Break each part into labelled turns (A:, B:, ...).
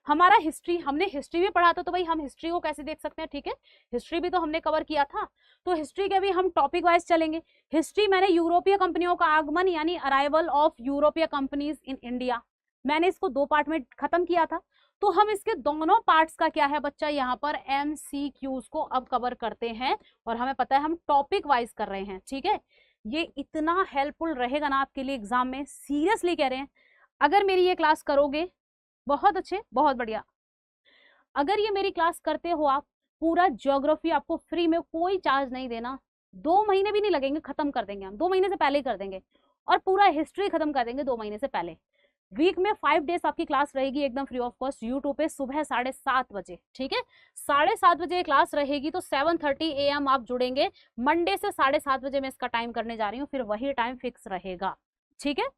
A: हमारा हिस्ट्री, हमने हिस्ट्री भी पढ़ा था, तो भाई हम हिस्ट्री को कैसे देख सकते हैं, ठीक है, हिस्ट्री भी तो हमने कवर किया था, तो हिस्ट्री के भी हम टॉपिक वाइज चलेंगे। हिस्ट्री मैंने यूरोपीय कंपनियों का आगमन यानी अराइवल ऑफ यूरोपीय कंपनीज इन इंडिया, मैंने इसको 2 पार्ट में खत्म किया था। तो हम इसके दोनों पार्ट्स का क्या है बच्चा, यहाँ पर MCQs को अब कवर करते हैं, और हमें पता है हम टॉपिक वाइज कर रहे हैं, ठीक है। ये इतना हेल्पफुल रहेगा ना आपके लिए एग्जाम में, सीरियसली कह रहे हैं। अगर मेरी ये क्लास करोगे, बहुत अच्छे, बहुत बढ़िया, अगर ये मेरी क्लास करते हो आप, पूरा ज्योग्राफी आपको फ्री में, कोई चार्ज नहीं देना, 2 महीने भी नहीं लगेंगे, खत्म कर देंगे हम, 2 महीने से पहले ही कर देंगे, और पूरा हिस्ट्री खत्म कर देंगे 2 महीने से पहले। वीक में 5 डेज आपकी क्लास रहेगी एकदम फ्री ऑफ कॉस्ट यूट्यूब पे, सुबह 7:30 बजे, ठीक है, 7:30 बजे क्लास रहेगी, तो 7:30 AM आप जुड़ेंगे। मंडे से 7:30 बजे मैं इसका टाइम करने जा रही हूँ, फिर वही टाइम फिक्स रहेगा, ठीक है।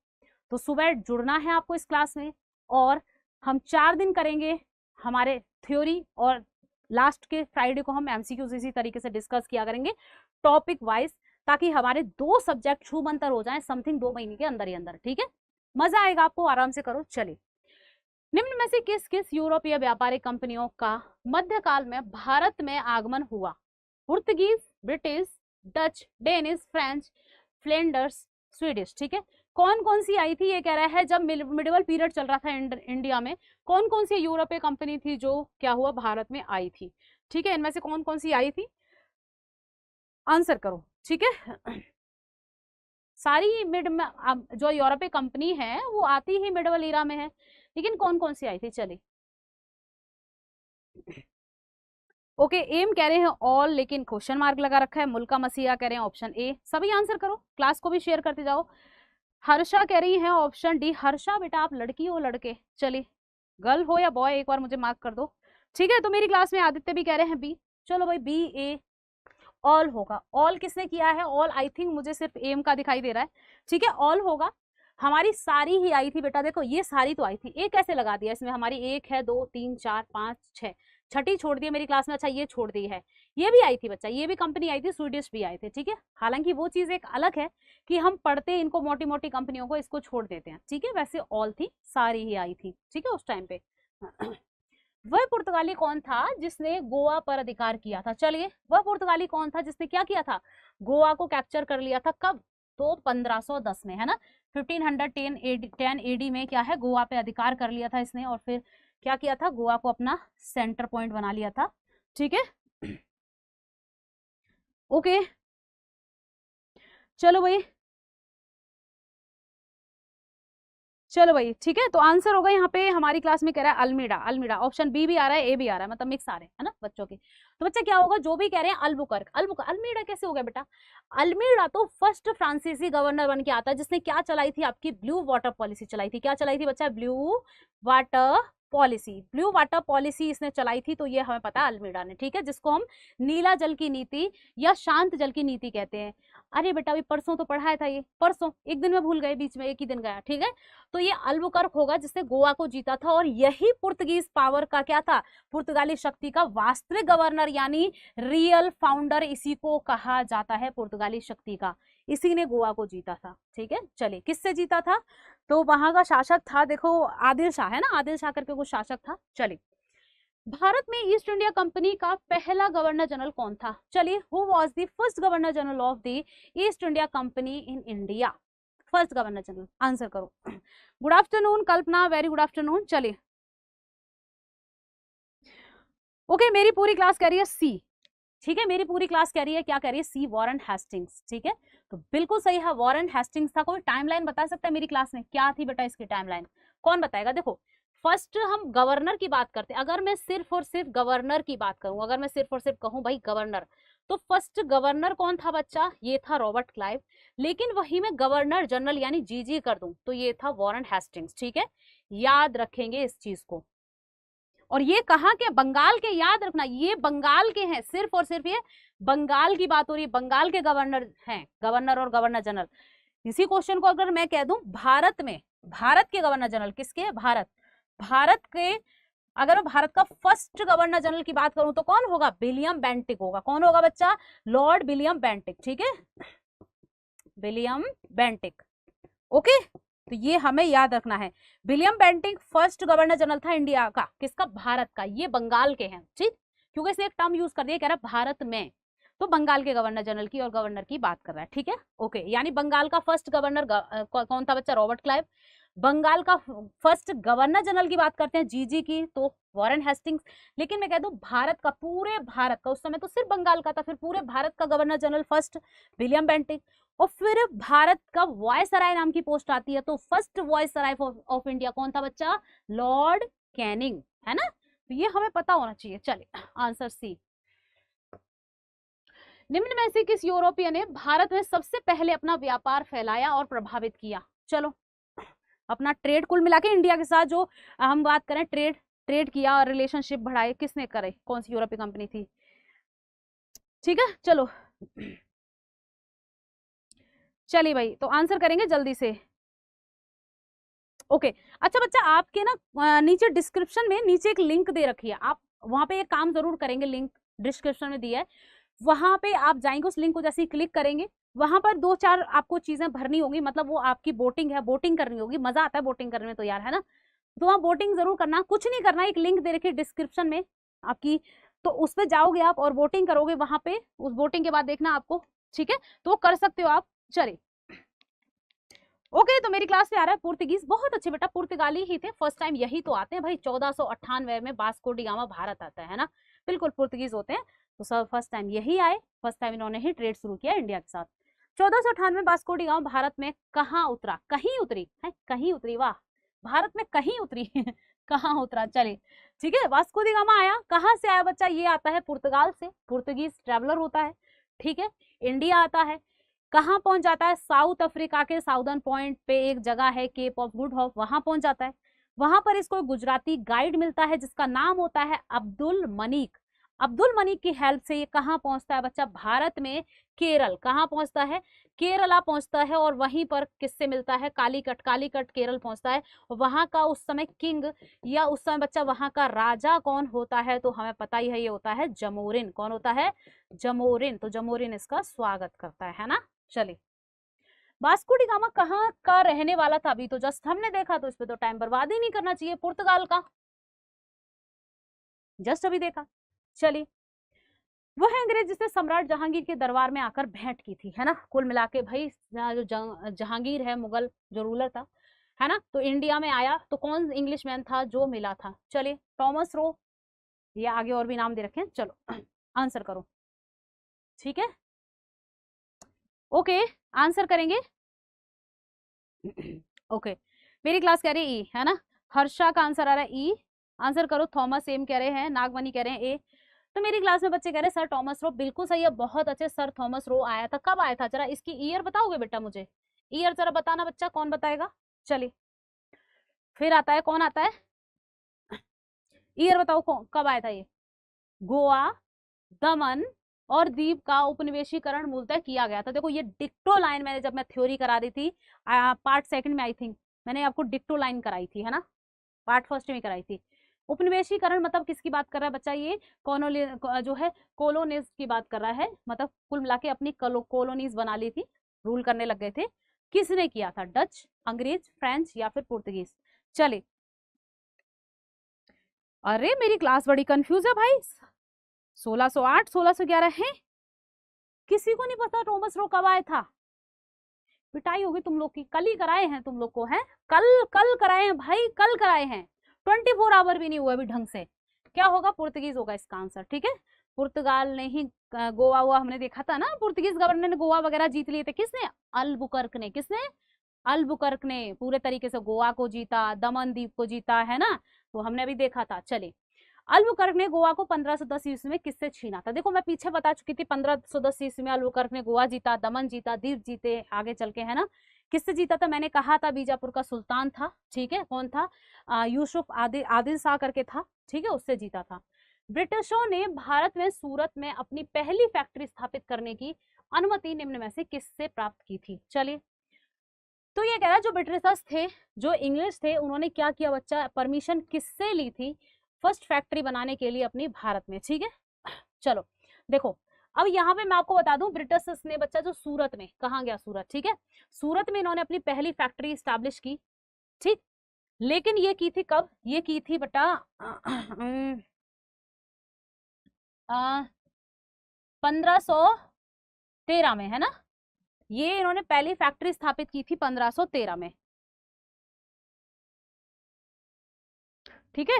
A: तो सुबह जुड़ना है आपको इस क्लास में, और हम 4 दिन करेंगे हमारे थ्योरी, और लास्ट के फ्राइडे को हम MCQs इसी तरीके से डिस्कस किया करेंगे टॉपिक वाइज, ताकि हमारे 2 सब्जेक्ट छूमंतर हो जाए समथिंग 2 महीने के अंदर ही अंदर, ठीक है। मजा आएगा आपको, आराम से करो। चलिए, निम्न में से किस किस यूरोपीय व्यापारिक कंपनियों का मध्यकाल में भारत में आगमन हुआ? Portuguese, British, Dutch, Danish, French, Flanders, Swedish, ठीक है। कौन कौन सी आई थी, ये कह रहा है जब मिडिवल पीरियड चल रहा था इंडिया में, कौन कौन सी यूरोपीय कंपनी थी जो क्या हुआ भारत में आई थी, ठीक है। इनमें से कौन कौन सी आई थी, आंसर करो, ठीक है। सारी मिड में जो यूरोपीय कंपनी है वो आती ही मिडवल ईरा में है, लेकिन कौन कौन सी आई थी, चलिए। ओके, एम कह रहे हैं ऑल, लेकिन क्वेश्चन मार्क लगा रखा है। मुल्का मसीहा कह रहे हैं ऑप्शन ए, सभी आंसर करो, क्लास को भी शेयर करते जाओ। हर्षा कह रही है ऑप्शन डी। हर्षा बेटा आप लड़की हो लड़के, चलिए, गर्ल हो या बॉय, एक बार मुझे मार्क कर दो, ठीक है। तो मेरी क्लास में आदित्य भी कह रहे हैं बी, चलो भाई बी ए ऑल होगा। ऑल किसने किया है, ऑल आई थिंक मुझे सिर्फ एम का दिखाई दे रहा है, ठीक है, ऑल होगा। हमारी सारी ही आई थी बेटा, देखो ये सारी तो आई थी, एक कैसे लगा दिया इसमें, हमारी 1 है 2 3 4 5 6, छठी छोड़ दी है मेरी क्लास में, अच्छा ये छोड़ दी है, ये भी आई थी बच्चा, ये भी कंपनी आई थी, स्वीडिश भी आए थे, ठीक है। हालांकि वो चीज एक अलग है कि हम पढ़ते इनको मोटी मोटी कंपनियों को, इसको छोड़ देते हैं, ठीक है। वैसे ऑल थी, सारी ही आई थी, ठीक है, उस टाइम पे। वह पुर्तगाली कौन था जिसने गोवा पर अधिकार किया था, चलिए, वह पुर्तगाली कौन था जिसने क्या किया था, गोवा को कैप्चर कर लिया था, कब, तो 1510 में, है ना, 1510 AD में क्या है, गोवा पे अधिकार कर लिया था इसने, और फिर क्या किया था, गोवा को अपना सेंटर पॉइंट बना लिया था, ठीक है। ओके, चलो भाई, चलो भाई, ठीक है। तो आंसर होगा यहाँ पे हमारी क्लास में कह रहा है अल्मीडा, अल्मीडा, ऑप्शन बी भी आ रहा है, ए भी आ रहा है, मतलब मिक्स आ रहे हैं, है ना बच्चों के। तो बच्चा क्या होगा, जो भी कह रहे हैं अल्बुकर्क, अल्बुकर्क, अल्मीडा कैसे हो गया बेटा, अल्मीडा तो फर्स्ट फ्रांसीसी गवर्नर बन के आता है जिसने क्या चलाई थी, आपकी ब्लू वाटर पॉलिसी चलाई थी। क्या चलाई थी बच्चा, blue water policy, blue water policy इसने चलाई थी, तो ये हमें पता है अल्मीडा ने, ठीक है, जिसको हम नीला जल की नीति या शांत जल की नीति कहते हैं। अरे बेटा अभी परसों तो पढ़ाया था, ये परसों, एक दिन में भूल गए, बीच में एक ही दिन गया, ठीक है। तो ये अल्बुकर्क होगा जिसने गोवा को जीता था, और यही पुर्तगीज पावर का क्या था, पुर्तगाली शक्ति का वास्तविक गवर्नर यानी रियल फाउंडर, इसी को कहा जाता है पुर्तगाली शक्ति का, इसी ने गोवा को जीता था, ठीक है। चलिए, किससे जीता था, तो वहां का शासक था, देखो आदिल शाह, है ना, आदिल शाह करके कुछ शासक था। चलिए, भारत में ईस्ट इंडिया कंपनी का पहला गवर्नर जनरल कौन था, चलिए, who was the first governor general of the east India company in India, first governor general, answer करो। गुड आफ्टरनून कल्पना, वेरी गुड आफ्टरनून। चलिए, ओके, मेरी पूरी क्लास कह रही है सी, ठीक है, मेरी पूरी क्लास कह रही है, क्या कह रही है, सी, वॉरेन हेस्टिंग्स, ठीक है। तो बिल्कुल सही है, वॉरेन हेस्टिंग्स था। कोई टाइमलाइन बता सकता है मेरी क्लास में क्या थी बेटा इसकी टाइमलाइन, कौन बताएगा, देखो फर्स्ट हम गवर्नर की बात करते हैं, अगर मैं सिर्फ और सिर्फ गवर्नर की बात करूं, अगर मैं सिर्फ और सिर्फ कहूं भाई गवर्नर, तो फर्स्ट गवर्नर कौन था बच्चा, ये था रॉबर्ट क्लाइव, लेकिन वही मैं गवर्नर जनरल यानी जीजी कर दूं तो ये था वॉरेन हेस्टिंग्स, ठीक है, याद रखेंगे इस चीज को। और ये कहाँ के, बंगाल के, याद रखना ये बंगाल के हैं, सिर्फ और सिर्फ ये बंगाल की बात हो रही है, बंगाल के गवर्नर हैं, गवर्नर और गवर्नर जनरल। इसी क्वेश्चन को अगर मैं कह दूं भारत में, भारत के गवर्नर जनरल किसके, भारत, भारत के, अगर भारत का फर्स्ट गवर्नर जनरल की बात करूं तो कौन होगा, विलियम बेंटिक होगा। कौन होगा बच्चा, लॉर्ड विलियम बेंटिक, ठीक है, विलियम बेंटिक, ओके। तो ये हमें याद रखना है। William Bentinck first governor general था इंडिया का, किसका? भारत का। ये बंगाल के हैं, ठीक, क्योंकि इसने एक टर्म यूज कर दिया, कह रहा भारत में, तो बंगाल के गवर्नर जनरल की और गवर्नर की बात कर रहा है, ठीक है, ओके। यानी बंगाल का फर्स्ट गवर्नर कौन था बच्चा? Robert Clive. बंगाल का फर्स्ट गवर्नर जनरल की बात करते हैं जीजी की, तो वॉरेन हेस्टिंग्स। लेकिन मैं कह दूं भारत का, पूरे भारत का, उस समय तो सिर्फ बंगाल का था, फिर पूरे भारत का governor general first William Bentinck. और फिर भारत का वायसराय नाम की पोस्ट आती है, तो फर्स्ट वायसराय ऑफ इंडिया कौन था बच्चा? लॉर्ड कैनिंग, है ना। तो ये हमें पता होना चाहिए। चलिए आंसर सी। निम्न में से किस यूरोपीय ने भारत में सबसे पहले अपना व्यापार फैलाया और प्रभावित किया? चलो, अपना ट्रेड कुल मिला के इंडिया के साथ जो हम बात करें, ट्रेड किया और रिलेशनशिप बढ़ाए, किसने करे? कौन सी यूरोपीय कंपनी थी? ठीक है, चलो चलिए भाई, तो आंसर करेंगे जल्दी से। ओके अच्छा बच्चा, आपके ना नीचे डिस्क्रिप्शन में नीचे एक लिंक दे रखी है, आप वहां पे एक काम जरूर करेंगे, लिंक डिस्क्रिप्शन में दिया है, वहां पे आप जाएंगे, उस लिंक को जैसे ही क्लिक करेंगे, वहां पर 2-4 आपको चीजें भरनी होगी, मतलब वो आपकी बोटिंग है, बोटिंग करनी होगी। मजा आता है बोटिंग करने में तो यार, है ना। तो वहाँ बोटिंग जरूर करना, कुछ नहीं करना, एक लिंक दे रखी है डिस्क्रिप्शन में आपकी, तो उस पर जाओगे आप और वोटिंग करोगे वहां पे, उस वोटिंग के बाद देखना आपको, ठीक है, तो कर सकते हो आप। चलिए ओके, तो मेरी क्लास में आ रहा है पुर्तगीज, बहुत अच्छे बेटा, पुर्तगाली ही थे फर्स्ट टाइम, यही तो आते हैं भाई, 1498 में वास्को डी गामा भारत आता है ना, बिल्कुल पुर्तगीज होते हैं, तो सब फर्स्ट टाइम यही आए, फर्स्ट टाइम इन्होंने ही ट्रेड शुरू किया इंडिया के साथ। 1498 वास्को डी गामा भारत में कहाँ उतरा? कहीं उतरी है, कहीं उतरी, वाह, भारत में कहीं उतरी कहाँ उतरा? चले ठीक है, वास्को डी गामा आया, कहाँ से आया बच्चा? ये आता है पुर्तगाल से, पुर्तगीज ट्रेवलर होता है, ठीक है, इंडिया आता है, कहाँ पहुंच जाता है? साउथ अफ्रीका के साउदर्न पॉइंट पे एक जगह है केप ऑफ गुड होप, वहां पहुंच जाता है। वहां पर इसको गुजराती गाइड मिलता है जिसका नाम होता है अब्दुल मनीक। अब्दुल मनीक की हेल्प से ये कहाँ पहुंचता है बच्चा? भारत में केरल। कहाँ पहुंचता है? केरला पहुंचता है, और वहीं पर किससे मिलता है? कालीकट, कालीकट केरल पहुंचता है। वहां का उस समय किंग, या उस समय बच्चा वहां का राजा कौन होता है? तो हमें पता ही है, ये होता है जमोरिन। कौन होता है? जमोरिन। तो जमोरिन इसका स्वागत करता है ना। चलिए, वास्को डी गामा कहाँ का रहने वाला था? अभी तो जस्ट हमने देखा, तो इस पे तो टाइम बर्बाद ही नहीं करना चाहिए, पुर्तगाल का, जस्ट अभी देखा। चलिए, वह अंग्रेज जिसने सम्राट जहांगीर के दरबार में आकर भेंट की थी, है ना। कुल मिला के भाई जो जहांगीर है, मुगल जो रूलर था, है ना, तो इंडिया में आया, तो कौन इंग्लिशमैन था जो मिला था? चलिए, थॉमस रो, या आगे और भी नाम दे रखे हैं, चलो आंसर करो, ठीक है, ओके, आंसर करेंगे ओके मेरी क्लास कह रही है ई, है ना। हर्षा का आंसर आ रहा है ई, आंसर करो। थॉमस एम कह रहे हैं, नागमणि कह रहे हैं ए। तो मेरी क्लास में बच्चे कह रहे हैं सर थॉमस रो, बिल्कुल सही है, बहुत अच्छे सर थॉमस रो आया था। कब आया था? जरा इसकी ईयर बताओगे बेटा मुझे, ईयर जरा बताना बच्चा, कौन बताएगा? चलिए, फिर आता है, कौन आता है? ईयर बताओ, कौन, कब आया था ये? गोवा, दमन और दीव का उपनिवेशीकरण मूलतः किया गया था। देखो ये डिक्टो लाइन मैंने जब मैं थ्योरी करा रही थी पार्ट सेकंड में, आई थिंक मैंने आपको डिक्टो लाइन कराई थी, है ना, पार्ट फर्स्ट में कराई थी। उपनिवेशीकरण मतलब किसकी बात कर रहा है बच्चा? ये कॉलोनी जो है, कॉलोनीज की बात कर रहा है, मतलब कुल मिला के अपनी कॉलोनीज बना ली थी, रूल करने लग गए थे। किसने किया था? डच, अंग्रेज, फ्रेंच या फिर पुर्तगीज? चले, अरे मेरी क्लास बड़ी कंफ्यूज है भाई, 1608, 1611 है, किसी को नहीं पता थॉमस रो कब आया था? पिटाई होगी तुम लोग की, कल ही कराए हैं तुम लोग को, है कल, कल कराए हैं भाई, कल कराए हैं, 24 आवर भी नहीं हुआ अभी ढंग से। क्या होगा? पुर्तगीज होगा इसका आंसर, ठीक है, पुर्तगाल ने ही गोवा हुआ, हमने देखा था ना, पुर्तगीज गवर्नर ने गोवा वगैरह जीत लिए थे। किसने? अल्बुकर्क ने। किसने? अल्बुकर्क ने पूरे तरीके से गोवा को जीता, दमन द्वीप को जीता, है ना, तो हमने अभी देखा था। चलिए, अल्बुकर्क ने गोवा को 1510 ईस्वी में किससे छीना था? देखो मैं पीछे बता चुकी थी, 1510 ईस्वी में अल्बुकर्क ने गोवा जीता, दमन जीता, द्वीप जीते, आगे चल के, है ना। किससे जीता था? मैंने कहा था बीजापुर का सुल्तान था, ठीक है, कौन था? यूसुफ आदिल शाह करके था, ठीक है, उससे जीता था। ब्रिटिशों ने भारत में सूरत में अपनी पहली फैक्ट्री स्थापित करने की अनुमति निम्न में से किससे प्राप्त की थी? चलिए, तो ये कह रहा है जो ब्रिटिशर्स थे, जो इंग्लिश थे, उन्होंने क्या किया बच्चा? परमिशन किससे ली थी फर्स्ट फैक्ट्री बनाने के लिए अपनी भारत में, ठीक है। चलो देखो, अब यहाँ पे मैं आपको बता दूं, ब्रिटिश ने बच्चा जो सूरत में, कहाँ गया सूरत, ठीक है, सूरत में इन्होंने अपनी पहली फैक्ट्री स्टैब्लिश की, ठीक। लेकिन ये की थी कब, ये की थी बेटा 1513 में, है ना। ये इन्होंने पहली फैक्ट्री स्थापित की थी 1513 में, ठीक है,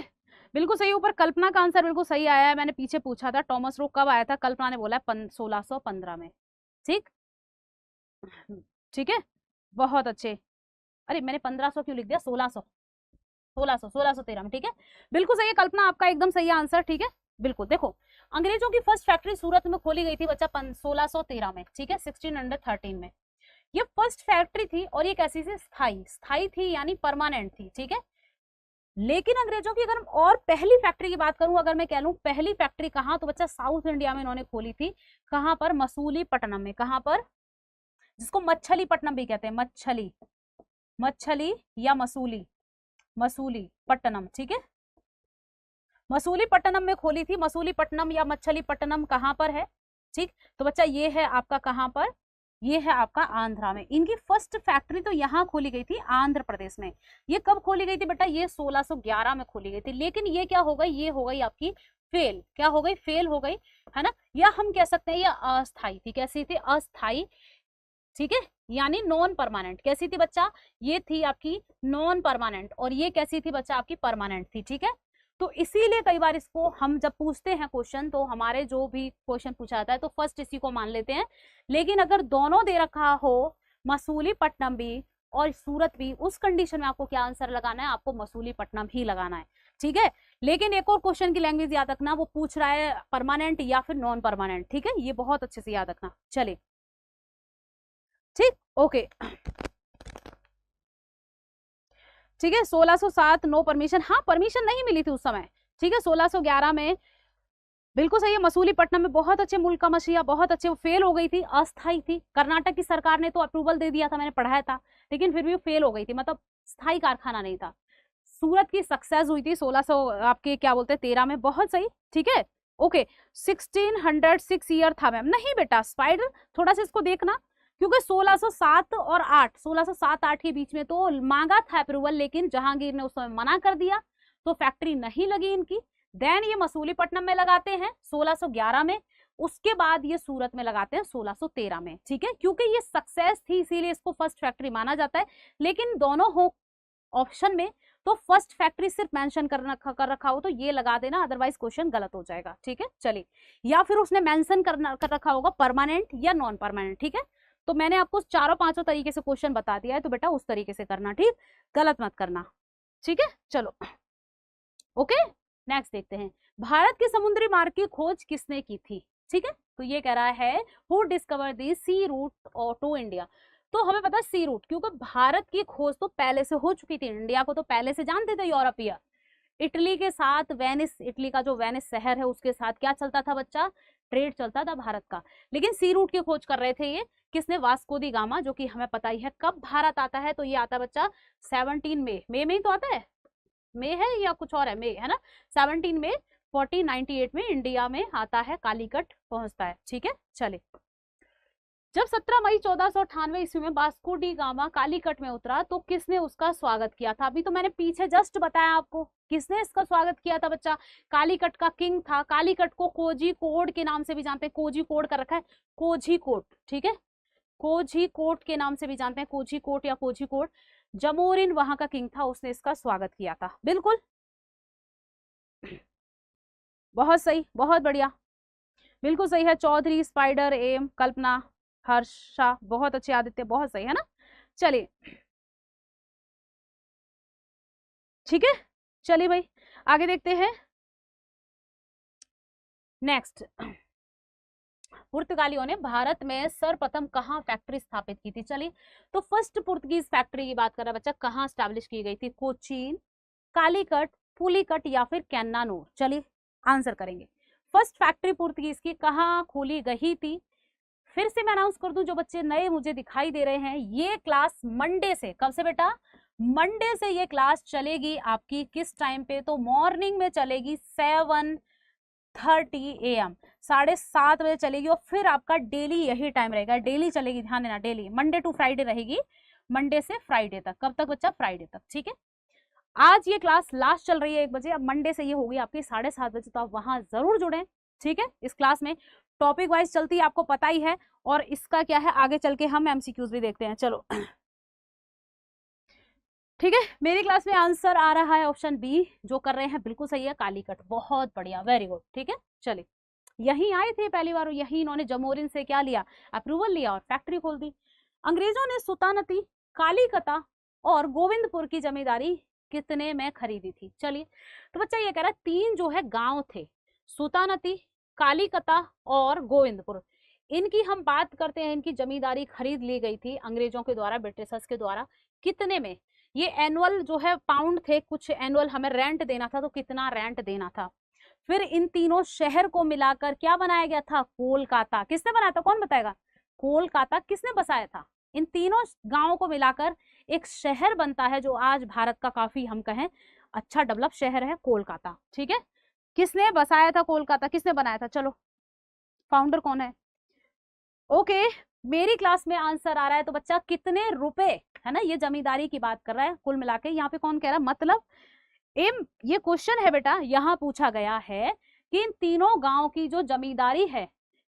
A: बिल्कुल सही। ऊपर कल्पना का आंसर बिल्कुल सही आया है, मैंने पीछे पूछा था टॉमस रोक कब आया था, कल्पना ने बोला 1615 में, ठीक, ठीक है, बहुत अच्छे। अरे मैंने 1500 क्यों लिख दिया, 1600, 1613 में, ठीक है, बिल्कुल सही है कल्पना, आपका एकदम सही आंसर, ठीक है, बिल्कुल। देखो, अंग्रेजों की फर्स्ट फैक्ट्री सूरत में खोली गई थी बच्चा 1613 में, ठीक है, 1613 में ये फर्स्ट फैक्ट्री थी। और ये कैसी थी, स्थाई, स्थाई थी यानी परमानेंट थी, ठीक है। लेकिन अंग्रेजों की अगर और पहली फैक्ट्री की बात करूं, अगर मैं कह लूं पहली फैक्ट्री कहां, तो बच्चा साउथ इंडिया में इन्होंने खोली थी, कहां पर, मसूलीपट्टनम में, कहां पर, जिसको मच्छलीपट्टनम भी कहते हैं, मच्छली, मच्छली या मसूली, मसूलीपट्टनम, ठीक है, मसूलीपट्टनम में खोली थी। मसूलीपट्टनम या मच्छलीपट्टनम कहां पर है, ठीक, तो बच्चा ये है आपका कहां पर, ये है आपका आंध्रा में। इनकी फर्स्ट फैक्ट्री तो यहाँ खोली गई थी आंध्र प्रदेश में। ये कब खोली गई थी बेटा, ये 1611 में खोली गई थी। लेकिन ये क्या हो गई, ये हो गई आपकी फेल, क्या हो गई, फेल हो गई, है ना, या हम कह सकते हैं ये अस्थाई थी, कैसी थी, अस्थाई, ठीक है, यानी नॉन परमानेंट। कैसी थी बच्चा, ये थी आपकी नॉन परमानेंट, और ये कैसी थी बच्चा, आपकी परमानेंट थी, ठीक है। तो इसीलिए कई बार इसको हम जब पूछते हैं क्वेश्चन, तो हमारे जो भी क्वेश्चन पूछा जाता है तो फर्स्ट इसी को मान लेते हैं। लेकिन अगर दोनों दे रखा हो, मसूलीपट्टनम भी और सूरत भी, उस कंडीशन में आपको क्या आंसर लगाना है, आपको मसूलीपट्टनम ही लगाना है, ठीक है। लेकिन एक और क्वेश्चन की लैंग्वेज याद रखना, वो पूछ रहा है परमानेंट या फिर नॉन परमानेंट, ठीक है, ये बहुत अच्छे से याद रखना। चले, ठीक, ओके, ठीक है। 1607 नो परमिशन, हाँ परमिशन नहीं मिली थी उस समय, ठीक है। 1611 में बिल्कुल सही है, मसूलीपट्टनम में बहुत अच्छे मुल्क का मशीहा, बहुत अच्छे, वो फेल हो गई थी, अस्थाई थी। कर्नाटक की सरकार ने तो अप्रूवल दे दिया था, मैंने पढ़ाया था, लेकिन फिर भी वो फेल हो गई थी, मतलब स्थायी कारखाना नहीं था। सूरत की सक्सेस हुई थी 1600 आपके क्या बोलते हैं 13 में, बहुत सही, ठीक है, ओके। 1606 ईयर था मैम, नहीं बेटा स्पाइडर, थोड़ा सा इसको देखना, क्योंकि 1607 और 8, 1607-8 के बीच में तो मांगा था अप्रूवल, लेकिन जहांगीर ने उस समय मना कर दिया, तो फैक्ट्री नहीं लगी इनकी। देन ये मसूलीपट्टनम में लगाते हैं 1611 में, उसके बाद ये सूरत में लगाते हैं 1613 में, ठीक है, क्योंकि ये सक्सेस थी इसीलिए इसको फर्स्ट फैक्ट्री माना जाता है। लेकिन दोनों हो ऑप्शन में, तो फर्स्ट फैक्ट्री सिर्फ मेंशन कर रखा हो तो ये लगा देना, अदरवाइज क्वेश्चन गलत हो जाएगा, ठीक है। चलिए, या फिर उसने मेंशन कर रखा होगा परमानेंट या नॉन परमानेंट, ठीक है। तो मैंने आपको चारों पांचों तरीके से क्वेश्चन बता दिया है, तो बेटा उस तरीके से करना, ठीक, गलत मत करना, ठीक है। चलो, ओके, नेक्स्ट देखते हैं, भारत के समुद्री मार्ग की खोज किसने की थी, ठीक है। तो ये कह रहा है who discover the sea route to India. तो हमें पता है सी रूट, क्योंकि भारत की खोज तो पहले से हो चुकी थी, इंडिया को तो पहले से जानते थे यूरोपीय। इटली के साथ वेनिस, इटली का जो वेनिस शहर है उसके साथ क्या चलता था बच्चा, ट्रेड चलता था भारत का। लेकिन सी रूट की खोज कर रहे थे ये किसने, वास्को दी गामा, जो कि हमें पता ही है कब भारत आता है, तो ये आता है बच्चा 17 मई में ही तो आता है, मई है या कुछ और है, मई है ना, 17 मई 1498 में इंडिया में आता है, कालीकट पहुंचता है, ठीक है। चले, जब 17 मई 1498 ईस्वी में वास्को डी गामा कालीकट में उतरा, तो किसने उसका स्वागत किया था, अभी तो मैंने पीछे जस्ट बताया आपको, किसने इसका स्वागत किया था बच्चा, कालीकट का किंग था। कालीकट को कोझिकोड के नाम से भी जानते हैं, कोझिकोड कर रखा है, कोझिकोड, ठीक है, कोझिकोड के नाम से भी जानते हैं, कोझिकोड या कोझिकोड। जमोरिन वहां का किंग था, उसने इसका स्वागत किया था, बिल्कुल बहुत सही, बहुत बढ़िया, बिल्कुल सही है। चौधरी, स्पाइडर, एम, कल्पना, हर्षा, बहुत अच्छे, आदित्य, बहुत सही है ना। चलिए, ठीक है, चलिए भाई आगे देखते हैं। नेक्स्ट, पुर्तगालियों ने भारत में सर्वप्रथम कहां फैक्ट्री स्थापित की थी, चलिए। तो फर्स्ट पुर्तगीज फैक्ट्री की बात कर रहा है बच्चा, कहां स्टैब्लिश की गई थी, कोचीन, कालीकट, पुलिकट या फिर कैन्नानूर। चलिए आंसर करेंगे, फर्स्ट फैक्ट्री पुर्तगीज की कहां खोली गई थी। फिर से मैं अनाउंस कर दूं, जो बच्चे नए मुझे दिखाई दे रहे हैं, ये क्लास मंडे से, कब से बेटा, मंडे से ये क्लास चलेगी आपकी, किस टाइम पे, तो मॉर्निंग में चलेगी 6:30 AM, 7:30 बजे चलेगी और फिर आपका डेली यही टाइम रहेगा, डेली चलेगी, ध्यान देना, डेली मंडे टू फ्राइडे रहेगी, मंडे से फ्राइडे तक। कब तक बच्चा? फ्राइडे तक, ठीक है। आज ये क्लास लास्ट चल रही है 1 बजे, अब मंडे से ये होगी आपकी 7:30 बजे, तो आप वहां जरूर जुड़ें, ठीक है। इस क्लास में टॉपिक वाइज चलती है, आपको पता ही है, और इसका क्या है आगे चल के हम एमसीक्यूज भी देखते हैं। चलो ठीक है, मेरी क्लास में आंसर आ रहा है ऑप्शन बी, जो कर रहे हैं बिल्कुल सही है, कालीकट, बहुत बढ़िया, वेरी गुड, ठीक है। चलिए, यही आए थे पहली बार, यही इन्होंने जमोरिन से क्या लिया, अप्रूवल लिया और फैक्ट्री खोल दी। अंग्रेजों ने सुतानती, कालीकता और गोविंदपुर की जमींदारी कितने में खरीदी थी? चलिए, तो बच्चा ये कह रहा है 3 जो है गांव थे, सुतानती, कालीकता और गोविंदपुर, इनकी हम बात करते हैं, इनकी जमींदारी खरीद ली गई थी अंग्रेजों के द्वारा, ब्रिटिशर्स के द्वारा, कितने में? ये एनुअल जो है पाउंड थे, कुछ एनुअल हमें रेंट देना था, तो कितना रेंट देना था। फिर इन तीनों शहर को मिलाकर क्या बनाया गया था? कोलकाता। किसने बनाया था, कौन बताएगा? कोलकाता किसने बसाया था? इन तीनों गांवों को मिलाकर एक शहर बनता है, जो आज भारत का काफी हम कहें अच्छा डेवलप शहर है, कोलकाता, ठीक है। किसने बसाया था कोलकाता, किसने बनाया था? चलो, फाउंडर कौन है? ओके, मेरी क्लास में आंसर आ रहा है, तो बच्चा कितने रुपए, है ना, ये जमींदारी की बात कर रहा है कुल मिला के। यहाँ पे कौन कह रहा है, मतलब ये क्वेश्चन है बेटा, यहाँ पूछा गया है कि इन तीनों गांव की जो जमींदारी है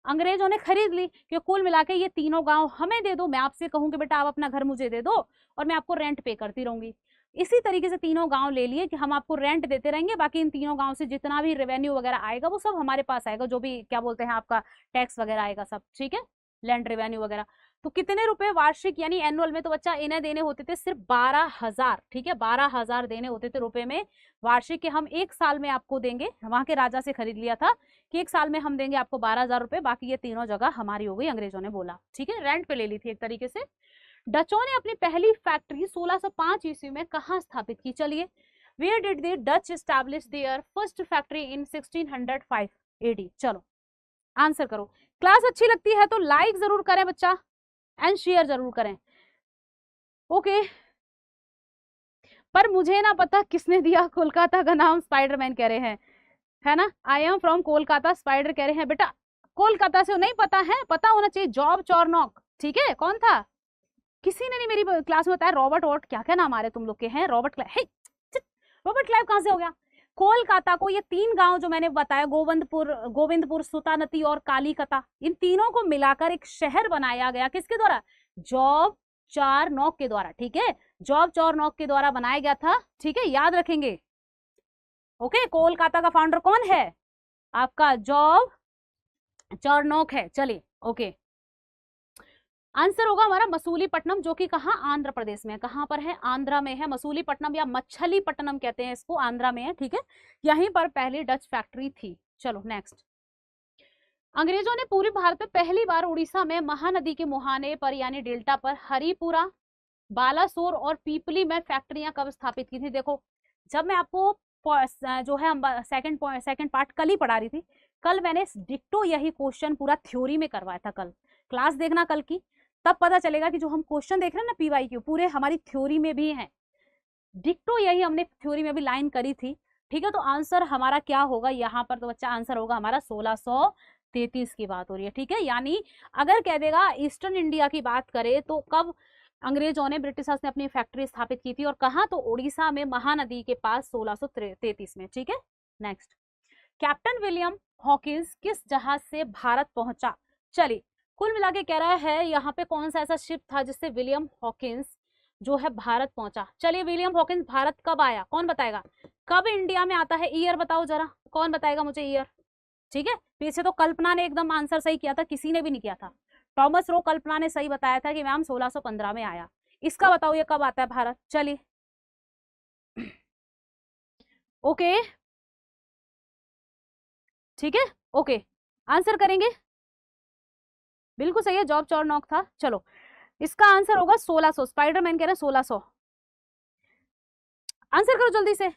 A: अंग्रेजों ने खरीद ली, कि कुल मिला के ये तीनों गांव हमें दे दो, मैं आपसे कहूँ कि बेटा आप अपना घर मुझे दे दो और मैं आपको रेंट पे करती रहूंगी। इसी तरीके से तीनों गांव ले लिए कि हम आपको रेंट देते रहेंगे, बाकी इन तीनों गांव से जितना भी रेवेन्यू वगैरह आएगा वो सब हमारे पास आएगा, जो भी क्या बोलते हैं आपका टैक्स वगैरह आएगा सब, ठीक है, लैंड रेवेन्यू वगैरह। तो कितने रुपए वार्षिक यानी एनुअल में? तो बच्चा इन्हें देने होते थे सिर्फ 12,000, ठीक है, 12,000 देने होते थे रुपए में वार्षिक, के हम 1 साल में आपको देंगे, वहां के राजा से खरीद लिया था कि 1 साल में हम देंगे आपको 12,000 रुपए, बाकी ये तीनों जगह हमारी हो गई, अंग्रेजों ने बोला, ठीक है, रेंट पे ले ली थी एक तरीके से। डचों ने अपनी पहली फैक्ट्री 1605 ईस्वी में कहाँ स्थापित की? चलिए, where did the Dutch establish their first factory in 1605 AD? चलो आंसर करो। क्लास अच्छी लगती है तो लाइक जरूर करें बच्चा, एंड शेयर जरूर करें, ओके। पर मुझे ना पता किसने दिया कोलकाता का नाम, स्पाइडरमैन कह रहे हैं, है ना, I am from Kolkata, spider कह रहे हैं। बेटा कोलकाता से नहीं पता है, पता होना चाहिए, जॉब चॉर्नॉक, ठीक है, कौन था? किसी ने नहीं मेरी क्लास में बताया, रॉबर्ट वॉट, क्या क्या नाम आ रहे तुम लोग के हैं, रॉबर्ट क्लाइव, रॉबर्ट क्लाइव कहां से हो गया? कोलकाता को ये 3 गांव जो मैंने बताया, गोविंदपुर, सुतानती और कालीकता, इन तीनों को मिलाकर एक शहर बनाया गया, किसके द्वारा? जॉब चार्नॉक के द्वारा, ठीक है, जॉब चार्नॉक के द्वारा बनाया गया था, ठीक है, याद रखेंगे, ओके। कोलकाता का फाउंडर कौन है? आपका जॉब चार्नॉक है, चलिए, ओके। आंसर होगा हमारा मसूलीपट्टनम, जो कि कहाँ? आंध्र प्रदेश में है। कहाँ पर है? आंध्रा में है, मसूलीपट्टनम या मछलीपट्टनम कहते हैं इसको, आंध्रा में है, ठीक है। यहीं पर पहली डच फैक्ट्री थी। चलो नेक्स्ट, अंग्रेजों ने पूर्वी भारत में पहली बार उड़ीसा में महानदी के मुहाने पर यानी डेल्टा पर हरिपुरा, बालासोर और पीपली में फैक्ट्रियां कब स्थापित की थी? देखो, जब मैं आपको जो है हम सेकंड पार्ट कल ही पढ़ा रही थी, कल मैंने डिक्टो यही क्वेश्चन पूरा थ्योरी में करवाया था, कल क्लास देखना कल की, तब पता चलेगा कि जो हम क्वेश्चन देख रहे हैं ना PYQ, पूरे हमारी थ्योरी में भी है, डिक्टो यही हमने थ्योरी में भी लाइन करी थी, ठीक है। तो आंसर हमारा क्या होगा यहाँ पर? तो बच्चा आंसर होगा हमारा 1633 की बात हो रही है, ठीक है। यानी अगर कह देगा ईस्टर्न इंडिया की बात करें तो कब अंग्रेजों ने, ब्रिटिशर्स ने अपनी फैक्ट्री स्थापित की थी, और कहा? तो उड़ीसा में महानदी के पास 1633 में, ठीक है। नेक्स्ट, कैप्टन विलियम हॉकिंस किस जहाज से भारत पहुंचा? चलिए, कुल मिला के कह रहा है यहाँ पे कौन सा ऐसा शिप था जिससे विलियम हॉकिंस जो है भारत पहुंचा। चलिए, विलियम हॉकिंस भारत कब आया, कौन बताएगा? कब इंडिया में आता है, ईयर बताओ जरा, कौन बताएगा मुझे ईयर, ठीक है। पीछे तो कल्पना ने एकदम आंसर सही किया था, किसी ने भी नहीं किया था, थॉमस रो, कल्पना ने सही बताया था कि मैम 1615 में आया। इसका बताओ ये कब आता है भारत? चलिए, ओके, ठीक है, ओके, आंसर करेंगे, बिल्कुल सही है, जॉब चार्नॉक था। चलो, इसका आंसर होगा 1600, स्पाइडरमैन कह रहे हैं 1600, आंसर करो जल्दी से।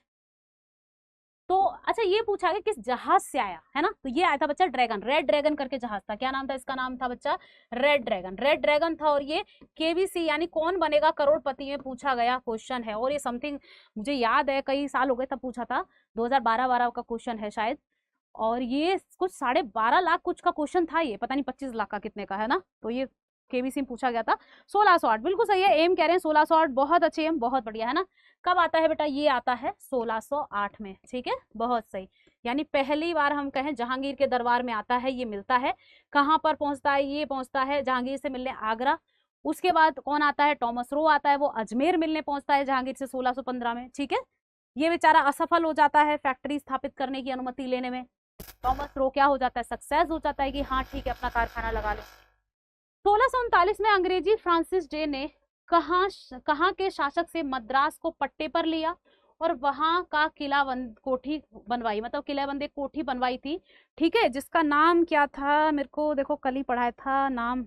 A: तो अच्छा, ये पूछा गया किस जहाज से आया, है ना, तो ये आया था बच्चा ड्रैगन, रेड ड्रैगन करके जहाज था, क्या नाम था इसका? नाम था बच्चा रेड ड्रैगन, रेड ड्रैगन था। और ये KBC यानी कौन बनेगा करोड़पति में पूछा गया क्वेश्चन है, और ये समथिंग मुझे याद है कई साल हो गए तब पूछा था, 2012 का क्वेश्चन है शायद, और ये कुछ 12.5 लाख कुछ का क्वेश्चन था, ये पता नहीं 25 लाख का कितने का है ना, तो ये केबीसी में पूछा गया था। 1608 बिल्कुल सही है, एम कह रहे हैं 1608, बहुत अच्छे एम, बहुत बढ़िया है ना। कब आता है बेटा, ये आता है 1608 में, ठीक है, बहुत सही। यानी पहली बार हम कहें जहांगीर के दरबार में आता है, ये मिलता है। कहाँ पर पहुंचता है, ये पहुंचता है जहांगीर से मिलने आगरा। उसके बाद कौन आता है, टॉमस रो आता है, वो अजमेर मिलने पहुंचता है जहांगीर से 1615 में, ठीक है। ये बेचारा असफल हो जाता है फैक्ट्री स्थापित करने की अनुमति लेने में। टॉमस रो क्या हो जाता है, सक्सेस हो जाता है कि हाँ ठीक है अपना कारखाना लगा लो। 1639 में अंग्रेजी फ्रांसिस डे ने कहाँ के शासक से मद्रास को पट्टे पर लिया और वहां का किलाबंद कोठी बनवाई, मतलब किलाबंद एक कोठी बनवाई थी, ठीक है, जिसका नाम क्या था, मेरे को देखो कल ही पढ़ाया था नाम,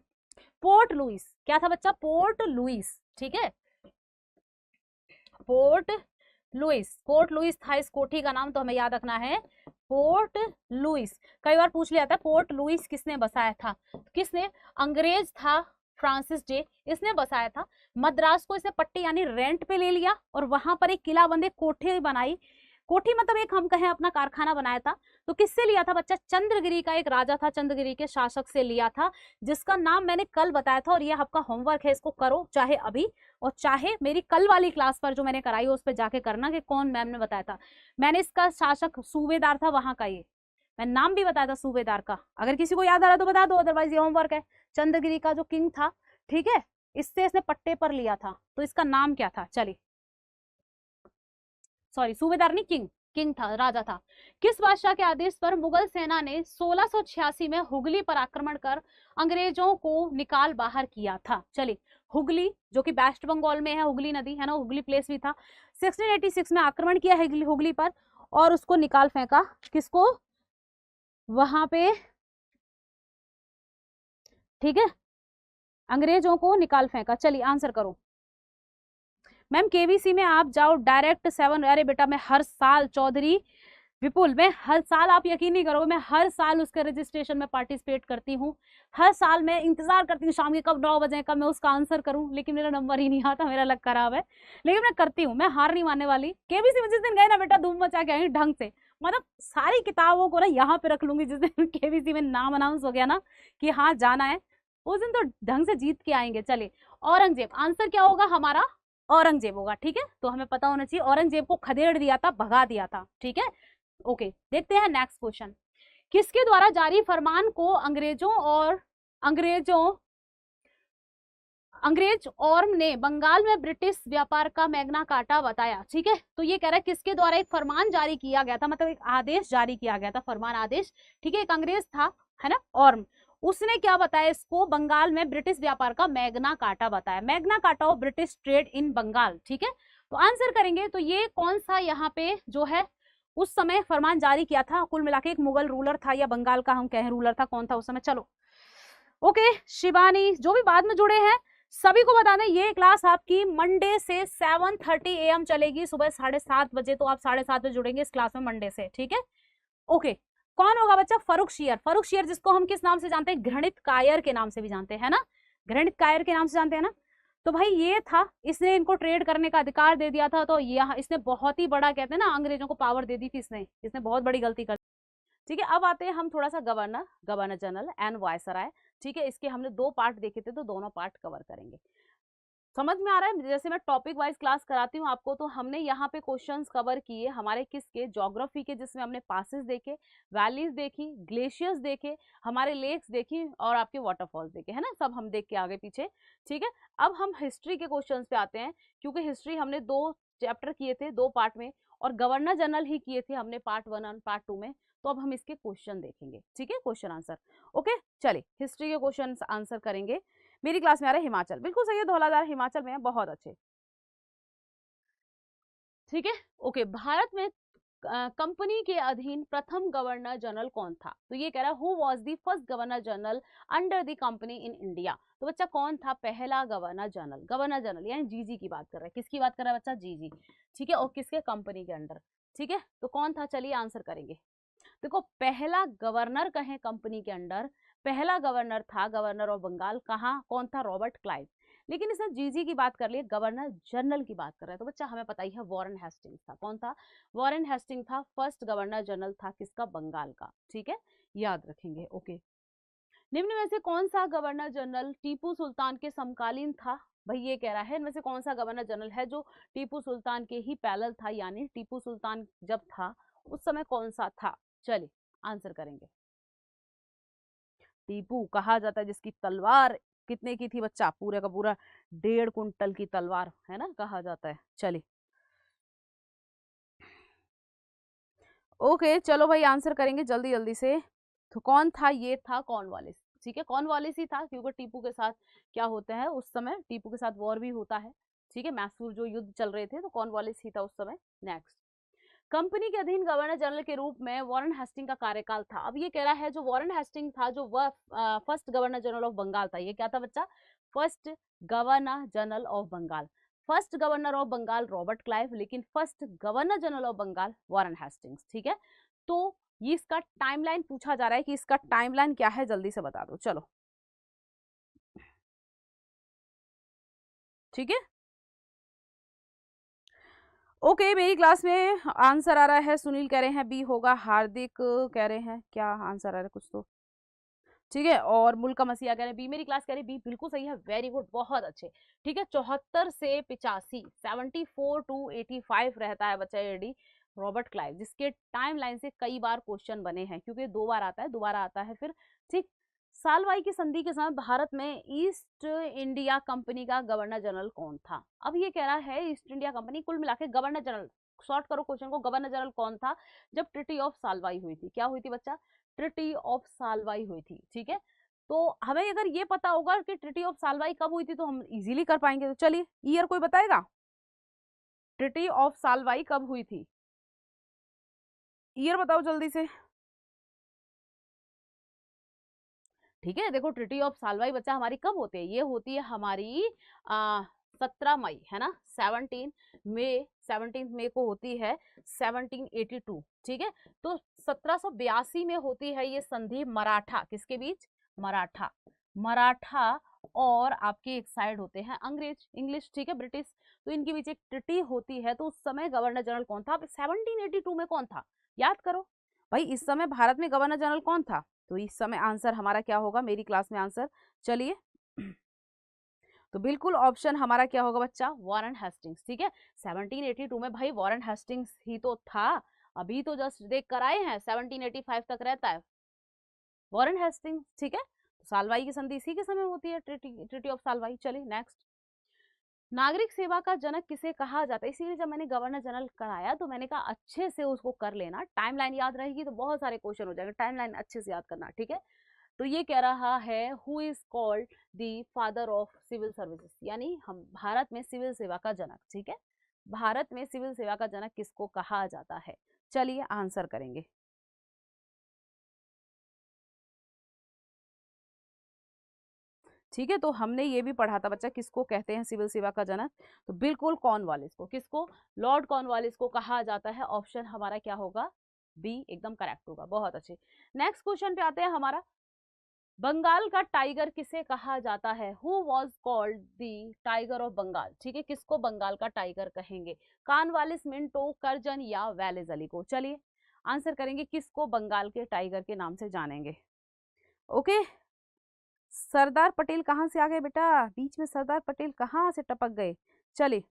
A: पोर्ट लुइस। क्या था बच्चा, पोर्ट लुइस, ठीक है, पोर्ट लुइस, पोर्ट लुइस था इस कोठी का नाम, तो हमें याद रखना है पोर्ट लुइस। कई बार पूछ लिया था पोर्ट लुइस किसने बसाया था, किसने, अंग्रेज था फ्रांसिस डे, इसने बसाया था। मद्रास को इसे पट्टी यानी रेंट पे ले लिया और वहां पर एक किलाबंद एक कोठी बनाई, कोठी मतलब एक हम कहें अपना कारखाना बनाया था। तो किससे लिया था बच्चा, चंद्रगिरी का एक राजा था, चंद्रगिरी के शासक से लिया था, जिसका नाम मैंने कल बताया था। और ये आपका होमवर्क है, इसको करो चाहे अभी और चाहे मेरी कल वाली क्लास पर जो मैंने कराई उस पर जाके करना कि कौन मैम ने बताया था। मैंने इसका शासक सूबेदार था वहां का, ये मैं नाम भी बताया था सूबेदार का, अगर किसी को याद आ रहा तो बता दो, अदरवाइज ये होमवर्क है। चंद्रगिरी का जो किंग था, ठीक है, इससे इसने पट्टे पर लिया था, तो इसका नाम क्या था, चलिए सॉरी सूबेदार नहीं, किंग, किंग था, राजा था। किस बादशाह के आदेश पर मुगल सेना ने 1686 में हुगली पर आक्रमण कर अंग्रेजों को निकाल बाहर किया था, चलिए हुगली जो कि वेस्ट बंगाल में है, हुगली नदी है ना, हुगली प्लेस भी था। 1686 में आक्रमण किया है हुगली पर और उसको निकाल फेंका, किसको, वहां पे, ठीक है, अंग्रेजों को निकाल फेंका। चलिए आंसर करो मैम, केवीसी में आप जाओ डायरेक्ट 7, अरे बेटा मैं हर साल चौधरी विपुल, मैं हर साल, आप यकीन नहीं करोगे, मैं हर साल उसके रजिस्ट्रेशन में पार्टिसिपेट करती हूँ। हर साल मैं इंतजार करती हूँ शाम के कब 9 बजे, कब मैं उसका आंसर करूँ, लेकिन मेरा नंबर ही नहीं आता, मेरा लक खराब है, लेकिन मैं करती हूँ, मैं हार नहीं मानने वाली। केबीसी में जिस दिन गए ना बेटा, धूम मचा के आई ढंग से, मतलब सारी किताबों को ना यहाँ पे रख लूंगी, जिस दिन केबीसी में नाम अनाउंस हो गया ना कि हाँ जाना है, उस दिन तो ढंग से जीत के आएंगे। चलिए औरंगजेब, आंसर क्या होगा हमारा, औरंगजेब होगा, ठीक है, तो हमें पता होना चाहिए, औरंगजेब को खदेड़ दिया था, भगा दिया था, ठीक है। ओके देखते हैं नेक्स्ट क्वेश्चन, किसके द्वारा जारी फरमान को अंग्रेज और ने बंगाल में ब्रिटिश व्यापार का मैग्ना कार्टा बताया, ठीक है। तो ये कह रहा है किसके द्वारा एक फरमान जारी किया गया था, मतलब एक आदेश जारी किया गया था, फरमान आदेश, ठीक है, एक अंग्रेज था, है ना, और उसने क्या बताया इसको, बंगाल में ब्रिटिश व्यापार का मैग्ना कार्टा बताया, Magna Carta of British trade in Bengal, ठीक है। तो आंसर करेंगे, तो ये कौन सा यहाँ पे जो है उस समय फरमान जारी किया था, कुल मिला के एक मुगल रूलर था या बंगाल का हम कहें रूलर था, कौन था उस समय, चलो ओके। शिवानी जो भी बाद में जुड़े हैं सभी को बता दें, ये क्लास आपकी मंडे से 7:30 AM चलेगी, सुबह 7:30 बजे, तो आप 7:30 बजे जुड़ेंगे इस क्लास में मंडे से, ठीक है। ओके कौन होगा बच्चा, फरुख शेयर, फरुख शेयर जिसको हम किस नाम से जानते हैं, घृणित कायर के नाम से भी जानते हैं ना, घृणित कायर के नाम से जानते हैं ना। तो भाई ये था, इसने इनको ट्रेड करने का अधिकार दे दिया था, तो यह इसने बहुत ही बड़ा, कहते हैं ना, अंग्रेजों को पावर दे दी थी इसने बहुत बड़ी गलती कर, ठीक है। अब आते हैं हम थोड़ा सा गवर्नर जनरल एंड वायसराय, ठीक है, इसके हमने 2 पार्ट देखे थे, तो दोनों पार्ट कवर करेंगे। समझ में आ रहा है, जैसे मैं टॉपिक वाइज क्लास कराती हूँ आपको, तो हमने यहाँ पे क्वेश्चंस कवर किए हमारे किसके, ज्योग्राफी के, जिसमें हमने पासेस देखे, वैलीज देखी, ग्लेशियर्स देखे, हमारे लेक्स देखी और आपके वाटरफॉल्स देखे, है ना, सब हम देख के आगे पीछे, ठीक है। अब हम हिस्ट्री के क्वेश्चन पे आते हैं, क्योंकि हिस्ट्री हमने 2 चैप्टर किए थे 2 पार्ट में, और गवर्नर जनरल ही किए थे हमने पार्ट 1 और पार्ट 2 में, तो अब हम इसके क्वेश्चन देखेंगे, ठीक है, क्वेश्चन आंसर। ओके चलिए हिस्ट्री के क्वेश्चन आंसर करेंगे। मेरी क्लास में आ रहा है हिमाचल, बिल्कुल सही है, धौलाधार हिमाचल में है, बहुत अच्छे, ठीक है। ओके भारत में कंपनी के अधीन प्रथम गवर्नर जनरल कौन था, तो ये कह रहा है who was the first governor general under the company in India, तो बच्चा कौन था पहला गवर्नर जनरल यानी जीजी की बात कर रहा है, किसकी बात कर रहा है बच्चा, जीजी, ठीक है, और किसके, कंपनी के अंडर, ठीक है। तो कौन था, चलिए आंसर करेंगे। देखो पहला गवर्नर कहें कंपनी के अंडर, पहला गवर्नर था गवर्नर ऑफ बंगाल, कहाँ, कौन था, रॉबर्ट क्लाइव। लेकिन इसने जीजी की बात कर ली, गवर्नर जनरल की बात कर रहा है। तो बच्चा हमें पता ही है वॉरेन हेस्टिंग्स था। कौन था? वॉरेन हेस्टिंग था, फर्स्ट गवर्नर जनरल था किसका? बंगाल का। ठीक है, याद रखेंगे। ओके, निम्न में से कौन सा गवर्नर जनरल टीपू सुल्तान के समकालीन था? भाई ये कह रहा है इनमें से कौन सा गवर्नर जनरल है जो टीपू सुल्तान के ही पैरेलल था, यानी टीपू सुल्तान जब था उस समय कौन सा था? चलिए आंसर करेंगे। टीपू कहा जाता है जिसकी तलवार कितने की थी बच्चा? पूरे का पूरा 1.5 कुंटल की तलवार, है ना, कहा जाता है। चलिए ओके, चलो भाई आंसर करेंगे जल्दी जल्दी से। तो कौन था? ये था कॉर्नवालिस। ठीक है, कॉर्नवालिस ही था, क्योंकि टीपू के साथ क्या होता है उस समय, टीपू के साथ वॉर भी होता है। ठीक है, मैसूर जो युद्ध चल रहे थे, तो कॉर्नवालिस ही था उस समय। नेक्स्ट, कंपनी के अधीन गवर्नर जनरल के रूप में वॉरेन हेस्टिंग का कार्यकाल था। अब ये कह रहा है जो वॉरेन हेस्टिंग था, जो वह first governor general of Bengal था। ये क्या था बच्चा? First governor general of Bengal. First governor of Bengal Robert Clive, लेकिन first governor general of Bengal Warren Hastings. ठीक है, तो ये इसका टाइमलाइन पूछा जा रहा है कि इसका टाइमलाइन क्या है, जल्दी से बता दो। चलो ठीक है, ओके मेरी क्लास में आंसर आ रहा है, सुनील कह रहे हैं बी होगा, हार्दिक कह रहे हैं क्या आंसर आ रहा है कुछ तो, ठीक है, और मुल्का मसीहा कह रहे हैं बी। मेरी क्लास कह रही है बी, बिल्कुल सही है, वेरी गुड, बहुत अच्छे। ठीक है, 74 से 85, 74 to 85 रहता है बच्चा एडी रॉबर्ट क्लाइव, जिसके टाइम लाइन से कई बार क्वेश्चन बने हैं, क्योंकि 2 बार आता है, दोबारा आता है फिर। ठीक, सालवाई की संधि के समय भारत में ईस्ट इंडिया कंपनी का गवर्नर जनरल कौन था? अब ये कह रहा है ईस्ट इंडिया कंपनी, कुल मिला के गवर्नर जनरल, शॉर्ट करो क्वेश्चन को, गवर्नर जनरल कौन था जब ट्रिटी ऑफ सालवाई हुई थी? क्या हुई थी बच्चा? ट्रिटी ऑफ सालवाई हुई थी। ठीक है, तो हमें अगर ये पता होगा कि ट्रिटी ऑफ सालवाई कब हुई थी तो हम इजीली कर पाएंगे। तो चलिए ईयर कोई बताएगा, ट्रिटी ऑफ सालवाई कब हुई थी? ईयर बताओ जल्दी से। ठीक है, देखो ट्रिटी ऑफ सालवाई बच्चा हमारी कब होती है? ये होती है हमारी 17 मई, है ना, 17 मई, 17 मई को होती है 1782। ठीक है, तो 1782 में होती है ये संधि मराठा, किसके बीच? मराठा, मराठा और आपके एक साइड होते हैं अंग्रेज, इंग्लिश, ठीक है, ब्रिटिश, तो इनके बीच एक ट्रिटी होती है। तो उस समय गवर्नर जनरल कौन था? 1782 में कौन था, याद करो भाई, इस समय भारत में गवर्नर जनरल कौन था? तो इस समय आंसर हमारा क्या होगा मेरी क्लास में आंसर? चलिए तो बिल्कुल ऑप्शन हमारा क्या होगा बच्चा? Warren Hastings. ठीक है, 1782 में भाई वॉरेन हेस्टिंग्स ही तो था, अभी तो जस्ट देख कर आए हैं, 1785 तक रहता है वॉरेन हेस्टिंग्स। ठीक है, तो सालवाई की संधि इसी के समय होती है, ट्रिटी ऑफ सालवाई। चलिए नेक्स्ट, नागरिक सेवा का जनक किसे कहा जाता है? इसीलिए जब मैंने गवर्नर जनरल कराया तो मैंने कहा अच्छे से उसको कर लेना, टाइमलाइन याद रहेगी तो बहुत सारे क्वेश्चन हो जाएंगे, टाइमलाइन अच्छे से याद करना। ठीक है, तो ये कह रहा है who is called the father of civil services, यानी हम भारत में सिविल सेवा का जनक। ठीक है, भारत में सिविल सेवा का जनक किसको कहा जाता है? चलिए आंसर करेंगे। ठीक है, तो हमने ये भी पढ़ा था बच्चा किसको कहते हैं सिविल सेवा का जनक, तो बिल्कुल कॉर्नवालिस को। किसको? लॉर्ड कॉर्नवालिस को कहा जाता है। ऑप्शन हमारा क्या होगा? बी एकदम करेक्ट होगा, बहुत अच्छे। नेक्स्ट क्वेश्चन पे आते हैं हमारा, बंगाल का टाइगर किसे कहा जाता है? Who was called the tiger of Bengal? ठीक है, किसको बंगाल का टाइगर कहेंगे? कानवालिस, मिंटो, करजन या वेलेज अली को? चलिए आंसर करेंगे, किसको बंगाल के टाइगर के नाम से जानेंगे? ओके, सरदार पटेल कहाँ से आ गए बेटा, बीच में सरदार पटेल कहाँ से टपक गए? चलिए,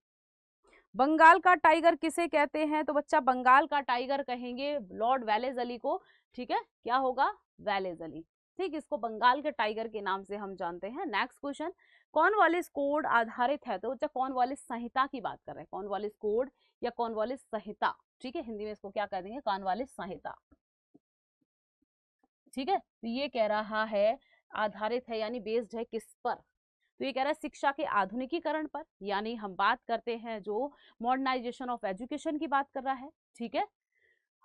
A: बंगाल का टाइगर किसे कहते हैं? तो बच्चा बंगाल का टाइगर कहेंगे लॉर्ड वेलेज अली को। ठीक है, क्या होगा? वेलेज अली। ठीक, इसको बंगाल के टाइगर के नाम से हम जानते हैं। नेक्स्ट क्वेश्चन, कॉर्नवालिस कोड आधारित है, तो बच्चा कॉर्नवालिस संहिता की बात कर रहे हैं, कॉर्नवालिस कोड या कॉर्नवालिस संहिता। ठीक है, हिंदी में इसको क्या कह देंगे? कॉर्नवालिस संहिता। ठीक है, तो ये कह रहा है आधारित है यानी बेस्ड है किस पर? तो ये कह रहा है शिक्षा के आधुनिकीकरण पर, यानी हम बात करते हैं जो मॉडर्नाइजेशन ऑफ एजुकेशन की बात कर रहा है। ठीक है,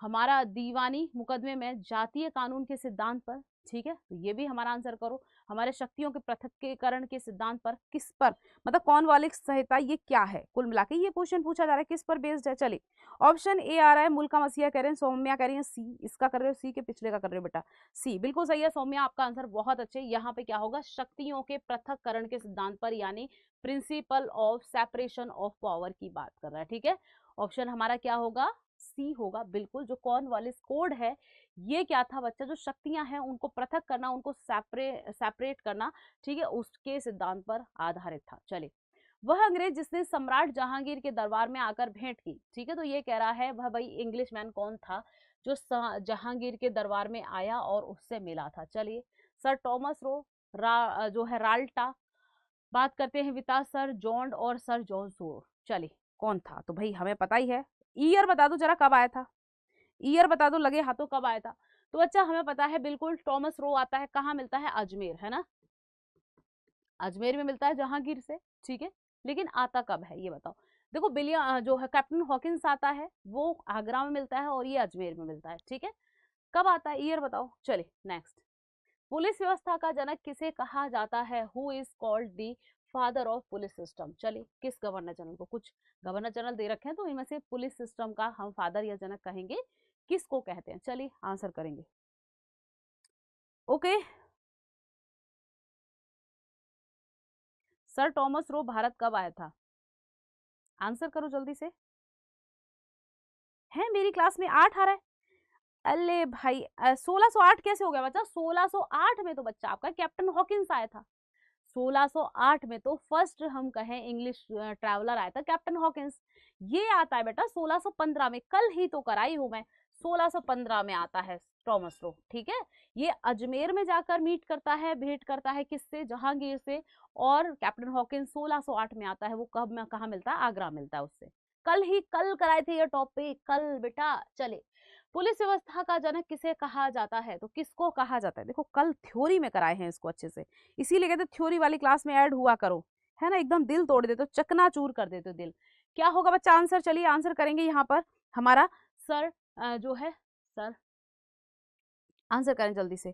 A: हमारा दीवानी मुकदमे में जातीय कानून के सिद्धांत पर, ठीक है, तो ये भी हमारा आंसर करो। हमारे शक्तियों के पृथक्करण के सिद्धांत पर, किस पर, मतलब कॉर्नवालिस संहिता ये क्या है, कुल मिला के ये क्वेश्चन पूछा जा रहा है, किस पर बेस्ड है। चलिए ऑप्शन ए आ रहा है, मुल्का मसीहा कह रहे हैं, सौम्या कह रही है सी, इसका कर रहे हो सी के पिछले का कर रहे हो बेटा, सी बिल्कुल सही है सौम्या, आपका आंसर बहुत अच्छे। यहाँ पे क्या होगा, शक्तियों के पृथक्करण के सिद्धांत पर, यानी principle of separation of power की बात कर रहा है, ठीक है। ऑप्शन हमारा क्या होगा, सी होगा बिल्कुल। जो कॉर्नवालिस कोड है ये क्या था बच्चा, जो शक्तियां हैं उनको पृथक करना, उनको सेपरेट करना, ठीक है, उसके सिद्धांत पर आधारित था। चलिए, वह अंग्रेज जिसने सम्राट जहांगीर के दरबार में आकर भेंट की, ठीक है, तो ये कह रहा है वह भाई इंग्लिश मैन कौन था जो जहांगीर के दरबार में आया और उससे मिला था। चलिए, सर टॉमस रो, जो है राल्टा, बात करते हैं विता, सर जॉन और सर जॉन सोर। चलिए कौन था, तो भाई हमें पता ही है, ईयर बता दो जरा कब आया था, ईयर बता दो लगे हाथों कब आया था। तो बच्चा हमें पता है बिल्कुल, टॉमस रो आता है कहाँ मिलता है, अजमेर, है ना, अजमेर में मिलता है जहांगीर से, ठीक है, लेकिन आता कब है ये बताओ। देखो बिलियम जो है कैप्टन हॉकिंस आता है वो आगरा में मिलता है और ये अजमेर में मिलता है, ठीक है, कब आता है ईयर बताओ। चलिए नेक्स्ट, पुलिस व्यवस्था का जनक किसे कहा जाता है, who is called the father of police system. चलिए, किस गवर्नर जनरल को, कुछ गवर्नर जनरल दे रखे हैं तो इनमें से पुलिस सिस्टम का हम फादर या जनक कहेंगे, किसको कहते हैं। चलिए आंसर करेंगे, okay. Sir Thomas Roe Bharat कब आया था, आंसर करो जल्दी से। है मेरी क्लास में 8 आ रहा है, अरे भाई 1608 कैसे हो गया बच्चा, 1608 में तो बच्चा आपका कैप्टन हॉकिंस आया था। 1608 में तो फर्स्ट हम कहें इंग्लिश ट्रैवलर आया था कैप्टन हॉकिंस। ये आता है बेटा 1615 में, कल ही तो कराई हूं मैं, 1615 में आता है टॉमस रो, ठीक है। ये अजमेर में जाकर मीट करता है, भेंट करता है किससे, जहांगीर से, और कैप्टन हॉकिंस 1608 में आता है। वो कब में कहाँ मिलता है, आगरा मिलता है उससे। कल कराए थे ये टॉपिक, कल बेटा। चले, पुलिस व्यवस्था का जनक किसे कहा जाता है, तो किसको कहा जाता है, देखो कल थ्योरी में कराए हैं इसको अच्छे से, इसीलिए कहते थ्योरी वाली क्लास में ऐड हुआ करो, है ना, एकदम दिल तोड़ देते हो, चकनाचूर कर देते हो दिल। क्या होगा बच्चा आंसर, चलिए आंसर करेंगे यहाँ पर हमारा सर जो है, सर आंसर करें जल्दी से,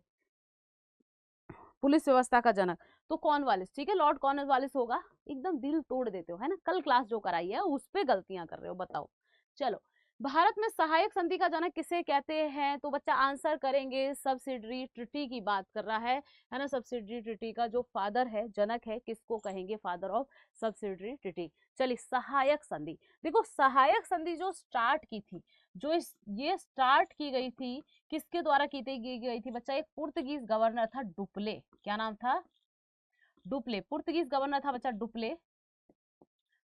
A: पुलिस व्यवस्था का जनक तो कॉर्नवालिस, ठीक है, लॉर्ड कॉर्नवालिस होगा। एकदम दिल तोड़ देते हो, है ना, कल क्लास जो कराई है उस पे गलतियां कर रहे हो, बताओ। चलो, भारत में सहायक संधि का जनक किसे कहते हैं, तो बच्चा आंसर करेंगे, सब्सिडरी ट्रिटी की बात कर रहा है ना, सब्सिडरी ट्रिटी का जो फादर है, जनक है, किसको कहेंगे, फादर ऑफ सब्सिडरी ट्रिटी। चलिए, सहायक संधि, देखो सहायक संधि जो स्टार्ट की थी, ये स्टार्ट की गई थी, किसके द्वारा की गई थी बच्चा, एक पुर्तगीज गवर्नर था डुप्ले, क्या नाम था, डुप्ले, पुर्तगीज गवर्नर था बच्चा डुप्ले,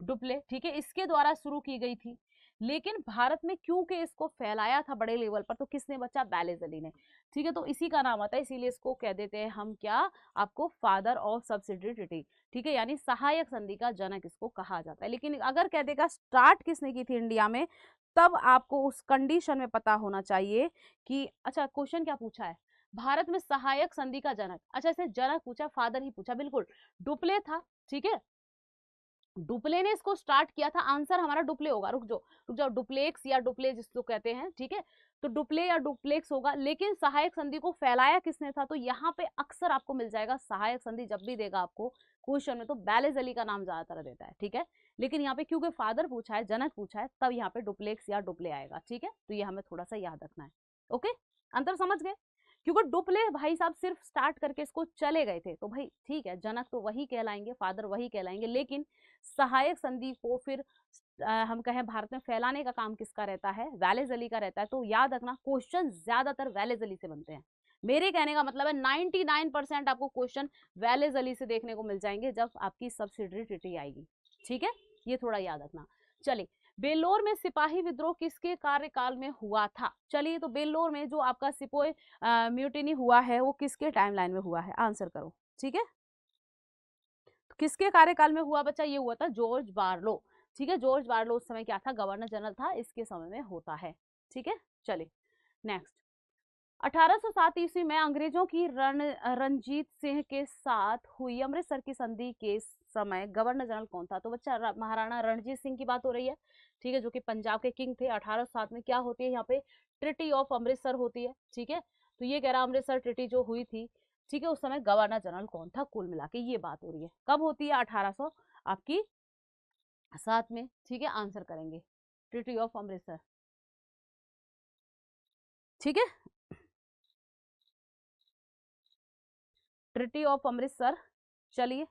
A: डुप्ले, ठीक है, इसके द्वारा शुरू की गई थी। लेकिन भारत में क्योंकि इसको फैलाया था बड़े लेवल पर, तो किसने बच्चा, बेलेजली ने, ठीक है, तो इसी का नाम आता है, इसीलिए इसको कह देते हैं हम क्या, आपको फादर ऑफ सब्सिडरी ट्रीटी, ठीक है, यानी सहायक संधि का जनक इसको कहा जाता है। लेकिन अगर कह देगा स्टार्ट किसने की थी इंडिया में, तब आपको उस कंडीशन में पता होना चाहिए कि, अच्छा क्वेश्चन क्या पूछा है, भारत में सहायक संधि का जनक, अच्छा इसे जनक पूछा, फादर ही पूछा, बिल्कुल डुप्ले था, ठीक है, डुप्ले ने इसको स्टार्ट किया था, आंसर हमारा डुप्ले होगा, रुक जाओ, डुप्लेक्स या डुप्ले जिसको कहते हैं, ठीक है, तो डुप्ले या डुप्लेक्स होगा। लेकिन सहायक संधि को फैलाया किसने था, तो यहाँ पे अक्सर आपको मिल जाएगा सहायक संधि, जब भी देगा आपको क्वेश्चन में तो बेलेजली का नाम ज्यादातर देता है, ठीक है, लेकिन यहाँ पे क्योंकि फादर पूछा है, जनक पूछा है, तब यहाँ पे डुप्लेक्स या डुप्ले आएगा, ठीक है, तो ये हमें थोड़ा सा याद रखना है, ओके, अंतर समझ गए। क्योंकि डुप्ले भाई साहब सिर्फ स्टार्ट करके इसको चले गए थे, तो भाई ठीक है, जनक तो वही कहलाएंगे, फादर वही कहलाएंगे, लेकिन सहायक संधि को फिर हम कहें भारत में फैलाने का काम किसका रहता है, वेलेजली का रहता है। तो याद रखना क्वेश्चन ज्यादातर वेलेजली से बनते हैं, मेरे कहने का मतलब है 99% आपको क्वेश्चन वेलेजली से देखने को मिल जाएंगे जब आपकी सब्सिडरी ट्रीटी आएगी, ठीक है, ये थोड़ा याद रखना। चलिए, बेल्लोर में सिपाही विद्रोह किसके कार्यकाल में हुआ था, चलिए, तो बेल्लोर में जो आपका सिपोई म्यूटिनी हुआ है वो किसके टाइमलाइन में हुआ है, आंसर करो, ठीक है, तो किसके कार्यकाल में हुआ बच्चा, ये हुआ था जॉर्ज बार्लो, ठीक है, जॉर्ज बार्लो उस समय क्या था, गवर्नर जनरल था, इसके समय में होता है, ठीक है। चलिए नेक्स्ट, 1807 ईस्वी में अंग्रेजों की रणजीत सिंह के साथ हुई अमृतसर की संधि के समय गवर्नर जनरल कौन था, तो बच्चा महाराणा रणजीत सिंह की बात हो रही है, ठीक है, जो कि पंजाब के किंग थे। 1807 में क्या होती है यहाँ पे, ट्रिटी ऑफ अमृतसर होती है, ठीक है। तो ये कह रहा अमृतसर ट्रिटी जो हुई थी, ठीक है, उस समय गवर्नर जनरल कौन था, कुल मिला के ये बात हो रही है। कब होती है, 1800 आपकी 7 में, ठीक है। आंसर करेंगे ट्रिटी ऑफ अमृतसर, ठीक है। ट्रिटी ऑफ अमृतसर, चलिए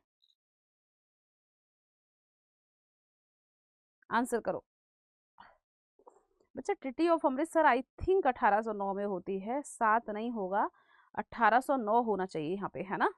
A: आंसर करो बच्चा। Treaty of Amritsar I think 1809 में होती है, 7 नहीं होगा, 1809 होना चाहिए यहाँ पे, है ना।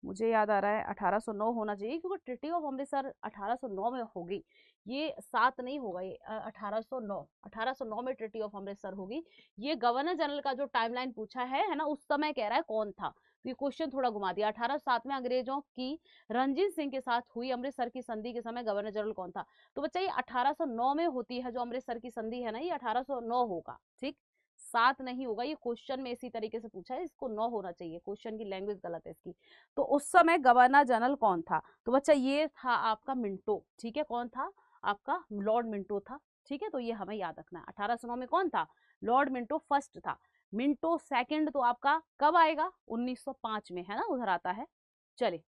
A: मुझे याद आ रहा है 1809 होना चाहिए, क्योंकि ट्रिटी ऑफ अमृतसर 1809 में होगी, ये 7 नहीं होगा, ये 1809 में ट्रिटी ऑफ अमृतसर होगी। ये गवर्नर जनरल का जो टाइमलाइन पूछा है ना, उस समय कह रहा है कौन था, तो ये क्वेश्चन थोड़ा घुमा दिया। 1807 में अंग्रेजों की रणजीत सिंह के साथ हुई अमृतसर की संधि के समय गवर्नर जनरल कौन था, तो बच्चा ये 1809 में होती है जो अमृतसर की संधि है ना, ये 1809 होगा, ठीक। 7 नहीं होगा, ये क्वेश्चन में इसी तरीके से पूछा है, इसको 9 होना चाहिए, क्वेश्चन की लैंग्वेज गलत है इसकी। तो उस समय गवर्नर जनरल कौन था, तो बच्चा ये था आपका मिंटो, ठीक है। कौन था, आपका लॉर्ड मिंटो था, ठीक है। तो ये हमें याद रखना है। 1809 में कौन था, लॉर्ड मिंटो फर्स्ट था। मिंटो सेकंड तो आपका कब आएगा, 1905 में, है ना, उधर आता है। चलिए,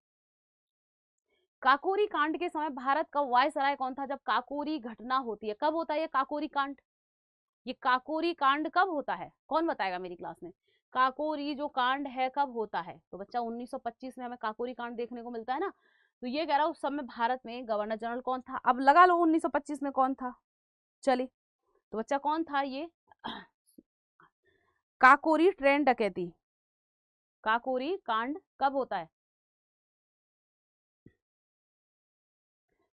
A: काकोरी कांड के समय भारत का वायसराय कौन था, जब काकोरी घटना होती है, कब होता है ये काकोरी कांड, ये काकोरी कांड कब होता है, कौन बताएगा मेरी क्लास में। काकोरी जो कांड है कब होता है, तो बच्चा 1925 में हमें काकोरी कांड देखने को मिलता है ना। तो ये कह रहा है उस समय भारत में गवर्नर जनरल कौन था, अब लगा लो 1925 में कौन था। चलिए, तो बच्चा कौन था ये काकोरी ट्रेन डकैती, काकोरी कांड कब होता है,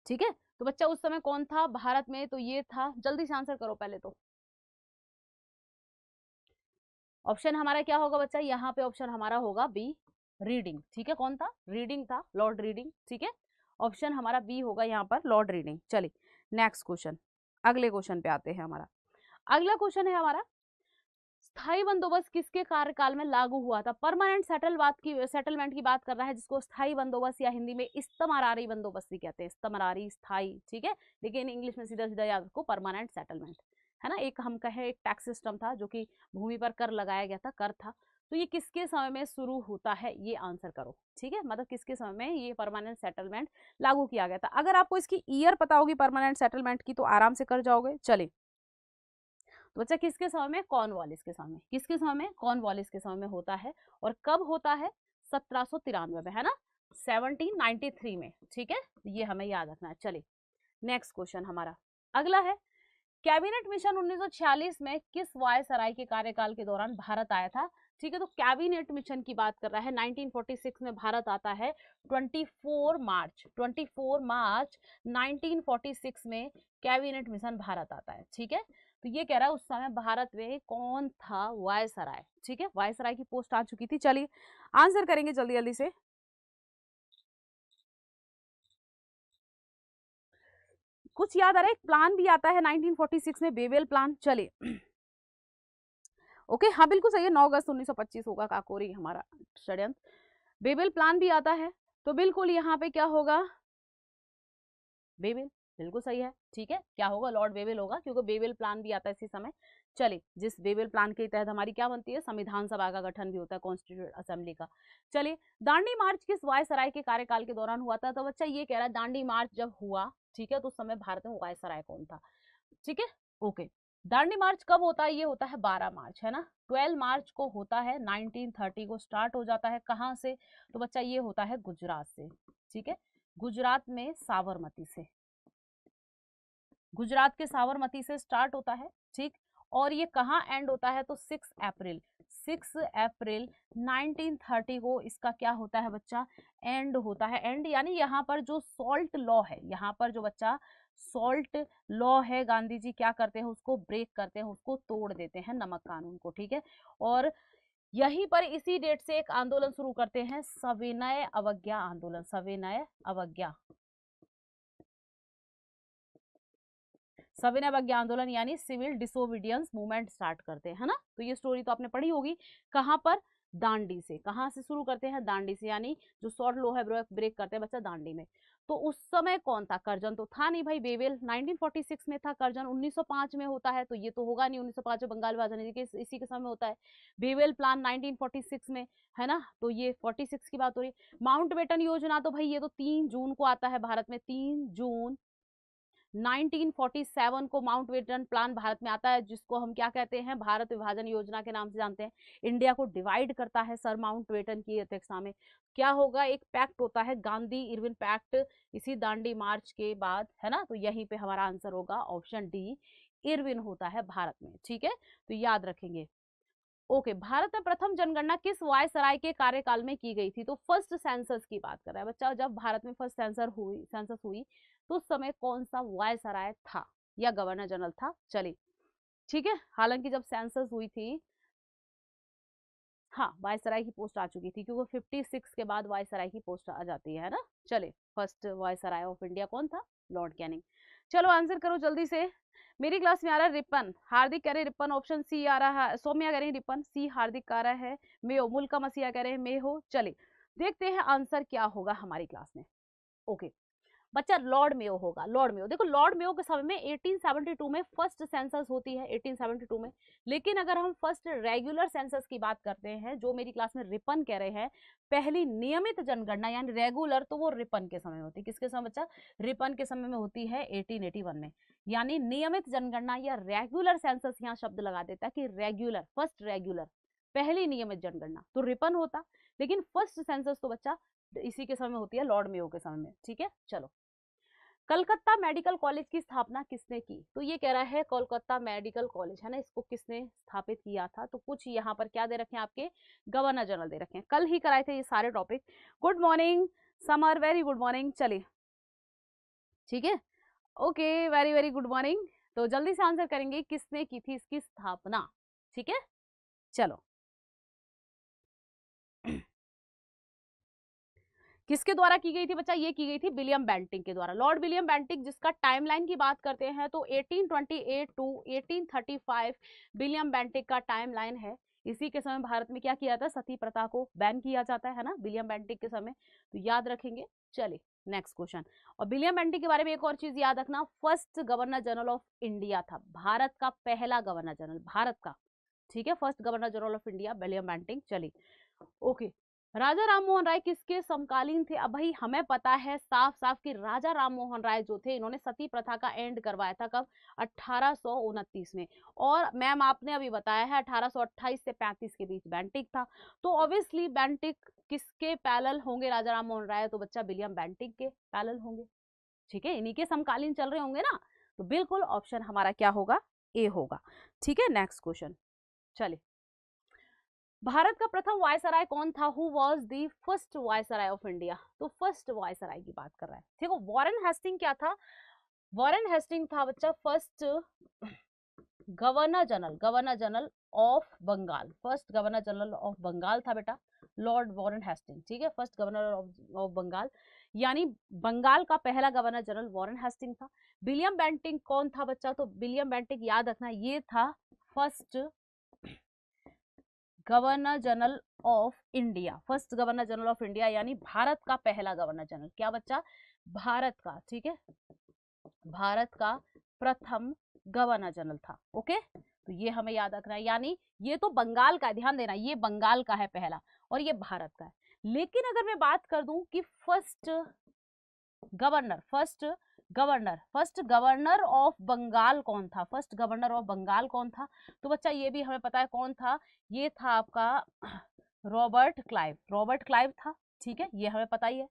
A: ठीक है। तो बच्चा उस समय कौन था भारत में, तो ये था, जल्दी से आंसर करो पहले तो। ऑप्शन हमारा क्या होगा बच्चा, यहाँ पे ऑप्शन हमारा होगा बी, रीडिंग, ठीक है। कौन था, रीडिंग था, लॉर्ड रीडिंग, ठीक है। ऑप्शन हमारा बी होगा यहाँ पर, लॉर्ड रीडिंग। चलिए नेक्स्ट क्वेश्चन, अगले क्वेश्चन पे आते हैं। हमारा अगला क्वेश्चन है हमारा, स्थायी बंदोबस्त किसके कार्यकाल में लागू हुआ था। परमानेंट सेटलमेंट की बात कर रहा है, जिसको स्थायी बंदोबस्त या हिंदी में इस्तमरारी बंदोबस्त भी कहते हैं, इस्तमरारी, स्थायी, ठीक है। लेकिन इंग्लिश में सीधा सीधा याद रखो परमानेंट सेटलमेंट, है ना। एक हम कहे एक टैक्स सिस्टम था जो कि भूमि पर कर लगाया गया था, कर था। तो ये किसके समय में शुरू होता है, ये आंसर करो, ठीक है। मतलब किसके समय में ये परमानेंट सेटलमेंट लागू किया गया था। अगर आपको इसकी ईयर पता होगी परमानेंट सेटलमेंट की, तो आराम से कर जाओगे। चलिए, तो बच्चा किसके समय में, कॉर्नवालिस के समय में, किसके समय में, कॉर्नवालिस के समय में होता है। और कब होता है, 1793 में, है ना, 1793 में, ठीक है। ये हमें याद रखना है। चलिए नेक्स्ट क्वेश्चन हमारा अगला है, कैबिनेट मिशन 1946 में किस वायसराय के कार्यकाल के दौरान भारत आया था, ठीक है। तो कैबिनेट मिशन की बात कर रहा है, 1946 में भारत आता है, 24 मार्च 1946 में कैबिनेट मिशन भारत आता है, ठीक है। तो ये कह रहा है उस समय भारत में कौन था वायसराय, ठीक है। वायसराय की पोस्ट आ चुकी थी। चलिए आंसर करेंगे जल्दी जल्दी से। कुछ याद आ रहा है, एक प्लान भी आता है 1946 में, बेवेल प्लान। चलिए ओके, हाँ बिल्कुल सही है, 9 अगस्त 1925 होगा काकोरी हमारा षड्यंत्र। बेबेल प्लान भी आता है, तो बिल्कुल यहाँ पे क्या होगा, बेबेल, बिल्कुल सही है, ठीक है। क्या होगा, लॉर्ड बेबेल होगा, क्योंकि बेबेल प्लान भी आता है इसी समय। चलिए, जिस बेबेल प्लान के तहत हमारी क्या बनती है, संविधान सभा का गठन भी होता है, कॉन्स्टिट्यूट असेंबली का। चलिए, दांडी मार्च किस वायसराय के कार्यकाल के दौरान हुआ था, तो बच्चा ये कह रहा है दांडी मार्च जब हुआ, ठीक है, तो उस समय भारत में वायसराय कौन था, ठीक है। ओके, दांडी मार्च कब होता है, ये होता है 12 मार्च, है ना। 12 मार्च को होता है, 1930 को स्टार्ट हो जाता है, कहाँ से, तो बच्चा ये होता है गुजरात से, ठीक है। गुजरात में साबरमती से, गुजरात के साबरमती से स्टार्ट होता है, ठीक। और ये कहाँ एंड होता है, तो 6 अप्रैल 1930 को इसका क्या होता है बच्चा, एंड होता है। एंड यानी यहाँ पर जो सॉल्ट लॉ है, यहाँ पर जो बच्चा सॉल्ट लॉ है, गांधी जी क्या करते हैं, उसको ब्रेक करते हैं, उसको तोड़ देते हैं, नमक कानून को, ठीक है। और यहीं पर इसी डेट से एक आंदोलन शुरू करते हैं, सविनय अवज्ञा आंदोलन, सविनय अवज्ञा, सविनय अवज्ञा आंदोलन यानी सिविल डिसोबीडियंस मूवमेंट स्टार्ट करते हैं, है ना। तो ये स्टोरी तो आपने पढ़ी होगी, कहां पर, दांडी से। कहाँ से शुरू करते हैं? दांडी से, यानी जो शॉर्ट लोहे ब्रेक करते हैं बच्चा दांडी में। तो उस समय कौन था? करजन तो था नहीं भाई, वेवेल 1946 में था, करजन 1905 में होता है, तो ये तो होगा नहीं, 1905 में बंगाल विभाजन इसी के समय होता है। वेवेल प्लान 1946 में, है ना, तो ये 46 की बात हो रही है। माउंटबेटन योजना तो भाई ये तो 3 जून को आता है भारत में, 3 जून 1947 को माउंटबेटन प्लान भारत में आता है, जिसको हम क्या कहते हैं? भारत विभाजन योजना के नाम से जानते हैं। इंडिया को डिवाइड करता है सर माउंटबेटन की अध्यक्षता में। क्या होगा? एक पैक्ट होता है, गांधी इरविन पैक्ट, इसी दांडी मार्च के बाद, है ना, तो यहीं पे हमारा आंसर होगा ऑप्शन डी, इरविन होता है भारत में। ठीक है, तो याद रखेंगे। ओके, भारत में प्रथम जनगणना किस वायसराय के कार्यकाल में की गई थी? तो फर्स्ट सेंसस की बात कर रहा है बच्चा। जब भारत में फर्स्ट सेंसस हुई तो उस समय कौन सा वायसराय था या गवर्नर जनरल था? चलिए, ठीक है, हालांकि जब सेंसस हुई थी, हाँ, वायसराय की पोस्ट आ चुकी थी, क्योंकि 56 के बाद वायसराय की पोस्ट आ जाती है ना। चले, फर्स्ट वायसराय ऑफ इंडिया कौन था? Lord Canning. चलो आंसर करो जल्दी से। मेरी क्लास में आ रहा है रिपन, हार्दिक कह रहे रिपन, ऑप्शन सी आ रहा है, सौम्या कह रहे हैं रिपन, सी हार्दिक आ रहा है, मेहो, मुल्का मसीहा कह रहे हैं मेहो। चले देखते हैं आंसर क्या होगा हमारी क्लास में। ओके बच्चा, लॉर्ड मेयो होगा। लॉर्ड मेयो, देखो लॉर्ड मेयो के समय में 1872 में फर्स्ट सेंसस होती है, 1872 में। लेकिन अगर हम फर्स्ट रेगुलर सेंसस की बात करते हैं, जो मेरी क्लास में रिपन कह रहे हैं, पहली नियमित जनगणना यानी रेगुलर, तो वो रिपन के समय होती है। किसके समय बच्चा? रिपन के समय में होती है 1881 में। यानी नियमित जनगणना या रेगुलर सेंसस, यहाँ शब्द लगा देता है कि रेगुलर, फर्स्ट रेगुलर, पहली नियमित जनगणना तो रिपन होता। लेकिन फर्स्ट सेंसस तो बच्चा इसी के समय में होती है, लॉर्ड मेयो के समय में। ठीक है, चलो, कलकत्ता मेडिकल कॉलेज की स्थापना किसने की? तो ये कह रहा है कोलकाता मेडिकल कॉलेज, है ना, इसको किसने स्थापित किया था? तो कुछ यहाँ पर क्या दे रखे हैं आपके? गवर्नर जनरल दे रखे हैं। कल ही कराए थे ये सारे topic. Good morning summer, very good morning. चलिए, ठीक है, okay, very very good morning. तो जल्दी से आंसर करेंगे, किसने की थी इसकी स्थापना? ठीक है, चलो, किसके द्वारा की गई थी बच्चा? ये की गई थी विलियम बेंटिंग के द्वारा। लॉर्ड विलियम बेंटिंग, जिसका टाइमलाइन की बात करते हैं तो 1828 टू 1835 विलियम बेंटिंग का टाइमलाइन है। इसी के समय भारत में क्या किया था? सती प्रथा को बैन किया जाता है ना, विलियम बेंटिंग के समय, तो याद रखेंगे। चलिए नेक्स्ट क्वेश्चन। और विलियम बेंटिंग के बारे में एक और चीज याद रखना, first governor general of India था, भारत का पहला गवर्नर जनरल, भारत का। ठीक है, first governor general of India William Bentinck. चलिए, ओके, राजा राम मोहन राय किसके समकालीन थे? अब भाई हमें पता है साफ साफ कि राजा राम मोहन राय जो थे, इन्होंने सती प्रथा का एंड करवाया था कब? 1829 में। और मैम आपने अभी बताया है 1828 से 35 के बीच बेंटिक था। तो ऑब्वियसली बेंटिक किसके पैरेलल होंगे? राजा राम मोहन राय, तो बच्चा विलियम बेंटिक के पैरेलल होंगे। ठीक है, इन्हीं के समकालीन चल रहे होंगे ना, तो बिल्कुल ऑप्शन हमारा क्या होगा? ए होगा। ठीक है, नेक्स्ट क्वेश्चन। चलिए, भारत का प्रथम वायसराय कौन था? Who was the first viceroy of India? तो फर्स्ट वायसराय की बात कर रहा है। देखो, वॉरेन हेस्टिंग क्या था? वॉरेन हेस्टिंग था बच्चा first governor general of Bengal. First governor general of Bengal था बेटा, लॉर्ड वॉरेन हेस्टिंग। ठीक है, फर्स्ट गवर्नर ऑफ बंगाल, यानी बंगाल का पहला गवर्नर जनरल वॉरेन हेस्टिंग था। विलियम बेंटिंग कौन था बच्चा? तो विलियम बेंटिंग याद रखना, ये था first governor general of India, first governor general of India, यानी भारत का पहला गवर्नर जनरल। क्या बच्चा? भारत का, ठीक है, भारत का प्रथम गवर्नर जनरल था। ओके, तो ये हमें याद रखना है, यानी ये तो बंगाल का है, ध्यान देना, ये बंगाल का है पहला और ये भारत का है। लेकिन अगर मैं बात कर दूं कि फर्स्ट गवर्नर ऑफ बंगाल कौन था? फर्स्ट गवर्नर ऑफ बंगाल कौन था? तो बच्चा ये भी हमें पता है कौन था, ये था आपका रॉबर्ट क्लाइव। रॉबर्ट क्लाइव था, ठीक है, ये हमें पता ही है।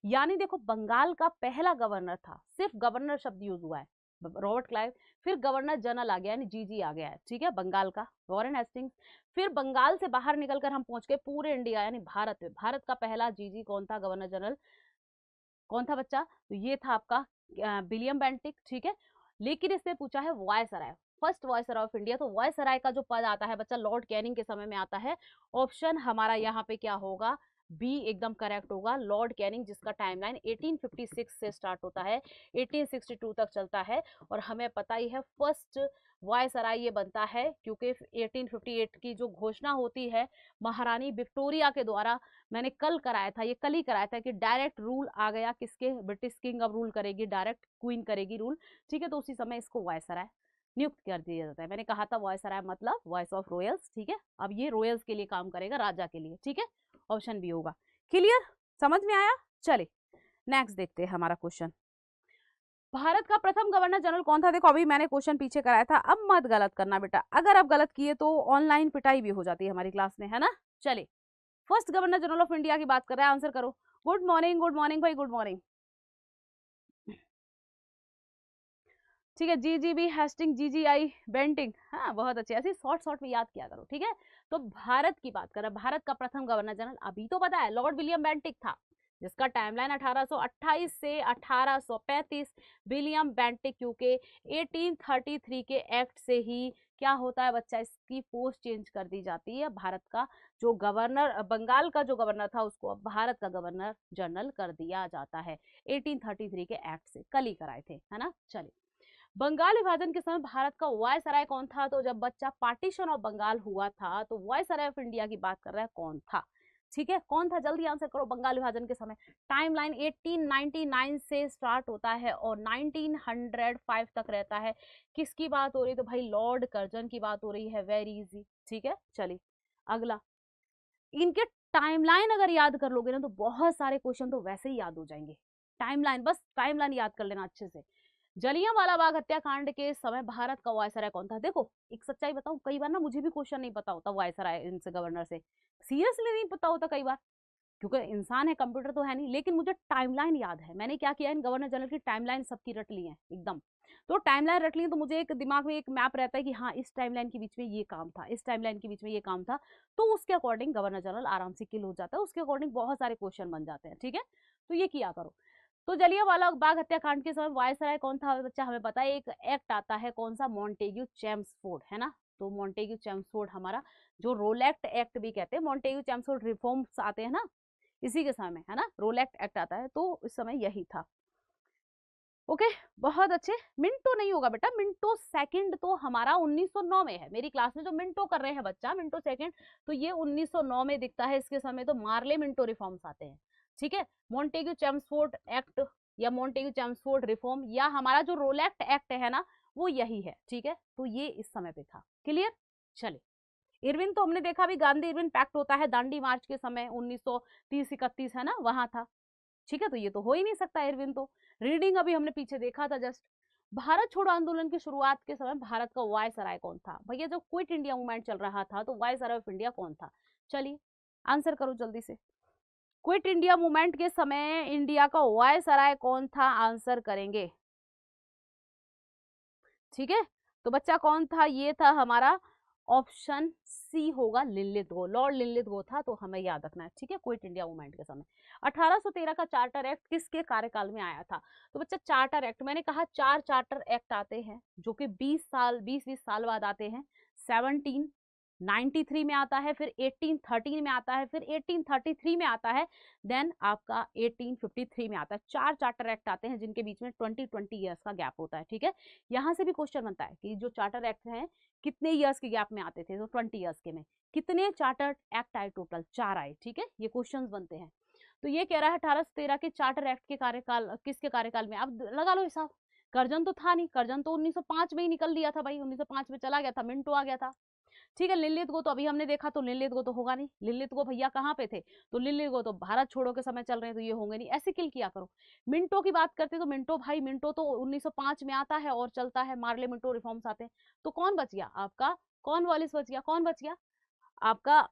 A: यानी देखो, बंगाल का पहला गवर्नर था, सिर्फ गवर्नर शब्द यूज हुआ है, रॉबर्ट क्लाइव। फिर गवर्नर जनरल आ गया, यानी जीजी आ गया है, ठीक है, बंगाल का वॉरेन हेस्टिंग्स। फिर बंगाल से बाहर निकलकर हम पहुंच गए पूरे इंडिया, यानी भारत में। भारत का पहला जीजी कौन था? गवर्नर जनरल कौन था बच्चा? तो ये था आपका विलियम बेंटिक। ठीक है, लेकिन इसने पूछा है viceroy, first viceroy of India, तो वायसराय का जो पद आता है बच्चा लॉर्ड कैनिंग के समय में आता है। ऑप्शन हमारा यहाँ पे क्या होगा? बी एकदम करेक्ट होगा। लॉर्ड कैनिंग, जिसका टाइमलाइन 1856 से स्टार्ट होता है 1862 तक चलता है, और हमें पता ही है फर्स्ट वायसराय ये बनता है क्योंकि 1858 की जो घोषणा होती है महारानी विक्टोरिया के द्वारा, मैंने कल कराया था, ये कल ही कराया था कि डायरेक्ट रूल आ गया किसके, ब्रिटिश किंग अब रूल करेगी, डायरेक्ट क्वीन करेगी रूल, ठीक है। तो उसी समय इसको वायसराय नियुक्त कर दिया जाता है। मैंने कहा था वायसराय मतलब वॉइस ऑफ रॉयल्स, ठीक है। अब ये रॉयल्स के लिए काम करेगा, राजा के लिए, ठीक है। ऑप्शन बी होगा। क्लियर, समझ में आया? चले नेक्स्ट देखते हैं हमारा क्वेश्चन। भारत का प्रथम गवर्नर जनरल कौन था? देखो अभी मैंने क्वेश्चन पीछे कराया था, अब मत गलत करना बेटा, अगर आप गलत किए तो ऑनलाइन पिटाई भी हो जाती है हमारी क्लास में, है ना। चले first governor general of India की बात कर रहे हैं, आंसर करो। गुड मॉर्निंग भाई, गुड मॉर्निंग, ठीक है। जीजीबी हेस्टिंग, जीजीआई बेंटिंग, हाँ बहुत अच्छे, ऐसे शॉर्ट में याद किया करो, ठीक है। तो भारत की बात करें, भारत का प्रथम गवर्नर जनरल अभी तो पता है लॉर्ड विलियम बेंटिक था, जिसका टाइमलाइन 1828 से 1835। विलियम बेंटिक क्योंकि 1833 के एक्ट से ही क्या होता है बच्चा, इसकी पोस्ट चेंज कर दी जाती है, भारत का जो गवर्नर, बंगाल का जो गवर्नर था उसको अब भारत का गवर्नर जनरल कर दिया जाता है 1833 के एक्ट से, कल ही कराए थे, है ना। चलिए बंगाल विभाजन के समय भारत का वायसराय कौन था? तो जब बच्चा पार्टीशन ऑफ बंगाल हुआ था तो वायसराय ऑफ इंडिया की बात कर रहा है, कौन था? ठीक है, कौन था? जल्दी आंसर करो। बंगाल विभाजन के समय टाइमलाइन 1899 से स्टार्ट होता है और 1905 तक रहता है। किसकी बात हो रही है? तो भाई लॉर्ड कर्जन की बात हो रही है। वेरी इजी, ठीक है। चलिए अगला, इनके टाइमलाइन अगर याद कर लोगे ना तो बहुत सारे क्वेश्चन तो वैसे ही याद हो जाएंगे। टाइमलाइन, बस टाइमलाइन याद कर लेना अच्छे से। जलियांवाला बाग हत्याकांड के समय भारत का वायसराय कौन था? देखो एक सच्चाई बताऊं, कई बार ना मुझे भी क्वेश्चन नहीं पता होता वायसराय इनसे, गवर्नर से सीरियसली नहीं पता होता कई बार, क्योंकि इंसान है, कंप्यूटर तो है नहीं, लेकिन मुझे टाइमलाइन याद है। मैंने क्या किया, इन गवर्नर जनरल की टाइमलाइन सबकी रट ली है एकदम। तो टाइमलाइन रट ली तो मुझे एक दिमाग में एक मैप रहता है कि हाँ इस टाइमलाइन के बीच में ये काम था, इस टाइमलाइन के बीच में ये काम था, तो उसके अकॉर्डिंग गवर्नर जनरल आराम से किल हो जाता है, उसके अकॉर्डिंग बहुत सारे क्वेश्चन बन जाते हैं, ठीक है। तो ये किया करो। तो जलियांवाला बाग हत्याकांड के समय वायसराय कौन था बच्चा? हमें पता है एक एक्ट आता है, कौन सा? मॉन्टेग्यू चेम्सफोर्ड, है ना। तो मॉन्टेग्यू चेम्सफोर्ड हमारा जो रोलेक्ट एक्ट भी कहते हैं, मॉन्टेग्यू चेम्सफोर्ड रिफॉर्म्स आते हैं ना इसी के समय में, है ना, रोलेक्ट एक्ट आता है, तो इस समय यही था। ओके बहुत अच्छे। मिंटो नहीं होगा बेटा, मिंटो सेकंड तो हमारा 1909 में है। मेरी क्लास में जो मिंटो कर रहे हैं बच्चा, मिंटो सेकंड, तो ये 1909 में दिखता है इसके समय, तो मार्ले मिंटो रिफॉर्म्स आते हैं, ठीक है। मॉन्टेग्यू चेम्सफोर्ड एक्ट या मॉन्टेग्यू चेम्सफोर्ड रिफॉर्म या हमारा जो रोलेक्ट एक्ट है ना, वो यही है, ठीक है। तो ये इस समय पे था। क्लियर, चले। इरविन तो हमने देखा भी, गांधी इरविन पैक्ट होता है दांडी मार्च के समय 1930-31, है ना, वहां था, ठीक है। तो ये तो हो ही नहीं सकता इरविन तो। रीडिंग अभी हमने पीछे देखा था जस्ट। भारत छोड़ो आंदोलन की शुरुआत के समय भारत का वायसराय कौन था? भैया जब क्विट इंडिया मूवमेंट चल रहा था तो वायसराय ऑफ इंडिया कौन था? चलिए आंसर करो जल्दी से। क्विट इंडिया मूवमेंट के समय इंडिया का वायसराय कौन था? आंसर करेंगे, ठीक है। तो बच्चा कौन था? ये था हमारा ऑप्शन सी होगा, लिनलिथगो, लॉर्ड लिनलिथगो था, तो हमें याद रखना है, ठीक है। क्विट इंडिया मूवमेंट के समय 1813 का चार्टर एक्ट किसके कार्यकाल में आया था? तो बच्चा चार्टर एक्ट, मैंने कहा 4 चार्टर एक्ट आते हैं जो कि 20 साल बाद आते हैं। 1793 में आता है, फिर 1813 में आता है, फिर 1833 में आता है, देन आपका 1853 में आता है। 4 चार्टर एक्ट आते हैं जिनके बीच में 20 ईयर्स का गैप होता है, ठीक है। यहाँ से भी क्वेश्चन बनता है कि जो चार्टर एक्ट हैं कितने ईयर्स के गैप में आते थे, तो 20 ईयर्स के में कितने चार्टर एक्ट आए? टोटल 4 आए, ठीक है। ये क्वेश्चंस बनते हैं। तो ये कह रहा है 1813 के चार्टर एक्ट के कार्यकाल किसके कार्यकाल में? अब लगा लो हिसाब। करजन तो था नहीं, करजन तो 1905 में ही निकल दिया था भाई, 1905 में चला गया था, मिंटो आ गया था, ठीक है। लिनलिथगो तो अभी हमने देखा, तो लिनलिथगो तो होगा नहीं। लिनलिथगो भैया कहाँ पे थे? तो लिनलिथगो तो भारत छोड़ो के समय चल रहे हैं, तो ये होंगे नहीं, ऐसे किल किया करो। मिंटो की बात करते तो मिंटो भाई, मिंटो तो 1905 में आता है और चलता है, मार्ले मिंटो रिफॉर्म्स आते हैं। तो कौन बच गया आपका? कॉर्नवालिस बच गया। कौन बच गया आपका?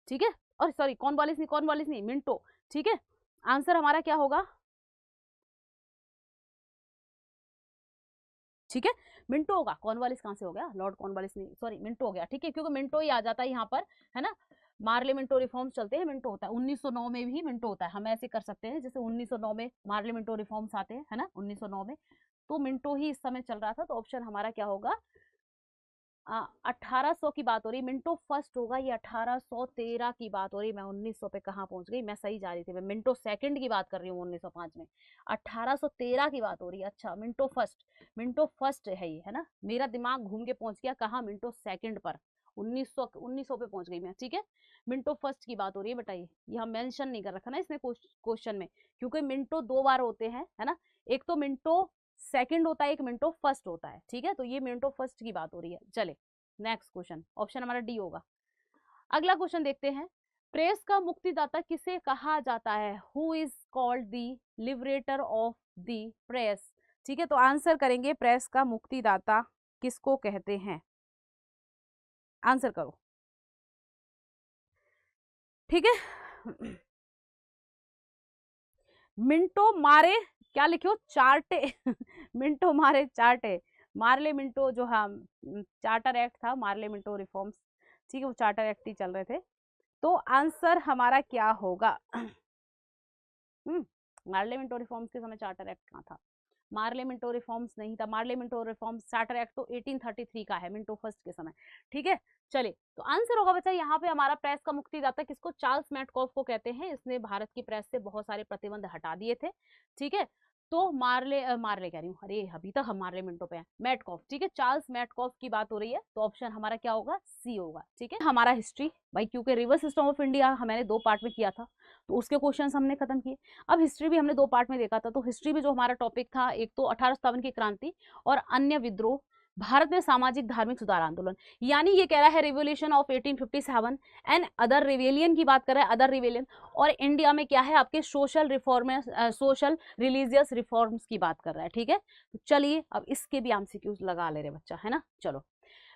A: ठीक है, और सॉरी कॉर्नवालिस नहीं, मिंटो, ठीक है। आंसर हमारा क्या होगा? ठीक है, मिंटो होगा। कॉर्नवालिस कहां से हो गया? लॉर्ड कॉर्नवालिस नहीं, सॉरी मिंटो हो गया, ठीक है, क्योंकि मिंटो ही आ जाता है यहाँ पर, है ना। मार्ले मिंटो रिफॉर्म्स चलते हैं, मिंटो होता है। 1909 में भी मिंटो होता है। हम ऐसे कर सकते हैं जैसे 1909 में मार्ले मिंटो रिफॉर्म्स आते हैं, है ना, 1909 में, तो मिंटो ही इस समय चल रहा था। तो ऑप्शन हमारा क्या होगा? 1800 की बात हो रही, मिंटो फर्स्ट होगा, ये 1813 की बात हो रही। मैं 1900 पे कहाँ पहुंच गई, मैं सही जा रही थी, मैं मिंटो सेकंड की बात कर रही हूँ 1905 में। 1813 की बात हो रही है। अच्छा मिंटो फर्स्ट, मिंटो फर्स्ट है ये, है ना। मेरा दिमाग घूम के पहुंच गया कहाँ, मिंटो सेकंड पर। 1900 पे पहुंच गई मैं, ठीक है। मिंटो फर्स्ट की बात हो रही है बेटा, ये यहाँ मेंशन नहीं कर रखा ना इसने क्वेश्चन में, क्योंकि मिंटो दो बार होते हैं, है ना। एक तो मिंटो सेकंड होता है, एक मिनटो फर्स्ट होता है, ठीक है। तो ये मिनटो फर्स्ट की बात हो रही है। चले नेक्स्ट क्वेश्चन, ऑप्शन हमारा डी होगा। अगला क्वेश्चन देखते हैं, प्रेस का मुक्तिदाता किसे कहा जाता है, who is called the liberator of the press. ठीक है, तो आंसर करेंगे प्रेस का मुक्तिदाता किसको कहते हैं, आंसर करो, ठीक है। मिंटो मारे, क्या लिखो, चार्टे। मिंटो मारे चार्टे, मार्ले मिंटो जो हम चार्टर एक्ट था, मार्ले मिंटो रिफॉर्म्स, ठीक है, वो चार्टर एक्ट ही चल रहे थे। तो आंसर हमारा क्या होगा, मार्ले मिंटो रिफॉर्म्स के समय चार्टर एक्ट कहाँ था, मार्ले मिंटो रिफॉर्म्स नहीं था, Morley Minto reforms charter act तो 1833 का है, मिंटो फर्स्ट के समय, ठीक है। चलिए, तो आंसर होगा बच्चा यहाँ पे हमारा प्रेस का मुक्तिदाता किसको, चार्ल्स मैटकॉफ को कहते हैं। इसने भारत की प्रेस से बहुत सारे प्रतिबंध हटा दिए थे, ठीक है। तो मार्ले कह रही हूँ, अरे अभी तक हम मार्ले मिंटो पे हैं, मैटकॉफ, ठीक है, चार्ल्स मैटकॉफ की बात हो रही है। तो ऑप्शन हमारा क्या होगा, सी होगा, ठीक है। हमारा हिस्ट्री भाई, क्योंकि रिवर सिस्टम ऑफ इंडिया हमने 2 पार्ट में किया था, तो उसके क्वेश्चन हमने खत्म किए। अब हिस्ट्री भी हमने 2 पार्ट में देखा था, तो हिस्ट्री में जो हमारा टॉपिक था, एक तो 1857 की क्रांति और अन्य विद्रोह, भारत में सामाजिक धार्मिक सुधार आंदोलन, यानी ये कह रहा है revolution of 1857 and other rebellion की बात कर रहा है, अदर रिवेलियन। और इंडिया में क्या है आपके social reform, social religious reforms की बात कर रहा है, ठीक है। तो चलिए अब इसके भी एमसीक्यूज लगा ले रहे बच्चा, है ना। चलो,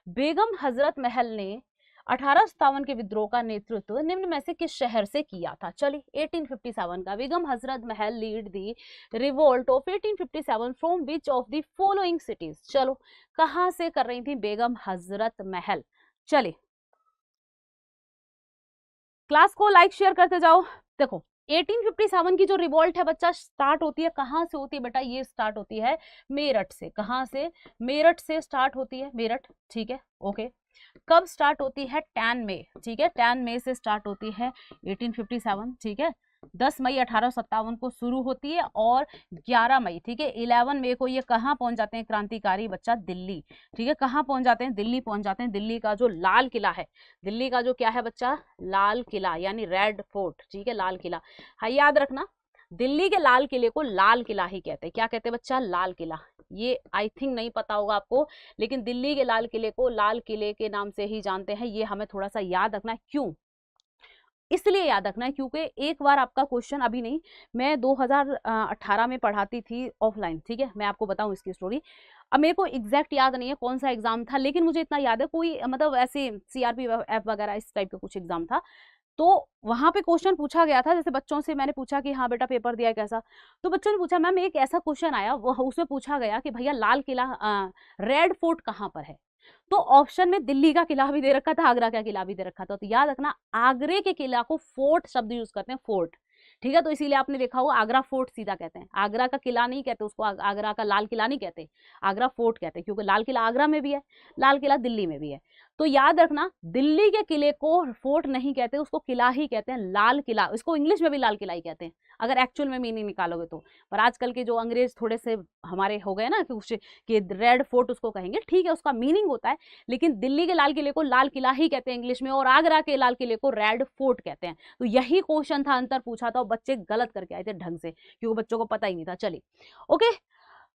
A: बेगम हजरत महल ने 1857 के विद्रोह का नेतृत्व निम्न में से किस शहर से किया था। चलिए 1857 का, Begum Hazrat Mahal lead the revolt of 1857 from which of the following cities. चलो, कहां से कर रही थी बेगम हजरत महल। चलिए, क्लास को लाइक शेयर करते जाओ। देखो 1857 की जो रिवोल्ट है बच्चा, स्टार्ट होती है कहां से होती है बेटा, ये स्टार्ट होती है मेरठ से। कहां से, मेरठ से स्टार्ट होती है, मेरठ, ठीक है, ओके। कब स्टार्ट होती है, 10 मई, ठीक है, 10 मई से स्टार्ट होती है 1857, ठीक है। 10 मई 1857 को शुरू होती है और 11 मई, ठीक है, 11 मई को ये कहाँ पहुंच जाते हैं क्रांतिकारी बच्चा, दिल्ली, ठीक है। कहाँ पहुंच जाते हैं, दिल्ली पहुंच जाते हैं। दिल्ली का जो लाल किला है, दिल्ली का जो क्या है बच्चा, लाल किला, यानी रेड फोर्ट, ठीक है, लाल किला। हाँ, याद रखना, दिल्ली के लाल किले को लाल किला ही कहते हैं। क्या कहते हैं बच्चा, लाल किला। ये आई थिंक नहीं पता होगा आपको, लेकिन दिल्ली के लाल किले को लाल किले के नाम से ही जानते हैं। ये हमें थोड़ा सा याद रखना है, क्यों, इसलिए याद रखना है क्योंकि एक बार आपका क्वेश्चन, अभी नहीं, मैं 2018 में पढ़ाती थी ऑफलाइन, ठीक है। मैं आपको बताऊं इसकी स्टोरी, अब मेरे को एग्जैक्ट याद नहीं है कौन सा एग्जाम था, लेकिन मुझे इतना याद है कोई मतलब ऐसे सीआरपी एफ वगैरह इस टाइप का कुछ एग्जाम था। तो वहां पे क्वेश्चन पूछा गया था, जैसे बच्चों से मैंने पूछा कि हाँ बेटा पेपर दिया कैसा, तो बच्चों ने पूछा मैम एक ऐसा क्वेश्चन आया, वो उसमें पूछा गया कि भैया लाल किला, रेड फोर्ट कहाँ पर है। तो ऑप्शन में दिल्ली का किला भी दे रखा था, आगरा का किला भी दे रखा था। तो याद रखना, आगरे के किला को फोर्ट शब्द यूज करते हैं, फोर्ट, ठीक है। तो इसीलिए आपने देखा होगा आगरा फोर्ट सीधा कहते हैं, आगरा का किला नहीं कहते उसको, आगरा का लाल किला नहीं कहते, आगरा फोर्ट कहते हैं, क्योंकि लाल किला आगरा में भी है, लाल किला दिल्ली में भी है। तो याद रखना, दिल्ली के किले को फोर्ट नहीं कहते, उसको किला ही कहते हैं, लाल किला। इसको इंग्लिश में भी लाल किला ही कहते हैं अगर एक्चुअल में मीनिंग निकालोगे तो। पर आजकल के जो अंग्रेज थोड़े से हमारे हो गए ना कि रेड फोर्ट उसको कहेंगे, ठीक है, उसका मीनिंग होता है, लेकिन दिल्ली के लाल किले को लाल किला ही कहते हैं इंग्लिश में, और आगरा के लाल किले को रेड फोर्ट कहते हैं। तो यही क्वेश्चन था, अंतर पूछा था और बच्चे गलत करके आए थे ढंग से, क्योंकि बच्चों को पता ही नहीं था। चलिए ओके,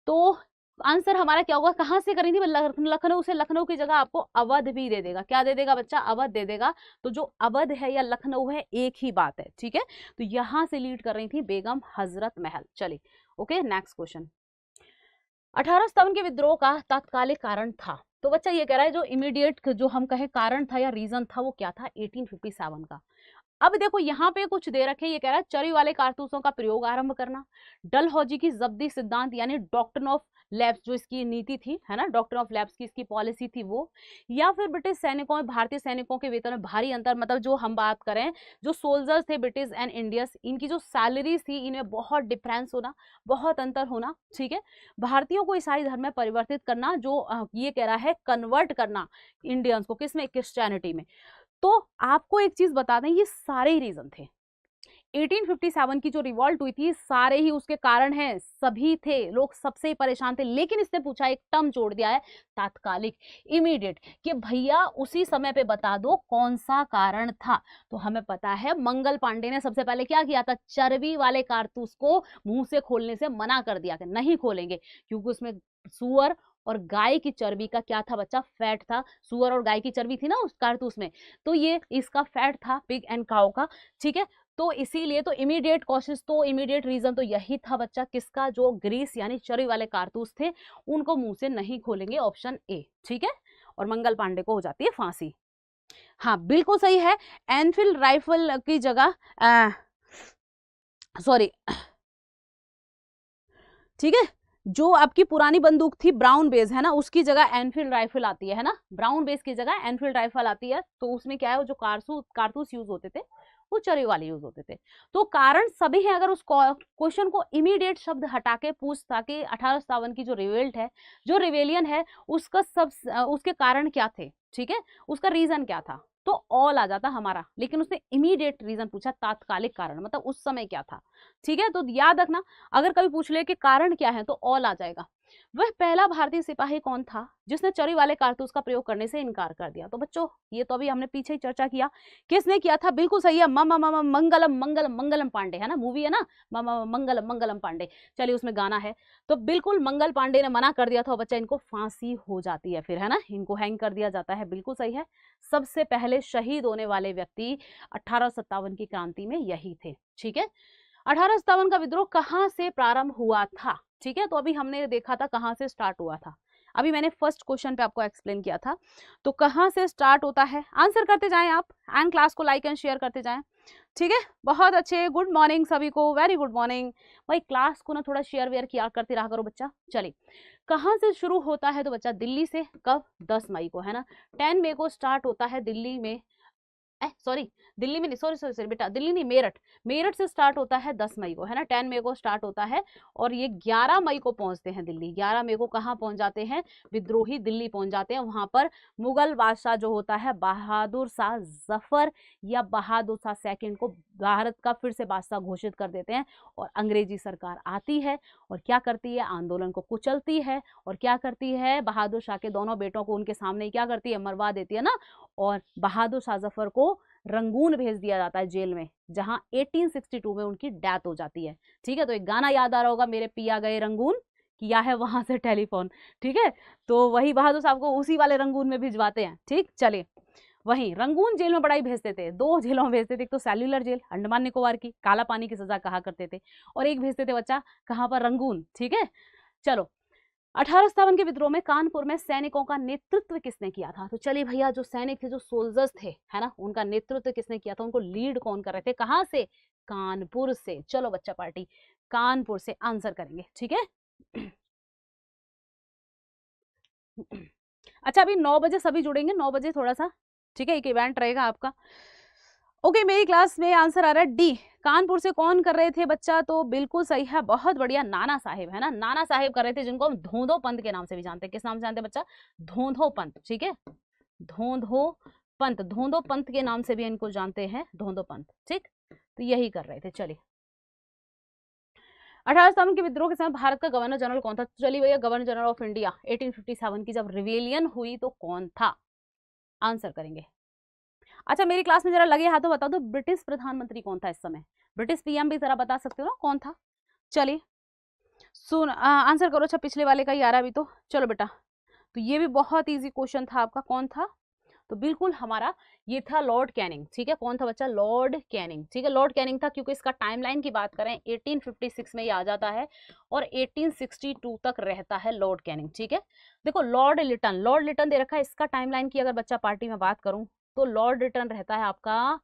A: तो आंसर हमारा क्या होगा, कहां से करेंगे, लखनऊ से। लखनऊ की जगह आपको अवध भी दे देगा, क्या दे देगा बच्चा, अवध दे देगा। तो जो अवध है या लखनऊ है एक ही बात है, ठीक है। तो यहां से लीड कर रही थी बेगम हजरत महल। चलिए ओके, नेक्स्ट क्वेश्चन, 1857 के विद्रोह का तात्कालिक कारण था। तो बच्चा ये कह रहा है जो इमीडिएट जो हम कहे कारण था या रीजन था वो क्या था, 1857 का। अब देखो यहाँ पे कुछ दे रखे, ये कह रहा है चरी वाले कारतूसों का प्रयोग आरंभ करना, डलहौजी की जब्ती सिद्धांत यानी डॉक्ट्रिन ऑफ लैब्स जो इसकी नीति थी, है ना, डॉक्टर ऑफ लैब्स की इसकी पॉलिसी थी वो, या फिर ब्रिटिश सैनिकों में भारतीय सैनिकों के वेतन में भारी अंतर, मतलब जो हम बात करें जो सोल्जर्स थे ब्रिटिश एंड इंडियंस, इनकी जो सैलरीज थी इनमें बहुत डिफरेंस होना, बहुत अंतर होना, ठीक है। भारतीयों को ईसाई धर्म में परिवर्तित करना, जो ये कह रहा है कन्वर्ट करना इंडियंस को, किसमें, क्रिश्चियनिटी में। तो आपको एक चीज बता दें, ये सारे ही रीजन थे। 1857 की जो रिवॉल्ट हुई थी, सारे ही उसके कारण हैं, सभी थे, लोग सबसे ही परेशान थे। लेकिन इसने पूछा, एक टर्म जोड़ दिया है, तात्कालिक, इमीडिएट, कि भैया उसी समय पे बता दो कौन सा कारण था। तो हमें पता है मंगल पांडे ने सबसे पहले क्या किया था, चर्बी वाले कारतूस को मुंह से खोलने से मना कर दिया कि नहीं खोलेंगे, क्योंकि उसमें सुअर और गाय की चर्बी का क्या था बच्चा, फैट था। सुअर और गाय की चर्बी थी ना उस कारतूस में, तो ये इसका फैट था, पिग एंड काउ का, ठीक है। तो इसीलिए तो इमीडिएट कॉशेस, तो इमीडिएट रीजन तो यही था बच्चा, किसका, जो ग्रीस यानी चर्बी वाले कारतूस थे उनको मुंह से नहीं खोलेंगे, ऑप्शन ए, ठीक है। और मंगल पांडे को हो जाती है फांसी। हाँ बिल्कुल सही है। एनफील्ड राइफल की जगह, सॉरी, ठीक है, जो आपकी पुरानी बंदूक थी ब्राउन बेस, है ना, उसकी जगह एनफील्ड राइफल आती है ना, ब्राउन बेस की जगह एनफील्ड राइफल आती है। तो उसमें क्या है, जो कारतूस यूज होते थे वो चरे वाले यूज होते थे। तो कारण सभी है। अगर उस क्वेश्चन को इमीडिएट शब्द हटा के पूछता कि 1857 की जो रिवेल्ट है, जो रिवेलियन है, उसका उसके कारण क्या थे, ठीक है, उसका रीजन क्या था, तो ऑल आ जाता हमारा। लेकिन उसने इमीडिएट रीजन पूछा, तात्कालिक कारण, मतलब उस समय क्या था, ठीक है। तो याद रखना, अगर कभी पूछ ले कि कारण क्या है तो ऑल आ जाएगा। वह पहला भारतीय सिपाही कौन था जिसने चरी वाले कारतूस का प्रयोग करने से इनकार कर दिया। तो बच्चों ये तो अभी हमने पीछे ही चर्चा किया, किसने किया था, बिल्कुल सही है, मंगलम मंगलम मंगलम पांडे, है ना, मूवी है ना, मंगलम मंगलम पांडे, चलिए उसमें गाना है। तो बिल्कुल मंगल पांडे ने मना कर दिया था बच्चा, इनको फांसी हो जाती है फिर, है ना, इनको हैंग कर दिया जाता है, बिल्कुल सही है। सबसे पहले शहीद होने वाले व्यक्ति 1857 की क्रांति में यही थे, ठीक है। 1857 का विद्रोह कहां से प्रारंभ हुआ था, ठीक है। तो अभी हमने देखा था कहां से स्टार्ट हुआ था, अभी मैंने फर्स्ट क्वेश्चन पे आपको एक्सप्लेन किया था। तो कहां से स्टार्ट होता है, आंसर करते जाएं आप, एंड क्लास को लाइक एंड शेयर करते जाएं, ठीक है। बहुत अच्छे, गुड मॉर्निंग सभी को, वेरी गुड मॉर्निंग। भाई क्लास को ना थोड़ा शेयर वेयर किया करते रहा करो बच्चा। चलिए, कहां से शुरू होता है, तो बच्चा दिल्ली से, कब, 10 मई को, है ना, 10 मई को स्टार्ट होता है दिल्ली में, सॉरी दिल्ली में नहीं, सॉरी सॉरी सॉरी बेटा, दिल्ली नहीं, मेरठ, मेरठ से स्टार्ट होता है 10 मई को, है ना, 10 मई को स्टार्ट होता है और ये 11 मई को पहुंचते हैं दिल्ली। 11 मई को कहाँ पहुंच जाते हैं, विद्रोही दिल्ली पहुंच जाते हैं। वहां पर मुगल बादशाह जो होता है बहादुर शाह जफर या बहादुर शाह सेकंड को भारत का फिर से बादशाह घोषित कर देते हैं। और अंग्रेजी सरकार आती है और क्या करती है, आंदोलन को कुचलती है। और क्या करती है, बहादुर शाह के दोनों बेटों को उनके सामने क्या करती है, मरवा देती है ना। और बहादुर शाह जफर को रंगून भेज दिया जाता है जेल में, जहां 1862 में उनकी डेथ हो जाती है, ठीक है। तो एक गाना याद आ रहा होगा, मेरे पिया गए रंगून, किया है वहां से टेलीफोन, ठीक है। तो वही बहादुर साहब को उसी वाले रंगून में भिजवाते हैं, ठीक। चलिए, वहीं रंगून जेल में बड़ा ही भेजते थे, दो जेलों में भेजते थे, एक तो सेल्युलर जेल अंडमान निकोबार की, काला पानी की सजा कहा करते थे, और एक भेजते थे बच्चा कहाँ पर, रंगून, ठीक है। चलो, 1857 के विद्रोह में कानपुर में सैनिकों का नेतृत्व किसने किया था। तो चलिए भैया, जो सैनिक थे, जो सोल्जर्स थे, है ना, उनका नेतृत्व किसने किया था, उनको लीड कौन कर रहे थे, कहां से, कानपुर से। चलो बच्चा पार्टी, कानपुर से आंसर करेंगे, ठीक है। अच्छा, अभी 9 बजे सभी जुड़ेंगे, 9 बजे थोड़ा सा, ठीक है, एक इवेंट रहेगा आपका। ओके, मेरी क्लास में आंसर आ रहा है डी, कानपुर से कौन कर रहे थे बच्चा, तो बिल्कुल सही है, बहुत बढ़िया, नाना साहेब, है ना, नाना साहेब कर रहे थे, जिनको हम धोंधो पंत के नाम से भी जानते हैं। किस नाम से जानते हैं बच्चा, धोंधो पंत, ठीक है, धोंधो पंत, धोंधो पंत के नाम से भी इनको जानते हैं, धोंधो पंत, ठीक। तो यही कर रहे थे। चलिए, 1857 के विद्रोह के समय भारत का गवर्नर जनरल कौन था। चलिए भैया, गवर्नर जनरल ऑफ इंडिया 1857 की जब रिवेलियन हुई तो कौन था, आंसर करेंगे। अच्छा, मेरी क्लास में जरा लगे हाथों बता दो, ब्रिटिश प्रधानमंत्री कौन था इस समय, ब्रिटिश पीएम भी जरा बता सकते हो ना कौन था। चलिए सुन, आंसर करो। अच्छा, पिछले वाले का ही आ रहा अभी तो। चलो बेटा, तो ये भी बहुत इजी क्वेश्चन था आपका, कौन था, तो बिल्कुल हमारा ये था लॉर्ड कैनिंग, ठीक है। कौन था बच्चा, लॉर्ड कैनिंग, ठीक है, लॉर्ड कैनिंग था, क्योंकि इसका टाइमलाइन की बात करें 1856 में ये आ जाता है और 1862 तक रहता है लॉर्ड कैनिंग, ठीक है। देखो, लॉर्ड लिटन, लॉर्ड लिटन दे रखा है, इसका टाइमलाइन की अगर बच्चा पार्टी में बात करूं तो लॉर्ड लिटन रहता है आपका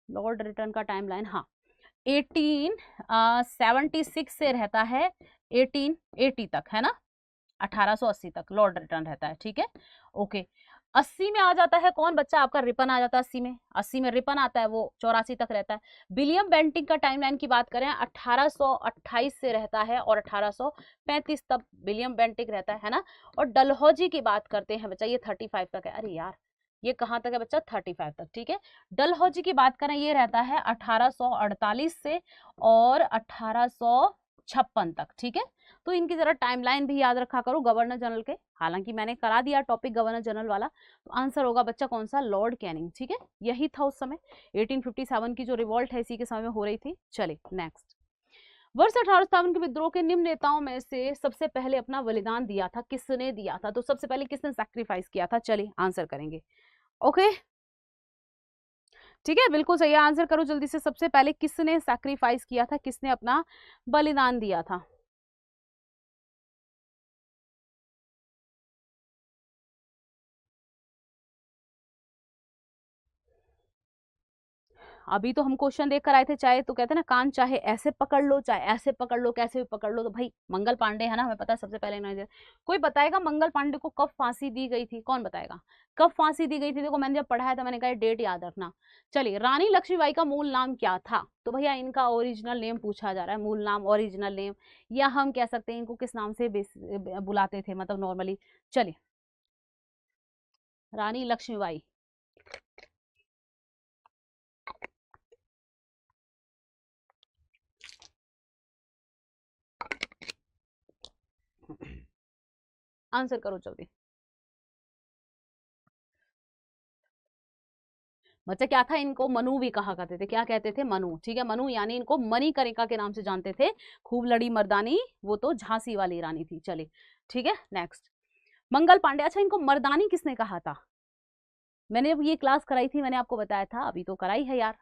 A: लॉर्ड रिटर्न का टाइमलाइन, हाँ, 1876 से रहता है 1880 तक, है ना, 1880 तक लॉर्ड रिटन रहता है, ठीक है, ओके। 80 में आ जाता है कौन बच्चा आपका, रिपन आ जाता है 80 में रिपन आता है, वो 84 तक रहता है। विलियम बेंटिंक का टाइमलाइन की बात करें 1828 से रहता है और 1835 तक विलियम बेंटिंक रहता है ना। और डलहौजी की बात करते हैं बच्चा, ये 35 तक है, अरे यार ये कहाँ तक है बच्चा, 35 तक, ठीक है। डलहौजी की बात करें ये रहता है 1848 से और 1856 तक, ठीक है। तो इनकी जरा टाइमलाइन भी याद रखा करो गवर्नर जनरल के, हालांकि मैंने करा दिया टॉपिक गवर्नर जनरल वाला, तो आंसर होगा बच्चा कौन सा, लॉर्ड कैनिंग, ठीक है, यही था उस समय। 1857 की जो रिवॉल्ट है इसी के समय में हो रही थी। चलिए नेक्स्ट, वर्ष 1857 के विद्रोह के निम्न नेताओं में से सबसे पहले अपना बलिदान दिया था, किसने दिया था, तो सबसे पहले किसने सैक्रिफाइस किया था, चलिए आंसर करेंगे, ओके ठीक है, बिल्कुल सही आंसर करो जल्दी से, सबसे पहले किसने सैक्रिफाइस किया था, किसने अपना बलिदान दिया था। अभी तो हम क्वेश्चन देख कर आए थे, चाहे तो कहते हैं ना कान चाहे ऐसे पकड़ लो चाहे ऐसे पकड़ लो, कैसे भी पकड़ लो, तो भाई मंगल पांडे है ना, हमें पता है सबसे पहले इन्होंने। कोई बताएगा मंगल पांडे को कब फांसी दी गई थी, कौन बताएगा कब फांसी दी गई थी, देखो मैंने जब पढ़ाया था मैंने कहा डेट याद रखना। चलिए, रानी लक्ष्मीबाई का मूल नाम क्या था, तो भैया इनका ओरिजिनल नेम पूछा जा रहा है, मूल नाम ओरिजिनल नेम, या हम कह सकते हैं इनको किस नाम से बुलाते थे मतलब नॉर्मली। चलिए, रानी लक्ष्मीबाई, आंसर करो जल्दी बच्चा। क्या था, इनको मनु भी कहा करते थे, क्या कहते थे, मनु, ठीक है, मनु यानी इनको मणिकर्णिका के नाम से जानते थे। खूब लड़ी मर्दानी वो तो झांसी वाली रानी थी। चलिए ठीक है नेक्स्ट, मंगल पांडे, अच्छा इनको मर्दानी किसने कहा था, मैंने जब ये क्लास कराई थी मैंने आपको बताया था, अभी तो कराई है यार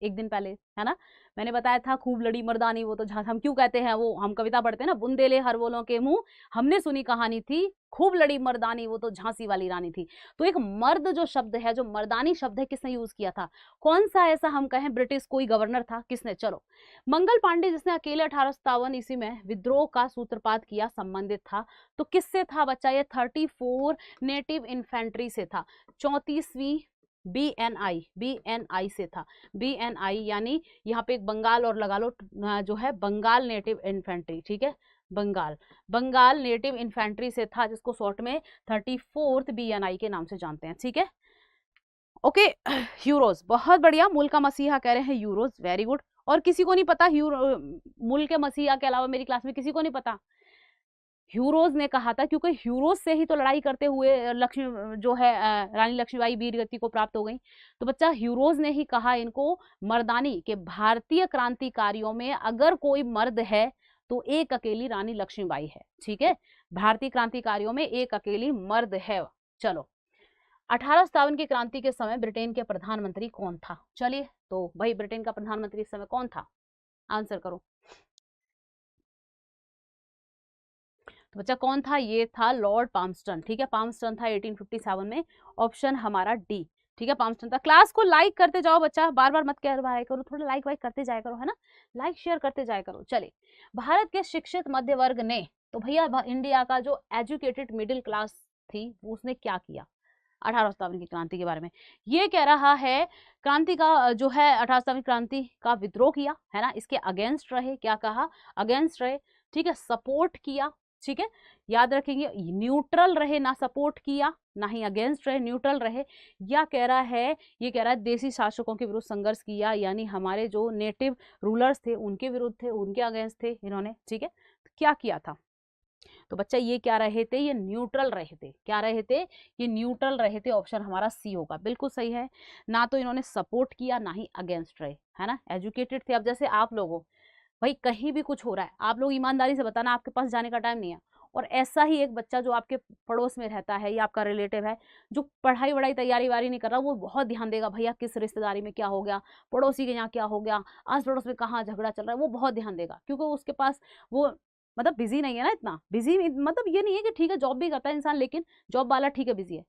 A: एक दिन पहले, है ना, मैंने बताया था खूब लड़ी मर्दानी वो तो हम क्यों कहते हैं, वो हम कविता पढ़ते हैं ना, बुंदेले हर बोलों के मुंह, हमने सुनी कहानी थी खूब लड़ी मर्दानी वो तो झांसी वाली रानी थी। तो एक मर्द जो शब्द है, जो मर्दानी शब्द है, किसने यूज किया था, कौन सा ऐसा हम कहें ब्रिटिश कोई गवर्नर था, किसने, चलो मंगल पांडे जिसने अकेले 1857 ईस्वी में विद्रोह का सूत्रपात किया, संबंधित था, तो किससे था बच्चा, ये 34 नेटिव इन्फेंट्री से था, 34वीं बीएनआई से था, बीएनआई यानी यहाँ पे एक बंगाल और लगा लो, जो है बंगाल नेटिव इन्फेंट्री, ठीक है, बंगाल नेटिव इन्फेंट्री से था, जिसको शॉर्ट में 34th बीएनआई के नाम से जानते हैं, ठीक है, ओके। यूरोज, बहुत बढ़िया, मूल का मसीहा कह रहे हैं यूरोज, वेरी गुड। और किसी को नहीं पता मूल के मसीहा के अलावा मेरी क्लास में किसी को नहीं पता, ह्यूरोज ने कहा था, क्योंकि ह्यूरोज से ही तो लड़ाई करते हुए लक्ष्मी जो है रानी लक्ष्मीबाई वीर गति को प्राप्त हो गई। तो बच्चा ह्यूरोज ने ही कहा इनको मर्दानी के भारतीय क्रांतिकारियों में अगर कोई मर्द है तो एक अकेली रानी लक्ष्मीबाई है, ठीक है, भारतीय क्रांतिकारियों में एक अकेली मर्द है। चलो, 1857 की क्रांति के समय ब्रिटेन के प्रधानमंत्री कौन था, चलिए तो भाई ब्रिटेन का प्रधानमंत्री इस समय कौन था, आंसर करो। तो बच्चा कौन था, ये था लॉर्ड पामस्टन, ठीक है, पामस्टन था 1857 में, ऑप्शन हमारा डी, ठीक है, पामस्टन था। क्लास को लाइक करते जाओ बच्चा, बार बार मत कह भाई करो, थोड़ा लाइक वाइक करते जाया करो, है ना, लाइक शेयर करते जाया करो। चलिए, भारत के शिक्षित मध्य वर्ग ने, तो भैया इंडिया का जो एजुकेटेड मिडिल क्लास थी उसने क्या किया 1857 की क्रांति के बारे में, ये कह रहा है क्रांति का जो है 1857 क्रांति का विद्रोह किया, है ना, इसके अगेंस्ट रहे, क्या कहा, अगेंस्ट रहे, ठीक है, सपोर्ट किया, ठीक है, याद रखेंगे, न्यूट्रल रहे, ना सपोर्ट किया ना ही अगेंस्ट रहे, न्यूट्रल रहे, या कह रहा है, ये कह रहा है देसी शासकों के विरुद्ध संघर्ष किया, यानी हमारे जो नेटिव रूलर्स थे उनके विरुद्ध थे, उनके अगेंस्ट थे इन्होंने, ठीक है, तो क्या किया था, तो बच्चा ये क्या रहे थे, ये न्यूट्रल रहे थे, क्या रहे थे, ये न्यूट्रल रहे थे, ऑप्शन हमारा सी होगा, बिल्कुल सही है, ना तो इन्होंने सपोर्ट किया ना ही अगेंस्ट रहे, है ना, एजुकेटेड थे। अब जैसे आप लोगों, भाई कहीं भी कुछ हो रहा है आप लोग ईमानदारी से बताना, आपके पास जाने का टाइम नहीं है, और ऐसा ही एक बच्चा जो आपके पड़ोस में रहता है या आपका रिलेटिव है जो पढ़ाई वढ़ाई तैयारी वारी नहीं कर रहा, वो बहुत ध्यान देगा भैया किस रिश्तेदारी में क्या हो गया, पड़ोसी के यहाँ क्या हो गया, आस पड़ोस में कहाँ झगड़ा चल रहा है, वो बहुत ध्यान देगा, क्योंकि उसके पास वो मतलब बिजी नहीं है ना, इतना बिजी मतलब ये नहीं है कि ठीक है जॉब भी करता है इंसान, लेकिन जॉब वाला ठीक है बिजी है,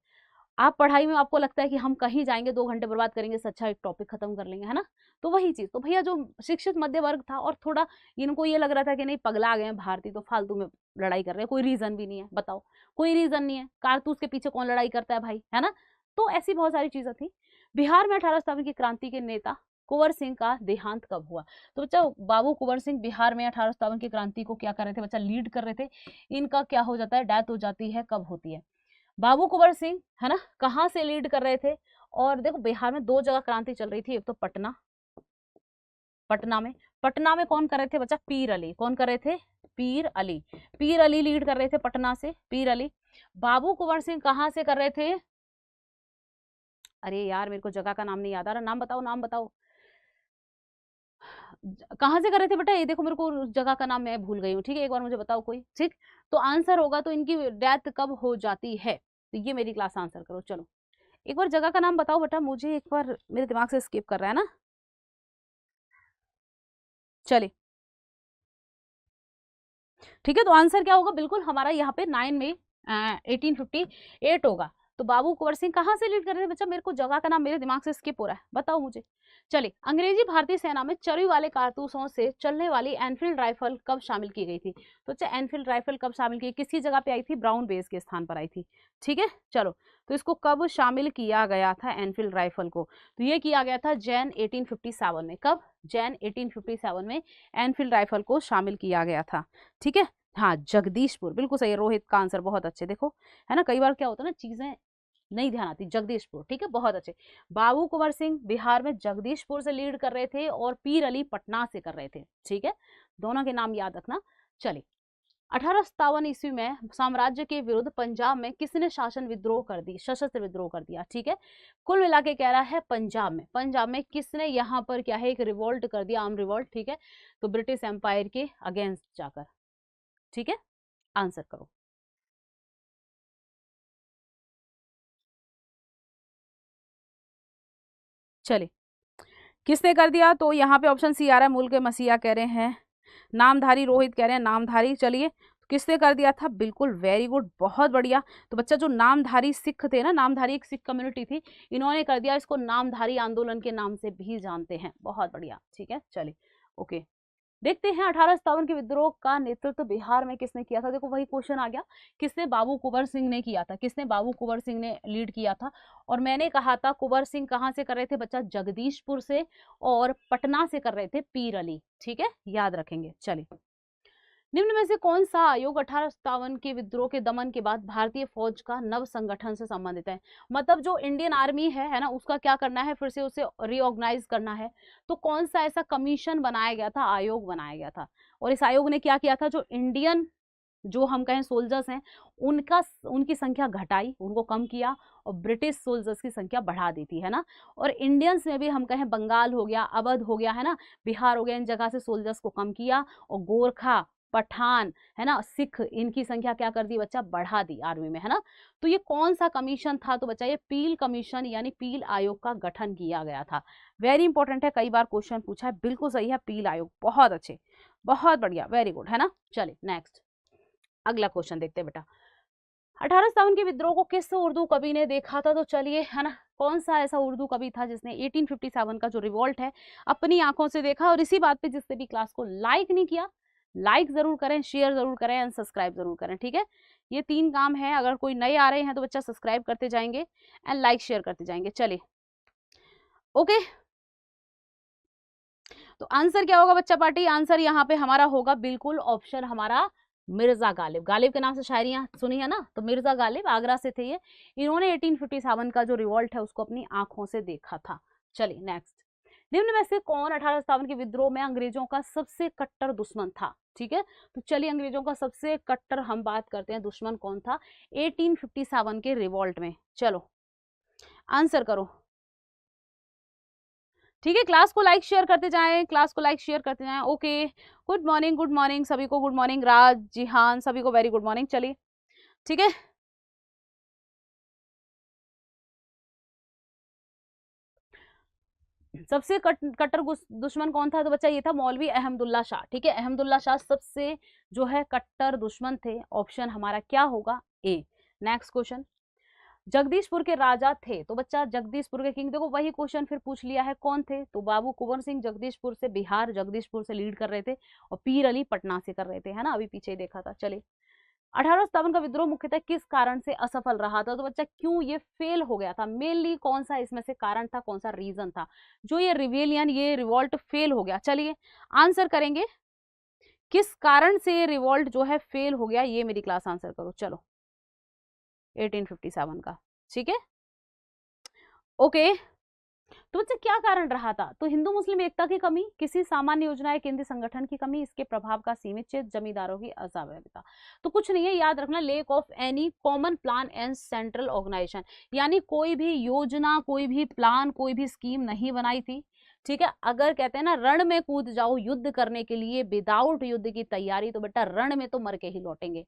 A: आप पढ़ाई में आपको लगता है कि हम कहीं जाएंगे 2 घंटे बर्बाद करेंगे, इससे अच्छा एक टॉपिक खत्म कर लेंगे, है ना, तो वही चीज, तो भैया जो शिक्षित मध्य वर्ग था और थोड़ा इनको ये लग रहा था कि नहीं पगला गए हैं भारतीय, तो फालतू में लड़ाई कर रहे हैं, कोई रीजन भी नहीं है, बताओ कोई रीजन नहीं है, कारतूस के पीछे कौन लड़ाई करता है भाई, है ना। तो ऐसी बहुत सारी चीजें थी। बिहार में 1857 की क्रांति के नेता कुंवर सिंह का देहांत कब हुआ? तो बच्चा बाबू कुंवर सिंह बिहार में 1857 की क्रांति को क्या कर रहे थे बच्चा, लीड कर रहे थे। इनका क्या हो जाता है, डेथ हो जाती है, कब होती है? बाबू कुंवर सिंह, है ना, कहाँ से लीड कर रहे थे? और देखो बिहार में दो जगह क्रांति चल रही थी, एक तो पटना, पटना में कौन कर रहे थे बच्चा, पीर अली, कौन कर रहे थे, पीर अली, पीर अली लीड कर रहे थे पटना से, पीर अली। बाबू कुंवर सिंह कहाँ से कर रहे थे, अरे यार मेरे को जगह का नाम नहीं याद आ रहा, नाम बताओ, नाम बताओ, कहाँ से कर रहे थे बेटा, ये देखो मेरे को जगह का नाम मैं भूल गई हूँ, ठीक है, एक बार मुझे बताओ कोई, ठीक। तो आंसर होगा, तो इनकी डेथ कब हो जाती है, तो ये मेरी क्लास आंसर करो। चलो एक बार जगह का नाम बताओ बेटा मुझे, एक बार मेरे दिमाग से स्किप कर रहा है ना। चलिए ठीक है, तो आंसर क्या होगा, बिल्कुल हमारा यहाँ पे 9 में 1858 होगा। तो बाबू कुंवर सिंह कहाँ से लीड कर रहे थे बच्चा, मेरे को जगह का नाम मेरे दिमाग से स्किप हो रहा है, बताओ मुझे। चलिए, अंग्रेजी भारतीय सेना में चरबी वाले कारतूसों से चलने वाली एनफील्ड राइफल कब शामिल की गई थी? तो अच्छा, एनफील्ड राइफल कब शामिल की, किसकी जगह पे आई थी, ब्राउन बेस के स्थान पर आई थी, ठीक है। चलो, तो इसको कब शामिल किया गया था एनफील्ड राइफल को, तो ये किया गया था जैन 1857 में, कब, जैन 1857 में एनफील्ड राइफल को शामिल किया गया था, ठीक है। हाँ, जगदीशपुर, बिल्कुल सही है, रोहित का आंसर बहुत अच्छे, देखो है ना, कई बार क्या होता है ना, चीजें नहीं ध्यान आती, जगदीशपुर, ठीक है, बहुत अच्छे। बाबू कुंवर सिंह बिहार में जगदीशपुर से लीड कर रहे थे और पीर अली पटना से कर रहे थे, ठीक है, दोनों के नाम याद रखना। चलिए, 1857 ईस्वी में साम्राज्य के विरुद्ध पंजाब में किसने शासन विद्रोह कर दी, सशस्त्र विद्रोह कर दिया, ठीक है। कुल मिला के कह रहा है पंजाब में किसने यहाँ पर क्या है, एक रिवोल्ट कर दिया, आर्म रिवोल्ट, ठीक है, तो ब्रिटिश एम्पायर के अगेंस्ट जाकर, ठीक है, आंसर करो। चलिए, किसने कर दिया, तो यहाँ पे ऑप्शन सी आ रहा है, मुल्क मसीहा कह रहे हैं, नामधारी, रोहित कह रहे हैं नामधारी। चलिए, किसने कर दिया था, बिल्कुल वेरी गुड, बहुत बढ़िया। तो बच्चा जो नामधारी सिख थे ना, नामधारी एक सिख कम्युनिटी थी, इन्होंने कर दिया, इसको नामधारी आंदोलन के नाम से भी जानते हैं, बहुत बढ़िया, ठीक है। चलिए ओके, देखते हैं 1857 के विद्रोह का नेतृत्व बिहार में किसने किया था। देखो वही क्वेश्चन आ गया, किसने, बाबू कुंवर सिंह ने किया था, किसने, बाबू कुंवर सिंह ने लीड किया था। और मैंने कहा था कुंवर सिंह कहाँ से कर रहे थे बच्चा, जगदीशपुर से, और पटना से कर रहे थे पीर अली, ठीक है, याद रखेंगे। चलिए, निम्न में से कौन सा आयोग 1857 के विद्रोह के दमन के बाद भारतीय फौज का नव संगठन से संबंधित है, मतलब जो इंडियन आर्मी है ना, उसका क्या करना है, फिर से उसे रीऑर्गेनाइज करना है। तो कौन सा ऐसा कमीशन बनाया गया था, आयोग बनाया गया था, और इस आयोग ने क्या किया था, जो इंडियन जो हम कहें सोल्जर्स हैं उनका, उनकी संख्या घटाई, उनको कम किया, और ब्रिटिश सोल्जर्स की संख्या बढ़ा दी थी, है ना। और इंडियंस में भी हम कहें बंगाल हो गया, अवध हो गया, है ना, बिहार हो गया, इन जगह से सोल्जर्स को कम किया, और गोरखा, पठान, है ना, सिख, इनकी संख्या क्या कर दी बच्चा, बढ़ा दी आर्मी में, है ना। तो ये कौन सा कमीशन था, तो बच्चा ये पील कमीशन यानी पील आयोग का गठन किया गया था। वेरी इंपॉर्टेंट है, कई बार क्वेश्चन पूछा है, बिल्कुल सही है, पील आयोग, बहुत अच्छे, बहुत बढ़िया, वेरी गुड, है ना। चलिए नेक्स्ट, अगला क्वेश्चन देखते हैं बेटा, 1857 के विद्रोह को किस उर्दू कवि ने देखा था, तो चलिए, है ना, कौन सा ऐसा उर्दू कवि था जिसने 1857 का जो रिवॉल्ट है अपनी आंखों से देखा। और इसी बात पे जिसने भी क्लास को लाइक नहीं किया, लाइक जरूर करें, शेयर जरूर करें एंड सब्सक्राइब जरूर करें, ठीक है। ये 3 काम है, अगर कोई नए आ रहे हैं तो बच्चा सब्सक्राइब करते जाएंगे एंड लाइक शेयर करते जाएंगे। चलिए ओके, तो आंसर क्या होगा बच्चा पार्टी, आंसर यहाँ पे हमारा होगा बिल्कुल ऑप्शन हमारा मिर्जा गालिब। गालिब के नाम से शायरियां सुनी है ना, तो मिर्जा गालिब आगरा से थे ये, इन्होंने 1857 का जो रिवॉल्ट है उसको अपनी आंखों से देखा था। चलिए नेक्स्ट, निम्न में से कौन 1857 के विद्रोह में अंग्रेजों का सबसे कट्टर दुश्मन था, ठीक है। तो चलिए, अंग्रेजों का सबसे कट्टर हम बात करते हैं, दुश्मन कौन था 1857 के रिवॉल्ट में। चलो आंसर करो, ठीक है, क्लास को लाइक शेयर करते जाएं, क्लास को लाइक शेयर करते जाएं। ओके, गुड मॉर्निंग सभी को, गुड मॉर्निंग राज, जिहान, सभी को वेरी गुड मॉर्निंग। चलिए ठीक है, सबसे कट्टर दुश्मन कौन था, तो बच्चा ये था मौलवी अहमदुल्ला शाह, ठीक है, अहमदुल्ला शाह सबसे जो है कट्टर दुश्मन थे। ऑप्शन हमारा क्या होगा, ए। नेक्स्ट क्वेश्चन, जगदीशपुर के राजा थे, तो बच्चा जगदीशपुर के किंग, देखो वही क्वेश्चन फिर पूछ लिया है, कौन थे, तो बाबू कुंवर सिंह जगदीशपुर से, बिहार जगदीशपुर से लीड कर रहे थे, और पीर अली पटना से कर रहे थे, है ना, अभी पीछे ही देखा था। चलिए 1857 का विद्रोह मुख्यतः किस कारण से असफल रहा था, तो बच्चा क्यों ये फेल हो गया था, मेनली कौन सा इसमें से कारण था, कौन सा रीजन था जो ये रिवेलियन, ये रिवॉल्ट फेल हो गया। चलिए आंसर करेंगे, किस कारण से ये रिवॉल्ट जो है फेल हो गया, ये मेरी क्लास आंसर करो। चलो 1857 का, ठीक है, ओके। तो बच्चा क्या कारण रहा था, तो हिंदू मुस्लिम एकता की कमी, किसी सामान्य योजना या केंद्रीय संगठन की कमी, इसके प्रभाव का सीमित क्षेत्र, जमींदारों की असहभागिता। तो कुछ नहीं है, याद रखना, lack of any common plan and central organisation, यानी कोई भी योजना, कोई भी प्लान, कोई भी स्कीम नहीं बनाई थी, ठीक है। अगर कहते हैं ना रण में कूद जाओ युद्ध करने के लिए, विदाउट युद्ध की तैयारी, तो बेटा रण में तो मर के ही लौटेंगे।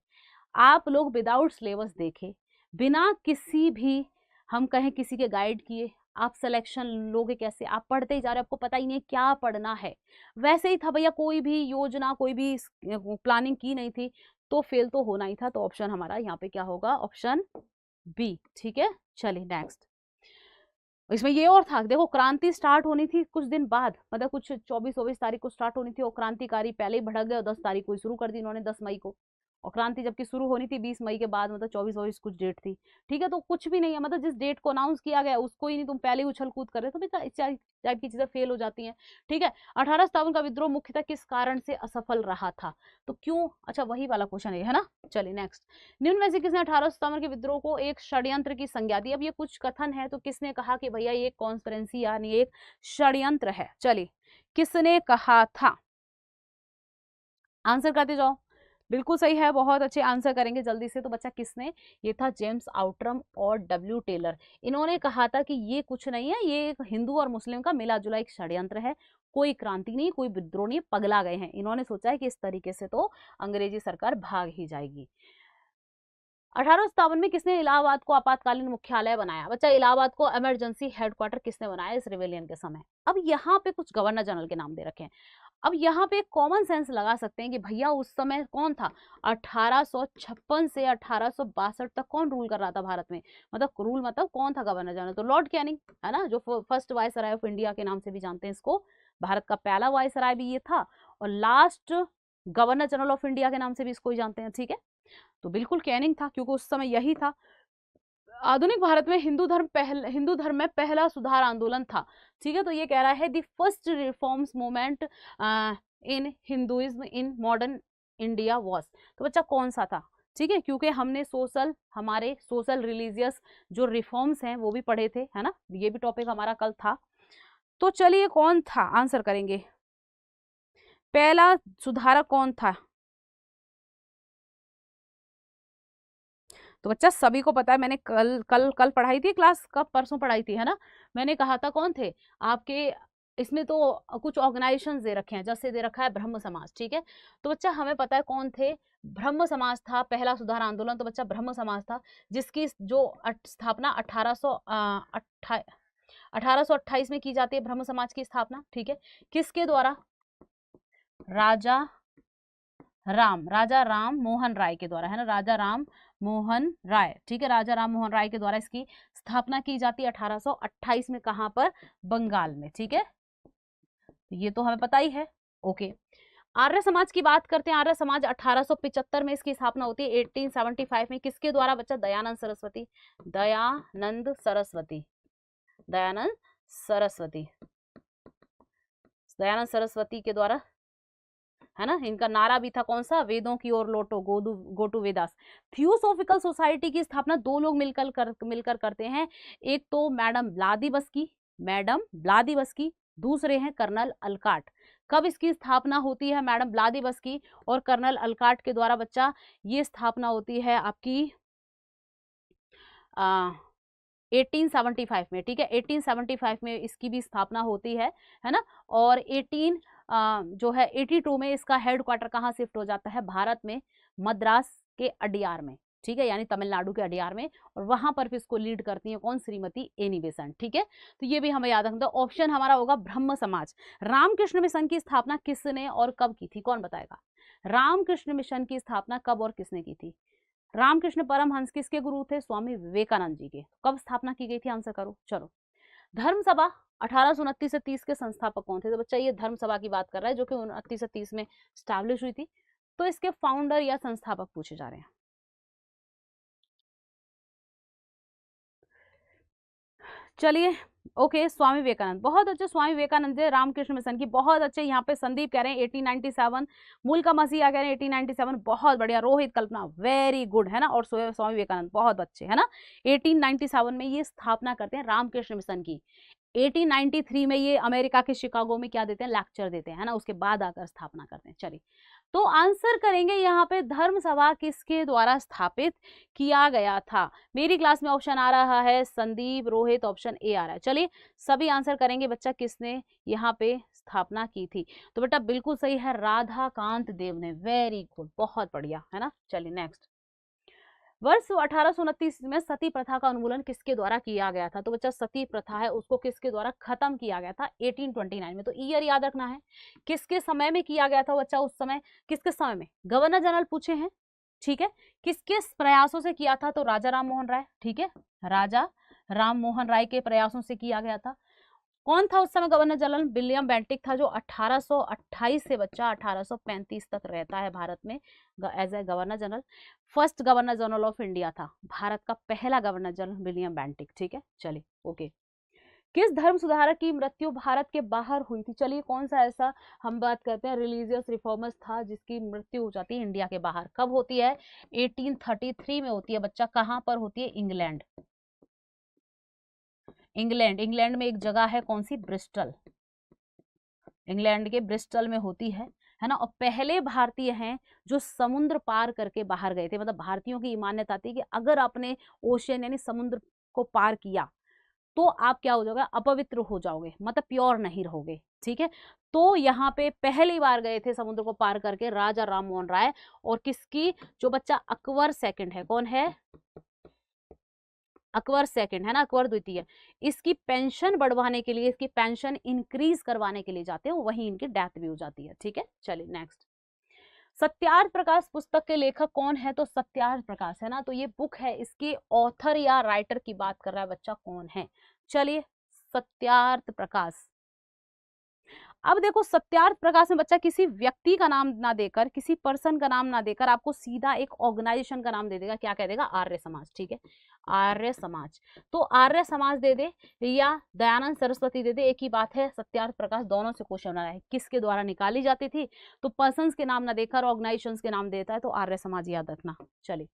A: आप लोग विदाउट सिलेबस देखे, बिना किसी भी हम कहें किसी के गाइड किए आप सिलेक्शन लोगे कैसे, आप पढ़ते ही जा रहे हो, आपको पता ही नहीं क्या पढ़ना है। वैसे ही था भैया, कोई भी योजना, कोई भी प्लानिंग की नहीं थी, तो फेल तो होना ही था। तो ऑप्शन हमारा यहाँ पे क्या होगा, ऑप्शन बी, ठीक है। चलिए नेक्स्ट, इसमें ये और था, देखो क्रांति स्टार्ट होनी थी कुछ दिन बाद, मतलब कुछ 24-24 तारीख को स्टार्ट होनी थी, और क्रांतिकारी पहले ही भड़क गए और 10 तारीख को ही शुरू कर दी इन्होंने, 10 मई को, और क्रांति जबकि शुरू होनी थी 20 मई के बाद, मतलब 24-24 कुछ डेट थी, ठीक है। तो कुछ भी नहीं है, मतलब जिस डेट को अनाउंस किया गया उसको ही नहीं तुम पहले ही उछल कूद कर रहे हो, तो बेटा इस टाइप की चीजें फेल हो जाती हैं, ठीक है। 1857 का विद्रोह मुख्यतः किस कारण से असफल रहा था, तो क्यों, अच्छा वही वाला क्वेश्चन है ना। चलिए नेक्स्ट, निम्न में से किसने 1857 के विद्रोह को एक षड्यंत्र की संज्ञा दी। अब ये कुछ कथन है, तो किसने कहा कि भैया ये कॉन्स्पिरेसी यानी एक षड्यंत्र है, चलिए किसने कहा था, आंसर करते जाओ, बिल्कुल सही है, बहुत अच्छे आंसर करेंगे जल्दी से। तो बच्चा किसने, ये था जेम्स आउटरम और डब्ल्यू टेलर, इन्होंने कहा था कि ये कुछ नहीं है, ये एक हिंदू और मुस्लिम का मिला जुला एक षड्यंत्र है, कोई क्रांति नहीं, कोई विद्रोह नहीं, पगला गए हैं। इन्होंने सोचा है कि इस तरीके से तो अंग्रेजी सरकार भाग ही जाएगी। 1857 में किसने इलाहाबाद को आपातकालीन मुख्यालय बनाया, बच्चा इलाहाबाद को इमरजेंसी हेडक्वार्टर किसने बनाया इस रिवेलियन के समय। अब यहाँ पे कुछ गवर्नर जनरल के नाम दे रखे हैं। अब यहाँ पे कॉमन सेंस लगा सकते हैं कि भैया उस समय कौन था, 1856 से 1862 तक कौन रूल कर रहा था भारत में, मतलब रूल मतलब कौन था गवर्नर जनरल, तो लॉर्ड कैनिंग, है ना, जो फर्स्ट वायसराय ऑफ इंडिया के नाम से भी जानते हैं इसको, भारत का पहला वायसराय भी ये था, और last governor general of India के नाम से भी इसको ही जानते हैं, ठीक है। तो बिल्कुल कैनिंग था, क्योंकि उस समय यही था। आधुनिक भारत में हिंदू धर्म में पहला सुधार आंदोलन था, ठीक है। तो ये कह रहा है the first reforms movement in Hinduism in modern India was, तो बच्चा कौन सा था, ठीक है, क्योंकि हमने हमारे सोशल रिलीजियस जो रिफॉर्म्स हैं वो भी पढ़े थे, है ना, ये भी टॉपिक हमारा कल था। तो चलिए कौन था, आंसर करेंगे, पहला सुधारक कौन था, तो बच्चा सभी को पता है, मैंने कल कल कल पढ़ाई थी क्लास, कब, परसों पढ़ाई थी, है ना, मैंने कहा था कौन थे आपके, इसमें तो कुछ ऑर्गेनाइजेशन दे रखे हैं, जैसे दे रखा है ब्रह्म समाज, ठीक है। तो बच्चा हमें पता है कौन थे, ब्रह्म समाज था पहला सुधार आंदोलन, तो बच्चा ब्रह्म समाज था, जिसकी जो स्थापना 1828 में की जाती है, ब्रह्म समाज की स्थापना, ठीक है, किसके द्वारा, राजा राम मोहन राय के द्वारा, है ना, राजा राम मोहन राय, ठीक है, राजा राम मोहन राय के द्वारा इसकी स्थापना की जाती है 1828 में, कहां पर, बंगाल में, ठीक है, ये तो हमें पता ही है, ओके। आर्य समाज की बात करते हैं, आर्य समाज 1875 में इसकी स्थापना होती है, 1875 में किसके द्वारा, बच्चा दयानंद सरस्वती, दयानंद सरस्वती, दयानंद सरस्वती, दयानंद सरस्वती के द्वारा, है ना। इनका नारा भी था कौन सा, वेदों की ओर लौटो, go to Vedas. Theosophical society की स्थापना दो लोग मिलकर करते हैं, एक तो मैडम ब्लादिवस्की, दूसरे हैं कर्नल अलकाट। कब इसकी स्थापना होती है मैडम ब्लादिवस्की और कर्नल अलकाट के द्वारा, बच्चा ये स्थापना होती है आपकी 1875 में, ठीक है, 1875 में इसकी भी स्थापना होती है ना। और 82 में इसका हेडक्वार्टर कहाँ शिफ्ट हो जाता है, भारत में मद्रास के अडियार में, ठीक है, यानी तमिलनाडु के अडियार में, और वहां पर भी इसको लीड करती है कौन, श्रीमती एनी बेसेंट, ठीक है। तो ये भी हमें याद रखना, ऑप्शन हमारा होगा ब्रह्म समाज। रामकृष्ण मिशन की स्थापना किसने और कब की थी, कौन बताएगा, रामकृष्ण मिशन की स्थापना कब और किसने की थी, रामकृष्ण परमहंस किसके गुरु थे? स्वामी विवेकानंद जी के। कब स्थापना की गई थी? आंसर करो। चलो, धर्म सभा 1829 से 30 के संस्थापक कौन थे? तो बच्चा ये धर्म सभा की बात कर रहा है जो कि 29 से 30 में स्टैब्लिश हुई थी। तो इसके फाउंडर या संस्थापक पूछे जा रहे हैं। चलिए, ओके, स्वामी विवेकानंद, बहुत अच्छे। स्वामी विवेकानंद जी रामकृष्ण मिशन की, बहुत अच्छे। यहाँ पे संदीप कह रहे हैं 1897, मूल का मसीहा कह रहे हैं 1897, बहुत बढ़िया। रोहित, कल्पना, वेरी गुड, है ना। और स्वामी विवेकानंद बहुत अच्छे, है ना। 1897 में ये स्थापना करते हैं रामकृष्ण मिशन की। 1893 में ये अमेरिका के शिकागो में क्या देते हैं? लेक्चर देते हैं, है ना। उसके बाद आकर स्थापना करते हैं। चलिए, तो आंसर करेंगे यहाँ पे धर्म सभा किसके द्वारा स्थापित किया गया था? मेरी क्लास में ऑप्शन आ रहा है संदीप, रोहित, ऑप्शन ए आ रहा है। चलिए, सभी आंसर करेंगे बच्चा किसने यहाँ पे स्थापना की थी। तो बेटा बिल्कुल सही है, राधा कांत देव ने। वेरी गुड, बहुत बढ़िया, है ना। चलिए नेक्स्ट, वर्ष 1829 में सती प्रथा का उन्मूलन किसके द्वारा किया गया था? तो बच्चा सती प्रथा है उसको किसके द्वारा खत्म किया गया था? 1829 में। तो ईयर याद रखना है, किसके समय में किया गया था बच्चा? उस समय किसके समय में? गवर्नर जनरल पूछे हैं, ठीक है। किसके प्रयासों से किया था? तो राजा राम मोहन राय, ठीक है, राजा राम मोहन राय के प्रयासों से किया गया था। कौन था उस समय गवर्नर जनरल? विलियम बेंटिक था, जो 1828 से बच्चा 1835 तक रहता है भारत में as a governor general. First governor general of India था, भारत का पहला गवर्नर जनरल विलियम बेंटिक, ठीक है। चलिए, ओके। किस धर्म सुधारक की मृत्यु भारत के बाहर हुई थी? चलिए, कौन सा ऐसा हम बात करते हैं रिलीजियस रिफॉर्मर्स था जिसकी मृत्यु हो जाती है इंडिया के बाहर? कब होती है? 1833 में होती है बच्चा। कहां पर होती है? इंग्लैंड। इंग्लैंड में एक जगह है, कौन सी? ब्रिस्टल। इंग्लैंड के ब्रिस्टल में होती है ना। और पहले भारतीय हैं जो समुद्र पार करके बाहर गए थे। मतलब भारतीयों की मान्यता थी कि अगर आपने ओशियन यानी समुद्र को पार किया तो आप क्या हो जाओगे? अपवित्र हो जाओगे, मतलब प्योर नहीं रहोगे, ठीक है। तो यहाँ पे पहली बार गए थे समुद्र को पार करके राजा राम मोहन राय। और किसकी? जो बच्चा अकबर सेकंड है, कौन है? अकबर सेकंड, है ना, अकबर द्वितीय। इसकी पेंशन बढ़वाने के लिए, इसकी पेंशन इंक्रीज करवाने के लिए जाते हैं, वहीं इनकी डेथ भी हो जाती है, ठीक है। चलिए नेक्स्ट, सत्यार्थ प्रकाश पुस्तक के लेखक कौन है? तो सत्यार्थ प्रकाश, है ना। तो ये बुक है, इसके ऑथर या राइटर की बात कर रहा है बच्चा, कौन है? चलिए, सत्यार्थ प्रकाश। अब देखो, सत्यार्थ प्रकाश में बच्चा किसी व्यक्ति का नाम ना देकर, किसी पर्सन का नाम ना देकर आपको सीधा एक ऑर्गेनाइजेशन का नाम दे देगा। क्या कह देगा? आर्य समाज, ठीक है, आर्य समाज। तो आर्य समाज दे दे या दयानंद सरस्वती दे दे, एक ही बात है। सत्यार्थ प्रकाश दोनों से क्वेश्चन आ रहा है, किसके द्वारा निकाली जाती थी? तो पर्सन के नाम ना देकर ऑर्गेनाइजेशन के नाम देता है, तो आर्य समाज याद रखना। चलिए,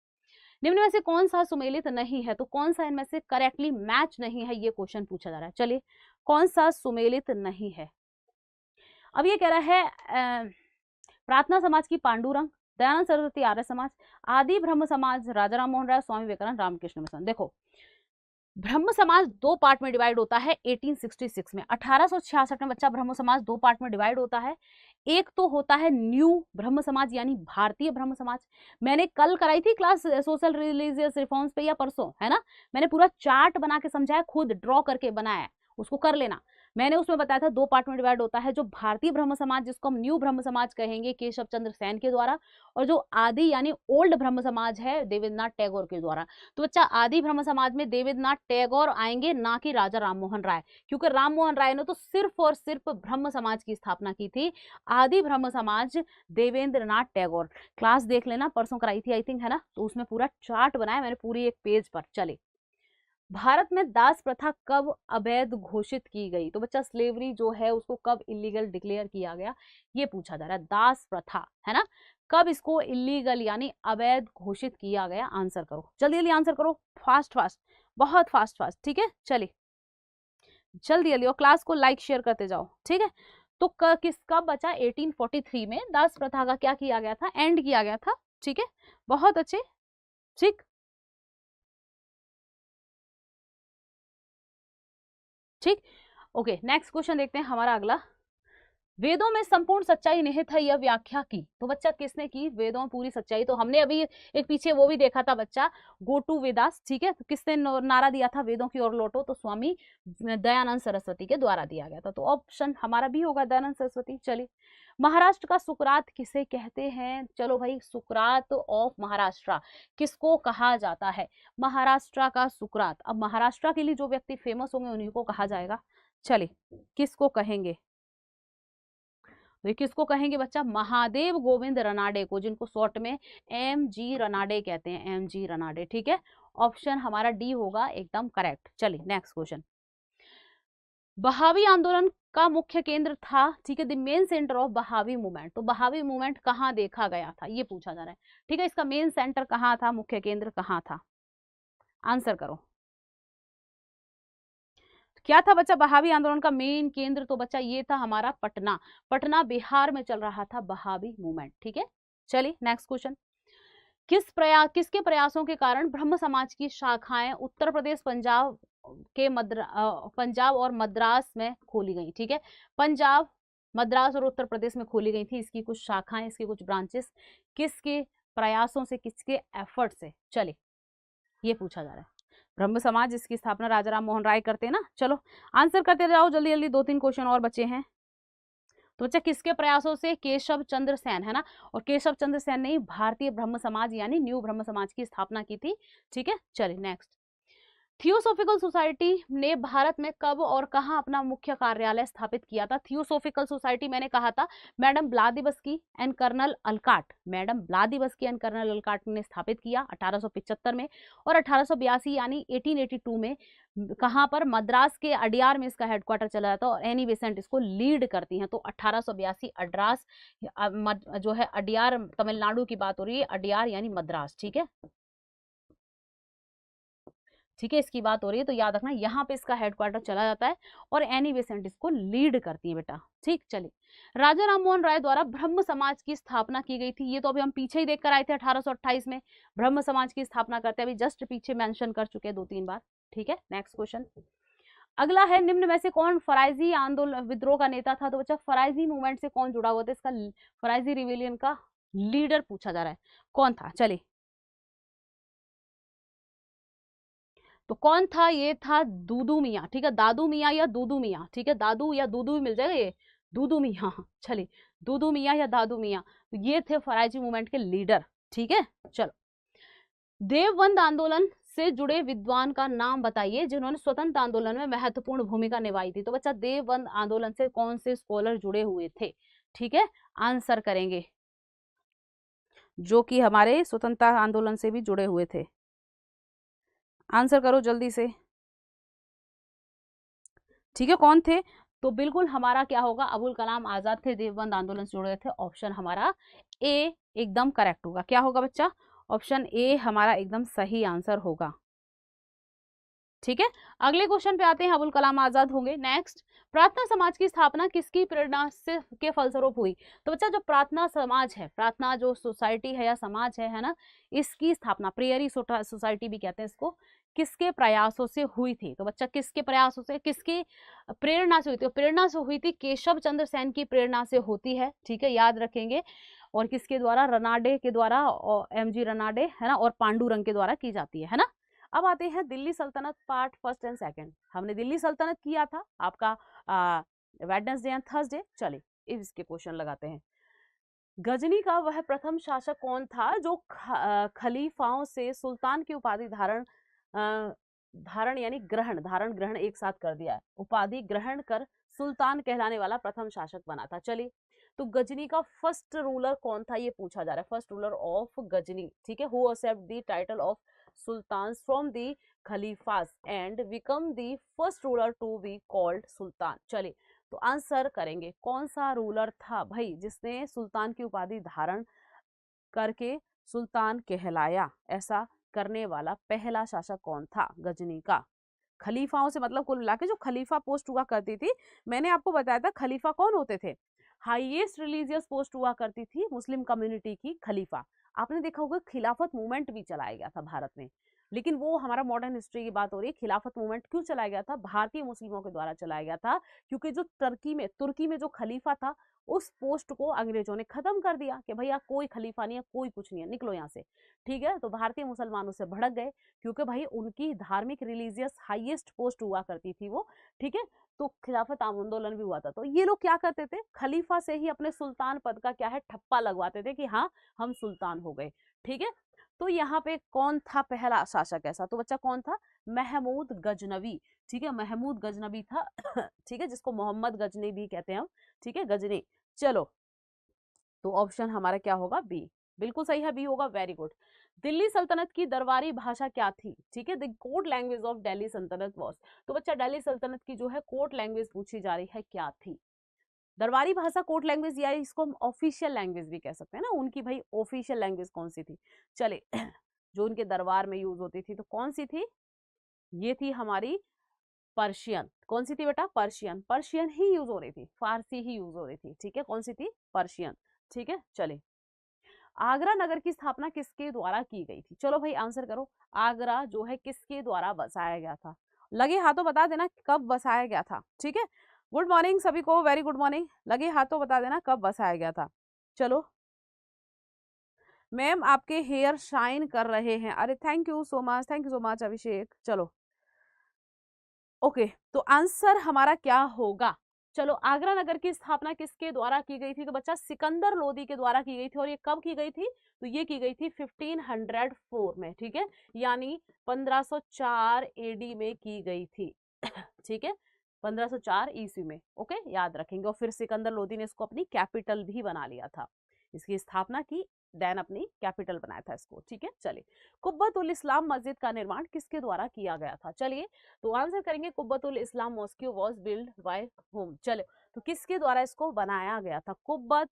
A: निम्न में से कौन सा सुमेलित नहीं है? तो कौन सा इनमें से करेक्टली मैच नहीं है, ये क्वेश्चन पूछा जा रहा है। चलिए, कौन सा सुमेलित नहीं है? अब ये कह रहा है प्रार्थना समाज की पांडुरंग, दयानंद सरस्वती आर्य समाज, आदि ब्रह्म समाज राजा राम मोहन राय, स्वामी विवेकानंद, रामकृष्ण मिशन। देखो, ब्रह्म समाज दो पार्ट में डिवाइड होता है 1866 में। 1866 में बच्चा ब्रह्म समाज दो पार्ट में डिवाइड होता है। एक तो होता है न्यू ब्रह्म समाज यानी भारतीय ब्रह्म समाज। मैंने कल कराई थी क्लास सोशल रिलीजियस रिफॉर्म्स पे, या परसों, है ना। मैंने पूरा चार्ट बना के समझाया, खुद ड्रॉ करके बनाया, उसको कर लेना। मैंने उसमें बताया था दो पार्ट में डिवाइड होता है, जो भारतीय ब्रह्म समाज जिसको हम न्यू ब्रह्म समाज कहेंगे केशव चंद्र सेन के द्वारा, और जो आदि यानी ओल्ड ब्रह्म समाज है देवेंद्रनाथ टैगोर के द्वारा। तो बच्चा आदि ब्रह्म समाज में देवेंद्रनाथ टैगोर आएंगे, ना कि राजा राम मोहन राय, क्योंकि राम मोहन राय ने तो सिर्फ और सिर्फ ब्रह्म समाज की स्थापना की थी। आदि ब्रह्म समाज देवेंद्रनाथ टैगोर। क्लास देख लेना, परसों कराई थी आई थिंक, है ना। तो उसमें पूरा चार्ट बनाया मैंने पूरी एक पेज पर। चले, भारत में दास प्रथा कब अवैध घोषित की गई? तो बच्चा स्लेवरी जो है उसको कब इलीगल डिक्लेयर किया गया, ये पूछा जा रहा है। दास प्रथा, है ना, कब इसको इलीगल यानी अवैध घोषित किया गया? आंसर करो, जल्दी जल्दी आंसर करो, फास्ट फास्ट, बहुत फास्ट फास्ट, ठीक है। चलिए जल्दी जल्दी, और क्लास को लाइक शेयर करते जाओ, ठीक है। तो किसका बचा? 1843 में दास प्रथा का क्या किया गया था? एंड किया गया था, ठीक है, बहुत अच्छे, ठीक ठीक। ओके, नेक्स्ट क्वेश्चन देखते हैं हमारा अगला। वेदों में संपूर्ण सच्चाई निहित है, यह व्याख्या की। तो बच्चा किसने की? वेदों में पूरी सच्चाई। तो हमने अभी एक पीछे वो भी देखा था बच्चा, गो टू वेदास, ठीक है। तो किसने नारा दिया था वेदों की ओर लौटो? तो स्वामी दयानंद सरस्वती के द्वारा दिया गया था। तो ऑप्शन हमारा भी होगा दयानंद सरस्वती। चलिए, महाराष्ट्र का सुकरात किसे कहते हैं? चलो भाई, सुकरात ऑफ महाराष्ट्र किसको कहा जाता है? महाराष्ट्र का सुकरात। अब महाराष्ट्र के लिए जो व्यक्ति फेमस होंगे उन्हीं को कहा जाएगा। चलिए, किसको कहेंगे? तो किसको कहेंगे बच्चा? महादेव गोविंद रनाडे को, जिनको शॉर्ट में MG रनाडे कहते हैं, MG रनाडे। ठीक है, ऑप्शन हमारा डी होगा एकदम करेक्ट। चलिए नेक्स्ट क्वेश्चन। बहावी आंदोलन का मुख्य केंद्र था, ठीक है, the main centre of Wahabi movement. तो बहावी मूवमेंट कहाँ देखा गया था, ये पूछा जा रहा है। ठीक है, इसका मेन सेंटर कहाँ था, मुख्य केंद्र कहाँ था? आंसर करो। क्या था बच्चा बहावी आंदोलन का मेन केंद्र? तो बच्चा ये था हमारा पटना। पटना बिहार में चल रहा था बहावी मूवमेंट। ठीक है, चलिए नेक्स्ट क्वेश्चन। किसके प्रयासों के कारण ब्रह्म समाज की शाखाएं उत्तर प्रदेश, पंजाब और मद्रास में खोली गई? ठीक है, पंजाब, मद्रास और उत्तर प्रदेश में खोली गई थी इसकी कुछ शाखाएं, इसकी कुछ ब्रांचेस। किसके प्रयासों से, किसके एफर्ट से? चलिए, ये पूछा जा रहा है। ब्रह्म समाज जिसकी स्थापना राजा राम मोहन राय करते हैं ना। चलो आंसर करते जाओ जल्दी जल्दी, 2-3 क्वेश्चन और बचे हैं। तो बच्चा किसके प्रयासों से? केशव चंद्र सेन, है ना। और केशव चंद्र सेन ने भारतीय ब्रह्म समाज यानी न्यू ब्रह्म समाज की स्थापना की थी। ठीक है, चलिए नेक्स्ट। थियोसॉफिकल सोसाइटी ने भारत में कब और कहां अपना मुख्य कार्यालय स्थापित किया था? थियोसॉफिकल सोसाइटी मैंने कहा था madam Blavatsky and colonel Olcott, madam Blavatsky and colonel Olcott ने स्थापित किया 1875 में। और 1882 यानी 1882 में कहां पर? मद्रास के अडियार में इसका हेडक्वार्टर चला जाता है और एनी बेसेंट इसको लीड करती हैं। तो 1882 अड्रास जो है अडियार, तमिलनाडु की बात हो रही है, अडियार यानी मद्रास। ठीक है, ठीक है, इसकी बात हो रही है, तो याद रखना यहाँ पे इसका हेडक्वार्टर चला जाता है और एनी बेसेंट इसको लीड करती है बेटा। ठीक, चलिए। राजा राम मोहन राय द्वारा ब्रह्म समाज की स्थापना की गई थी, ये तो अभी हम पीछे ही देख कर आए थे, 1828 में ब्रह्म समाज की स्थापना करते हैं, अभी जस्ट पीछे मेंशन कर चुके हैं 2-3 बार। ठीक है, नेक्स्ट क्वेश्चन। अगला है, निम्न में से कौन फराइजी आंदोलन विद्रोह का नेता था? तो बच्चा फराइजी मूवमेंट से कौन जुड़ा हुआ था? इसका फराइजी रिविलियन का लीडर पूछा जा रहा है, कौन था? चलिए, तो कौन था? ये था दूदू मियाँ। ठीक है, दादू मियाँ या दूदू मियाँ। ठीक है, दादू या दूदू भी मिल जाएगा, ये दूदू मियाँ। चलिए, दूदू मियाँ या दादू मियाँ, तो ये थे फराइजी मूवमेंट के लीडर। ठीक है, चलो। देवबंद आंदोलन से जुड़े विद्वान का नाम बताइए जिन्होंने स्वतंत्र आंदोलन में महत्वपूर्ण भूमिका निभाई थी। तो बच्चा देवबंद आंदोलन से कौन से स्कॉलर जुड़े हुए थे? ठीक है, आंसर करेंगे जो कि हमारे स्वतंत्रता आंदोलन से भी जुड़े हुए थे। आंसर करो जल्दी से। ठीक है, कौन थे? तो बिल्कुल हमारा क्या होगा, अबुल कलाम आजाद थे, देवबंद आंदोलन से जुड़े थे। ऑप्शन हमारा ए एकदम करेक्ट होगा। क्या होगा बच्चा? ऑप्शन ए हमारा एकदम सही आंसर होगा। ठीक है, अगले क्वेश्चन पे आते हैं, अबुल कलाम आजाद होंगे। नेक्स्ट, प्रार्थना समाज की स्थापना किसकी प्रेरणा से के फलस्वरूप हुई? तो बच्चा जो प्रार्थना समाज है, प्रार्थना जो सोसाइटी है या समाज है ना, इसकी स्थापना प्रेयरी सोसाइटी भी कहते हैं इसको, किसके प्रयासों से हुई थी? तो बच्चा किसके प्रयासों से, किसकी प्रेरणा से हुई थी? तो प्रेरणा से हुई थी केशव चंद्र सेन की प्रेरणा से होती है। ठीक है, याद रखेंगे। और किसके द्वारा? रनाडे के द्वारा, और MG रनाडे, है ना, और पांडुरंग के द्वारा की जाती है ना। अब आते हैं दिल्ली सल्तनत पार्ट फर्स्ट एंड सेकंड। हमने दिल्ली सल्तनत किया था आपका वेडनेसडे एंड थर्सडे। चलिए, इसके क्वेश्चन लगाते हैं। गजनी का वह प्रथम शासक कौन था जो खलीफाओं से सुल्तान की उपाधि धारण यानी ग्रहण एक साथ कर दिया है, उपाधि ग्रहण कर सुल्तान कहलाने वाला प्रथम शासक बना था? चलिए, तो गजनी का फर्स्ट रूलर कौन था, ये पूछा जा रहा है। First ruler of Ghazni. ठीक है, who accept the title of sultans from the khalifas and become the first ruler to be called sultan। चलिए, तो आंसर करेंगे कौन सा रूलर था भाई जिसने सुल्तान की उपाधि धारण करके सुल्तान कहलाया? ऐसा करने वाला पहला शासक कौन था गजनी का? खलीफाओं से मतलब कुल मिला के जो खलीफा पोस्ट हुआ करती थी, मैंने आपको बताया था खलीफा कौन होते थे? हाईएस्ट रिलीजियस पोस्ट हुआ करती थी मुस्लिम कम्युनिटी की खलीफा। आपने देखा होगा खिलाफत मूवमेंट भी चलाया गया था भारत में, लेकिन वो हमारा मॉडर्न हिस्ट्री की बात हो रही है। खिलाफत मूवमेंट क्यों चलाया गया था? भारतीय मुस्लिमों के द्वारा चलाया गया था, क्योंकि जो तुर्की में जो खलीफा था उस पोस्ट को अंग्रेजों ने खत्म कर दिया कि भैया कोई खलीफा नहीं है, कोई कुछ नहीं है, निकलो यहाँ से। ठीक है, तो भारतीय मुसलमानों से भड़क गए, क्योंकि भाई उनकी धार्मिक रिलीजियस हाईएस्ट पोस्ट हुआ करती थी वो। ठीक है, तो खिलाफत आंदोलन भी हुआ था। तो ये लोग क्या करते थे, खलीफा से ही अपने सुल्तान पद का क्या है ठप्पा लगवाते थे कि हाँ हम सुल्तान हो गए। ठीक है, तो यहाँ पे कौन था पहला शासक ऐसा? तो बच्चा कौन था? महमूद गजनवी। ठीक है, महमूद गजनवी था। ठीक है, जिसको मोहम्मद गजनी भी कहते हैं हम। ठीक है, गजनी। चलो, तो ऑप्शन हमारा क्या होगा? बी। बिल्कुल सही है, बी होगा। Very good. दिल्ली सल्तनत की दरबारी भाषा क्या थी? ठीक है, the court language of Delhi सल्तनत वाज। तो बच्चा दिल्ली सल्तनत की जो है कोर्ट लैंग्वेज पूछी जा रही है, क्या थी? दरबारी भाषा कोर्ट लैंग्वेज, या इसको हम ऑफिशियल लैंग्वेज भी कह सकते हैं ना, उनकी भाई ऑफिशियल लैंग्वेज कौन सी थी? चले, जो उनके दरबार में यूज होती थी, तो कौन सी थी? ये थी हमारी पर्शियन। कौन सी थी बेटा? पर्शियन। पर्शियन ही यूज हो रही थी, फारसी ही यूज हो रही थी। ठीक है, कौन सी थी? पर्शियन। ठीक है, चले। आगरा नगर की स्थापना किसके द्वारा की गई थी? चलो भाई आंसर करो। आगरा जो है किसके द्वारा बसाया गया था? लगे हाथों बता देना कब बसाया गया था। ठीक है, गुड मॉर्निंग सभी को, वेरी गुड मॉर्निंग। लगे हाथों बता देना कब बसाया गया था। चलो, मैम आपके हेयर शाइन कर रहे हैं। अरे thank you so much, thank you so much Abhishek. चलो, ओके, तो आंसर हमारा क्या होगा? चलो, आगरा नगर की स्थापना किसके द्वारा की गई थी? तो बच्चा सिकंदर लोदी के द्वारा की गई थी। और ये कब की गई थी? तो ये की गई थी 1504 में। ठीक है, यानी 1504 एडी में की गई थी। ठीक है, 1504 ईस्वी में। ओके, याद रखेंगे। और फिर सिकंदर लोदी ने इसको अपनी कैपिटल भी बना लिया था, इसकी स्थापना की, देन अपनी कैपिटल बनाया था इसको। ठीक है, चलिए। कुब्बत उल इस्लाम मस्जिद का निर्माण किसके द्वारा किया गया था? चलिए, तो आंसर करेंगे Quwwat ul Islam mosque was build by whom. चलो, तो किसके द्वारा इसको बनाया गया था? कुब्बत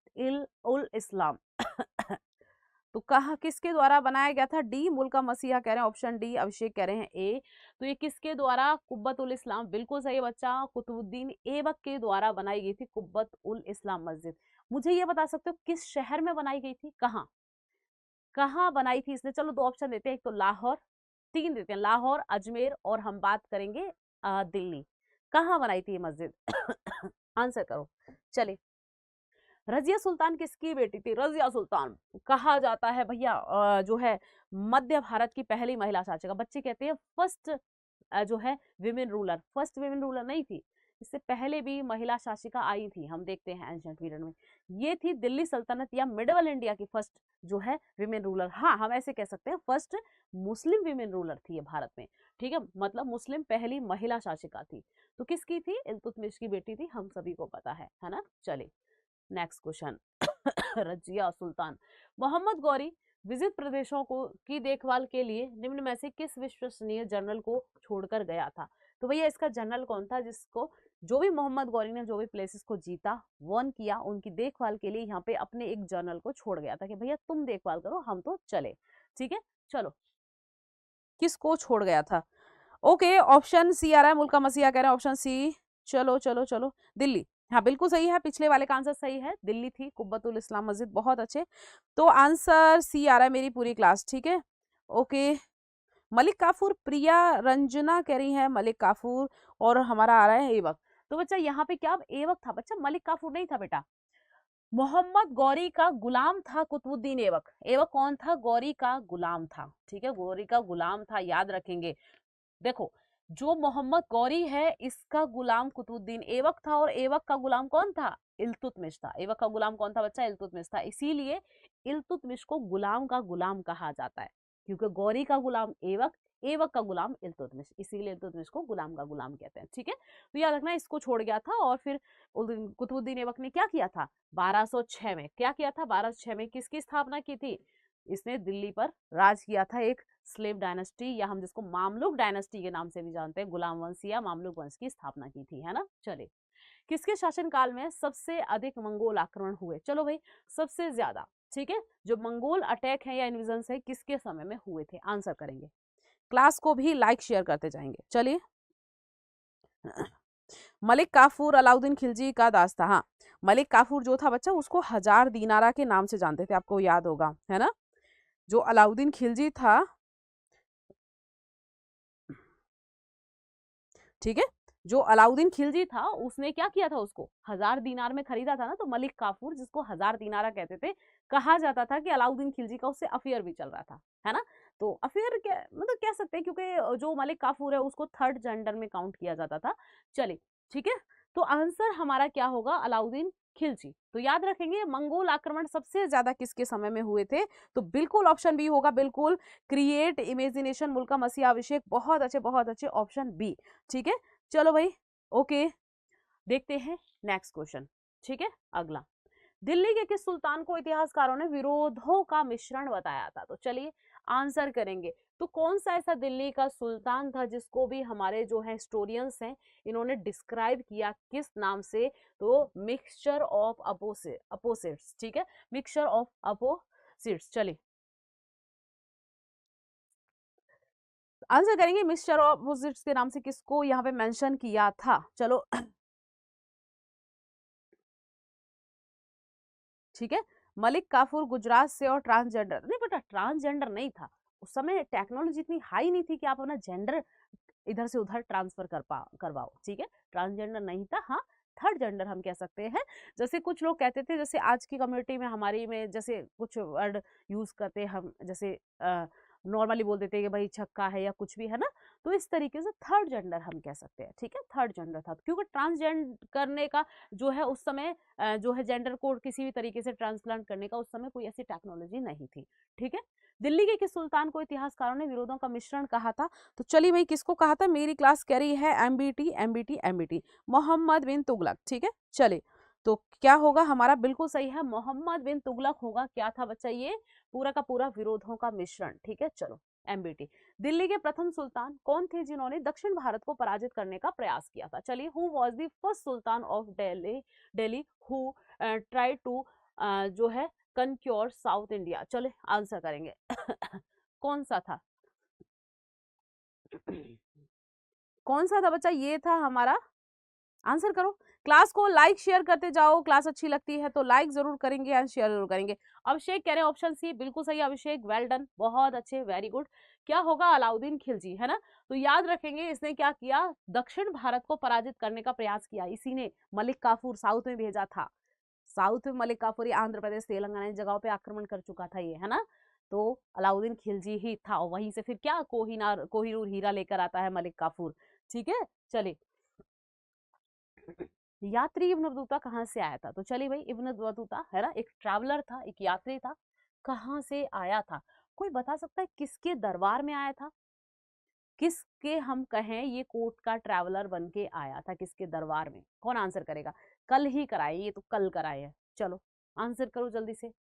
A: उल इस्लाम। तो कहा किसके द्वारा बनाया गया था? डी, मुल्का मसीहा कह रहे हैं, ऑप्शन डी। अभिषेक कह रहे हैं ए। तो ये किसके द्वारा? कुब्बत उल इस्लाम, बिल्कुल सही है बच्चा, कुतुबुद्दीन ऐबक के द्वारा बनाई गई थी कुब्बत उल इस्लाम मस्जिद। मुझे ये बता सकते हो किस शहर में बनाई गई थी? कहाँ कहाँ बनाई थी इसने? चलो, दो ऑप्शन देते हैं, एक तो लाहौर, तीन देते हैं, लाहौर, अजमेर, और हम बात करेंगे दिल्ली। कहाँ बनाई थी ये मस्जिद? आंसर करो। चले, रजिया सुल्तान किसकी बेटी थी? रजिया सुल्तान कहा जाता है भैया जो है मध्य भारत की पहली महिला शासिका। बच्चे कहते हैं फर्स्ट जो है women ruler. First women ruler नहीं थी, इससे पहले भी महिला शासिका आई थी, हम देखते हैं एंशिएंट पीरियड में। ये थी दिल्ली सल्तनत या मिडल इंडिया की फर्स्ट जो है विमेन रूलर। हाँ, हम ऐसे कह सकते हैं फर्स्ट मुस्लिम विमेन रूलर थी ये भारत में। ठीक है, मतलब मुस्लिम पहली महिला शासिका थी। तो किसकी थी? इल्तुतमिश की बेटी थी, हम सभी को पता है ना। चले, नेक्स्ट क्वेश्चन। रजिया सुल्तान। मोहम्मद गौरी विजित प्रदेशों को की देखभाल के लिए निम्न में से किस विश्वसनीय जनरल को छोड़कर गया था? तो भैया इसका जनरल कौन था जिसको, जो भी मोहम्मद गौरी ने जो भी प्लेसेस को जीता, वन किया, उनकी देखभाल के लिए यहाँ पे अपने एक जनरल को छोड़ गया था कि भैया तुम देखभाल करो, हम तो चले। ठीक है, चलो, किसको छोड़ गया था? ओके, ऑप्शन सी आ रहा है, मुल्का मसीहा कह रहे हैं, ऑप्शन सी। चलो चलो चलो, दिल्ली। हाँ बिल्कुल सही है, पिछले वाले का आंसर सही है, दिल्ली थी कुब्बतुल इस्लाम मस्जिद। बहुत अच्छे, तो आंसर सी आ रहा है मेरी पूरी क्लास। ठीक है, ओके। मलिक काफूर, प्रिया रंजना कह रही है मलिक काफूर, और हमारा आ रहा है ऐबक। तो बच्चा यहाँ पे क्या ऐबक था? बच्चा मलिक काफूर नहीं था बेटा, मोहम्मद गौरी का गुलाम था कुतुबुद्दीन ऐबक। ऐबक कौन था? गौरी का गुलाम था। ठीक है, गौरी का गुलाम था, याद रखेंगे। देखो, जो मोहम्मद गौरी है इसका गुलाम कुतुबुद्दीन ऐबक था, और ऐबक का गुलाम कौन था? इल्तुतमिश था। ऐबक का गुलाम कौन था बच्चा? इल्तुतमिश था। इसीलिए इल्तुतमिश को गुलाम का गुलाम कहा जाता है, क्योंकि गौरी का गुलाम ऐबक, ऐबक का गुलाम इल्तुतमिश, इसीलिए इल्तुतमिश को गुलाम का गुलाम कहते हैं। ठीक है, तो याद रखना, इसको छोड़ गया था। और फिर कुतुबुद्दीन ऐबक ने क्या किया था? 1206 में क्या किया था? 1206 में किसकी स्थापना की थी? इसने दिल्ली पर राज किया था, एक स्लेव डायनेस्टी, या हम जिसको मामलुक डायनेस्टी के नाम से भी जानते हैं, गुलाम वंश या मामलुक वंश की स्थापना की थी, है ना। चले, किसके शासनकाल में सबसे अधिक मंगोल आक्रमण हुए? चलो भाई, सबसे ज्यादा। ठीक है, जो मंगोल अटैक है या इन्वेजन है किसके समय में हुए थे? आंसर करेंगे, क्लास को भी लाइक शेयर करते जाएंगे। चलिए, मलिक काफूर अलाउद्दीन खिलजी का दास्ता। हाँ, मलिक काफूर जो था बच्चा, उसको 1000 दीनारा के नाम से जानते थे, आपको याद होगा, है ना। जो अलाउद्दीन खिलजी था ठीक है। जो अलाउद्दीन खिलजी था उसने क्या किया था, उसको 1000 दीनार में खरीदा था ना, तो मलिक काफूर जिसको 1000 दीनारा कहते थे, कहा जाता था कि अलाउद्दीन खिलजी का उससे अफेयर भी चल रहा था, है ना। तो अफेयर क्या मतलब कह सकते हैं, क्योंकि जो मलिक काफूर है उसको थर्ड जेंडर में काउंट किया जाता था। चलिए ठीक है, तो आंसर हमारा क्या होगा, अलाउद्दीन खिलजी। तो याद रखेंगे मंगोल आक्रमण सबसे ज्यादा किसके समय में हुए थे, तो बिल्कुल ऑप्शन बी होगा, बिल्कुल क्रिएट इमेजिनेशन मुल्का मसीह अभिषेक, बहुत अच्छे ऑप्शन बी। ठीक है, चलो भाई ओके, देखते हैं नेक्स्ट क्वेश्चन। ठीक है, अगला, दिल्ली के किस सुल्तान को इतिहासकारों ने विरोधों का मिश्रण बताया था, तो चलिए आंसर करेंगे। तो कौन सा ऐसा दिल्ली का सुल्तान था जिसको भी हमारे जो है हिस्टोरियंस हैं इन्होंने डिस्क्राइब किया किस नाम से, तो मिक्सचर ऑफ अपोजिट्स। ठीक है, मिक्सचर ऑफ अपोजिट्स। चलिए आंसर करेंगे, मिक्सचर ऑफ अपोजिट्स के नाम से किसको यहाँ पे मेंशन किया था। चलो ठीक है, मलिक काफूर गुजरात से, और ट्रांसजेंडर नहीं, बेटा ट्रांसजेंडर नहीं था उस समय, टेक्नोलॉजी इतनी हाई नहीं थी कि आप अपना जेंडर इधर से उधर ट्रांसफर करवाओ। ठीक है, ट्रांसजेंडर नहीं था, हाँ थर्ड जेंडर हम कह सकते हैं। जैसे कुछ लोग कहते थे, जैसे आज की कम्युनिटी में हमारी में जैसे कुछ वर्ड यूज करते हैं हम, जैसे नॉर्मली बोल देते हैं कि भाई छक्का है या कुछ भी, है ना। तो इस तरीके से थर्ड जेंडर हम कह सकते हैं। ठीक है, थर्ड जेंडर था, क्योंकि ट्रांसजेंडर करने का जो है उस समय जो है जेंडर को किसी भी तरीके से ट्रांसप्लांट करने का उस समय कोई ऐसी टेक्नोलॉजी नहीं थी। ठीक है, दिल्ली के किस सुल्तान को इतिहासकारों ने विरोधों का मिश्रण कहा था, तो चलिए भाई किसको कहा था, मेरी क्लास कह रही है एमबीटी एमबीटी एमबीटी, मोहम्मद बिन तुगलक। ठीक है, चलिए तो क्या होगा हमारा, बिल्कुल सही है, मोहम्मद बिन तुगलक होगा। क्या था बच्चा, ये पूरा का पूरा विरोधों का मिश्रण। ठीक है, चलो एमबीटी। दिल्ली के प्रथम सुल्तान कौन थे जिन्होंने दक्षिण भारत को पराजित करने का प्रयास किया था, चलिए who was the first sultan of Delhi who try to जो है कनक्योर साउथ इंडिया। चले आंसर करेंगे कौन सा था कौन सा था बच्चा, ये था हमारा, आंसर करो। क्लास को लाइक शेयर करते जाओ, क्लास अच्छी लगती है तो लाइक जरूर करेंगे एंड शेयर जरूर करेंगे। अभिषेक कह रहे हैं ऑप्शन सी, बिल्कुल सही अभिषेक, वेल डन, बहुत अच्छे, वेरी गुड। क्या होगा, अलाउद्दीन खिलजी, है ना। तो याद रखेंगे इसने क्या किया, दक्षिण भारत को पराजित करने का प्रयास किया, इसी ने मलिक काफूर साउथ में भेजा था। साउथ में मलिक काफूर आंध्र प्रदेश तेलंगाना जगहों पे आक्रमण कर चुका था ये, है ना। तो अलाउद्दीन खिलजी ही था, और वहीं से फिर क्या कोहिनूर हीरा लेकर आता है मलिक काफूर। ठीक है, चलिए यात्री इब्न बतूता कहाँ से आया था, तो चलिए भाई इब्न बतूता है ना, एक ट्रैवलर था, एक यात्री था, कहाँ से आया था, कोई बता सकता है किसके दरबार में आया था, किसके हम कहें ये कोर्ट का ट्रैवलर बन के आया था, किसके दरबार में, कौन आंसर करेगा। कल ही कराए, ये तो कल कराए है, चलो आंसर करो जल्दी से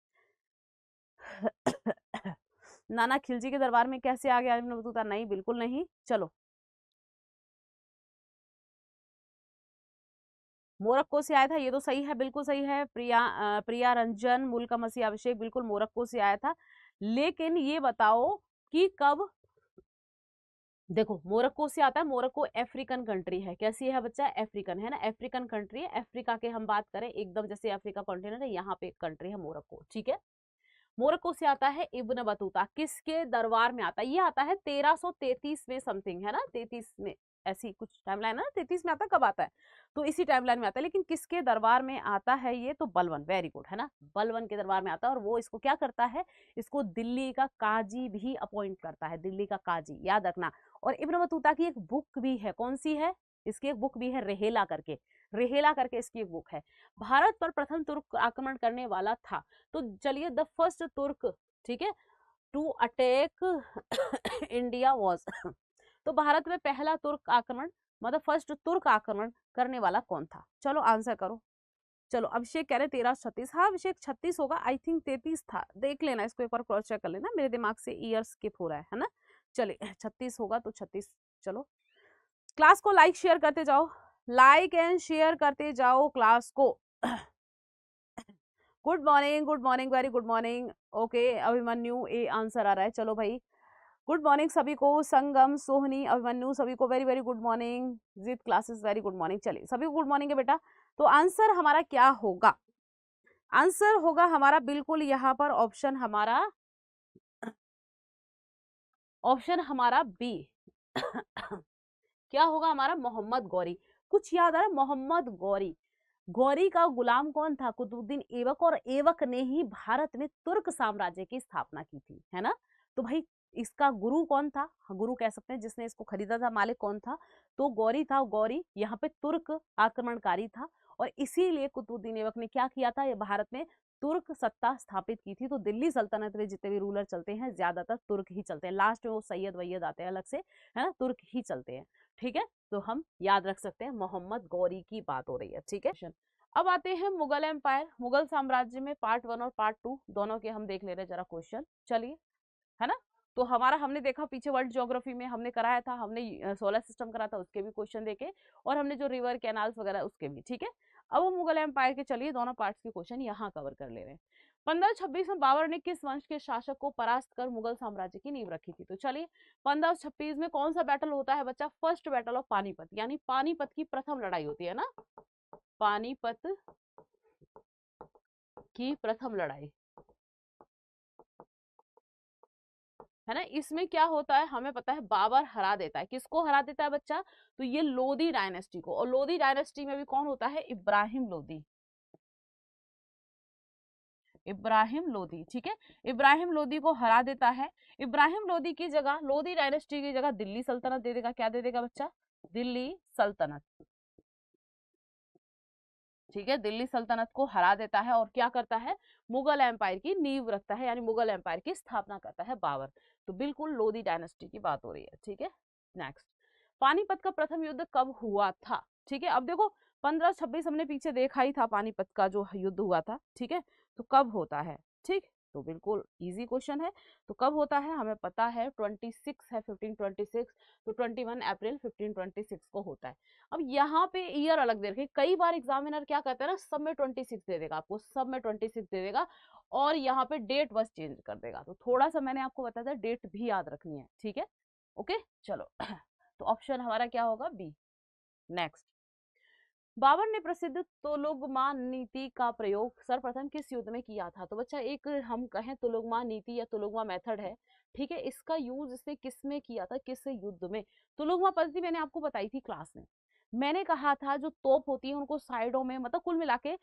A: नाना खिलजी के दरबार में कैसे आ गया इब्न बतूता, नहीं बिल्कुल नहीं। चलो मोरक्को से आया था, ये तो सही है, बिल्कुल सही है। प्रिया रंजन मुल्का मसीह अभिषेक, बिल्कुल मोरक्को से आया था। लेकिन ये बताओ कि कब, देखो मोरक्को से आता है, मोरक्को अफ्रीकन कंट्री है, कैसी है बच्चा, अफ्रीकन है ना, अफ्रीकन कंट्री है, अफ्रीका के हम बात करें एकदम जैसे अफ्रीका कॉन्टिनेंट है, यहाँ पे एक कंट्री है मोरक्को। ठीक है, मोरक्को से आता है इब्न बतूता, किसके दरबार में आता है, ये आता है 1333 में समथिंग, है ना, 33 में, ऐसी कुछ टाइमलाइन है ना, 33 में आता है, कब आता है, तो इसी टाइमलाइन में आता है। लेकिन किसके दरबार में आता है ये, तो बलवन, वेरी गुड, है ना, बलवन के दरबार में आता है, और वो इसको क्या करता है, इसको दिल्ली का काजी भी अपॉइंट करता है, दिल्ली का काजी, याद रखना। और इब्न बतूता की एक बुक भी है, कौन सी है, इसकी एक बुक भी है, रेहेला करके, रेहेला करके इसकी एक बुक है। भारत पर प्रथम तुर्क आक्रमण करने वाला था, तो चलिए द फर्स्ट तुर्क, ठीक है, टू अटैक इंडिया वॉज तो भारत में पहला तुर्क आक्रमण, मतलब फर्स्ट तुर्क आक्रमण करने वाला कौन था, चलो आंसर करो। चलो अभिषेक कह रहे 1336, हाँ अभिषेक 36 होगा, आई थिंक 33 था, देख लेना इसको एक बार क्रॉस चेक कर लेना, मेरे दिमाग से ईयर स्किप हो रहा है ना। चलिए 36 होगा तो 36। चलो क्लास को लाइक शेयर करते जाओ, लाइक एंड शेयर करते जाओ क्लास को good morning, very good morning. Okay Abhimanyu, a answer आ रहा है, चलो भाई गुड मॉर्निंग सभी को, संगम सोहनी अभिमन्यु सभी को वेरी वेरी गुड मॉर्निंग, जीत क्लासेस वेरी गुड मॉर्निंग, चलिए सभी को गुड मॉर्निंग है बेटा। तो आंसर हमारा क्या होगा, आंसर होगा हमारा बिल्कुल यहाँ पर ऑप्शन हमारा बी क्या होगा हमारा? मोहम्मद गौरी। कुछ याद आ रहा है? मोहम्मद गौरी। गौरी का गुलाम कौन था? कुतुबुद्दीन ऐबक, और ऐबक ने ही भारत में तुर्क साम्राज्य की स्थापना की थी, है ना। तो भाई इसका गुरु कौन था? गुरु कह सकते हैं, जिसने इसको खरीदा था, मालिक कौन था? तो गौरी था। गौरी यहाँ पे तुर्क आक्रमणकारी था, और इसीलिए कुतुबुद्दीन ऐबक ने क्या किया था? ये भारत में तुर्क सत्ता स्थापित की थी। तो दिल्ली सल्तनत में जितने भी रूलर चलते हैं ज्यादातर तुर्क ही चलते हैं, लास्ट में वो सैयद वैयद आते हैं अलग से, है ना, तुर्क ही चलते हैं। ठीक है, तो हम याद रख सकते हैं मोहम्मद गौरी की बात हो रही है। ठीक है, अब आते हैं मुगल एम्पायर, मुगल साम्राज्य में पार्ट 1 और पार्ट 2 दोनों के हम देख ले रहे हैं जरा क्वेश्चन। चलिए, है ना। तो हमारा हमने देखा पीछे वर्ल्ड ज्योग्राफी में हमने कराया था, हमने सोलर सिस्टम करा था, उसके भी क्वेश्चन देखे, और हमने जो रिवर कैनाल्स वगैरह उसके भी। ठीक है, अब हम मुगल एम्पायर के चलिए दोनों पार्ट्स के क्वेश्चन यहाँ कवर कर ले रहे हैं। 1526 में बाबर ने किस वंश के शासक को परास्त कर मुगल साम्राज्य की नींव रखी थी? तो चलिए, 1526 में कौन सा बैटल होता है बच्चा? फर्स्ट बैटल ऑफ पानीपत, यानी पानीपत की प्रथम लड़ाई होती है ना, पानीपत की प्रथम लड़ाई, है ना। इसमें क्या होता है हमें पता है, बाबर हरा देता है। किसको हरा देता है बच्चा? तो ये लोदी डायनेस्टी को, और लोदी डायनेस्टी में भी कौन होता है? इब्राहिम लोदी, इब्राहिम लोदी। ठीक है, इब्राहिम लोदी को हरा देता है। इब्राहिम लोदी की जगह, लोदी डायनेस्टी की जगह दिल्ली सल्तनत दे देगा। क्या दे देगा बच्चा? दिल्ली सल्तनत। ठीक है, दिल्ली सल्तनत को हरा देता है, और क्या करता है? मुगल एम्पायर की नींव रखता है, यानी मुगल एम्पायर की स्थापना करता है बाबर। तो बिल्कुल लोदी डायनेस्टी की बात हो रही है। ठीक है, नेक्स्ट, पानीपत का प्रथम युद्ध कब हुआ था? ठीक है, अब देखो 1526 हमने पीछे देखा ही था, पानीपत का जो युद्ध हुआ था। ठीक है, तो कब होता है? ठीक, तो बिल्कुल इजी क्वेश्चन है। तो कब होता है हमें पता है, 26 है, 1526, तो 21 अप्रैल 1526 को होता है। अब यहाँ पे ईयर अलग दे रखे, कई बार एग्जामिनर क्या कहता है ना, सब में 26 दे देगा आपको, सब में 26 दे देगा, और यहाँ पे डेट बस चेंज कर देगा। तो थोड़ा सा मैंने आपको बताया था, डेट भी याद रखनी है। ठीक है, ओके, चलो तो ऑप्शन हमारा क्या होगा? बी। नेक्स्ट, बाबर ने प्रसिद्ध तोलुगमा नीति का प्रयोग सर्वप्रथम किस युद्ध में किया था? तो बच्चा एक हम कहें तोलुगमा नीति या तोलुगमा मेथड है। ठीक है, इसका यूज इसने किस में किया था, किस युद्ध में? तोलुगमा पद्धति मैंने आपको बताई थी क्लास में। मैंने कहा था जो तोप होती है उनको साइडों में, मतलब कुल मिला के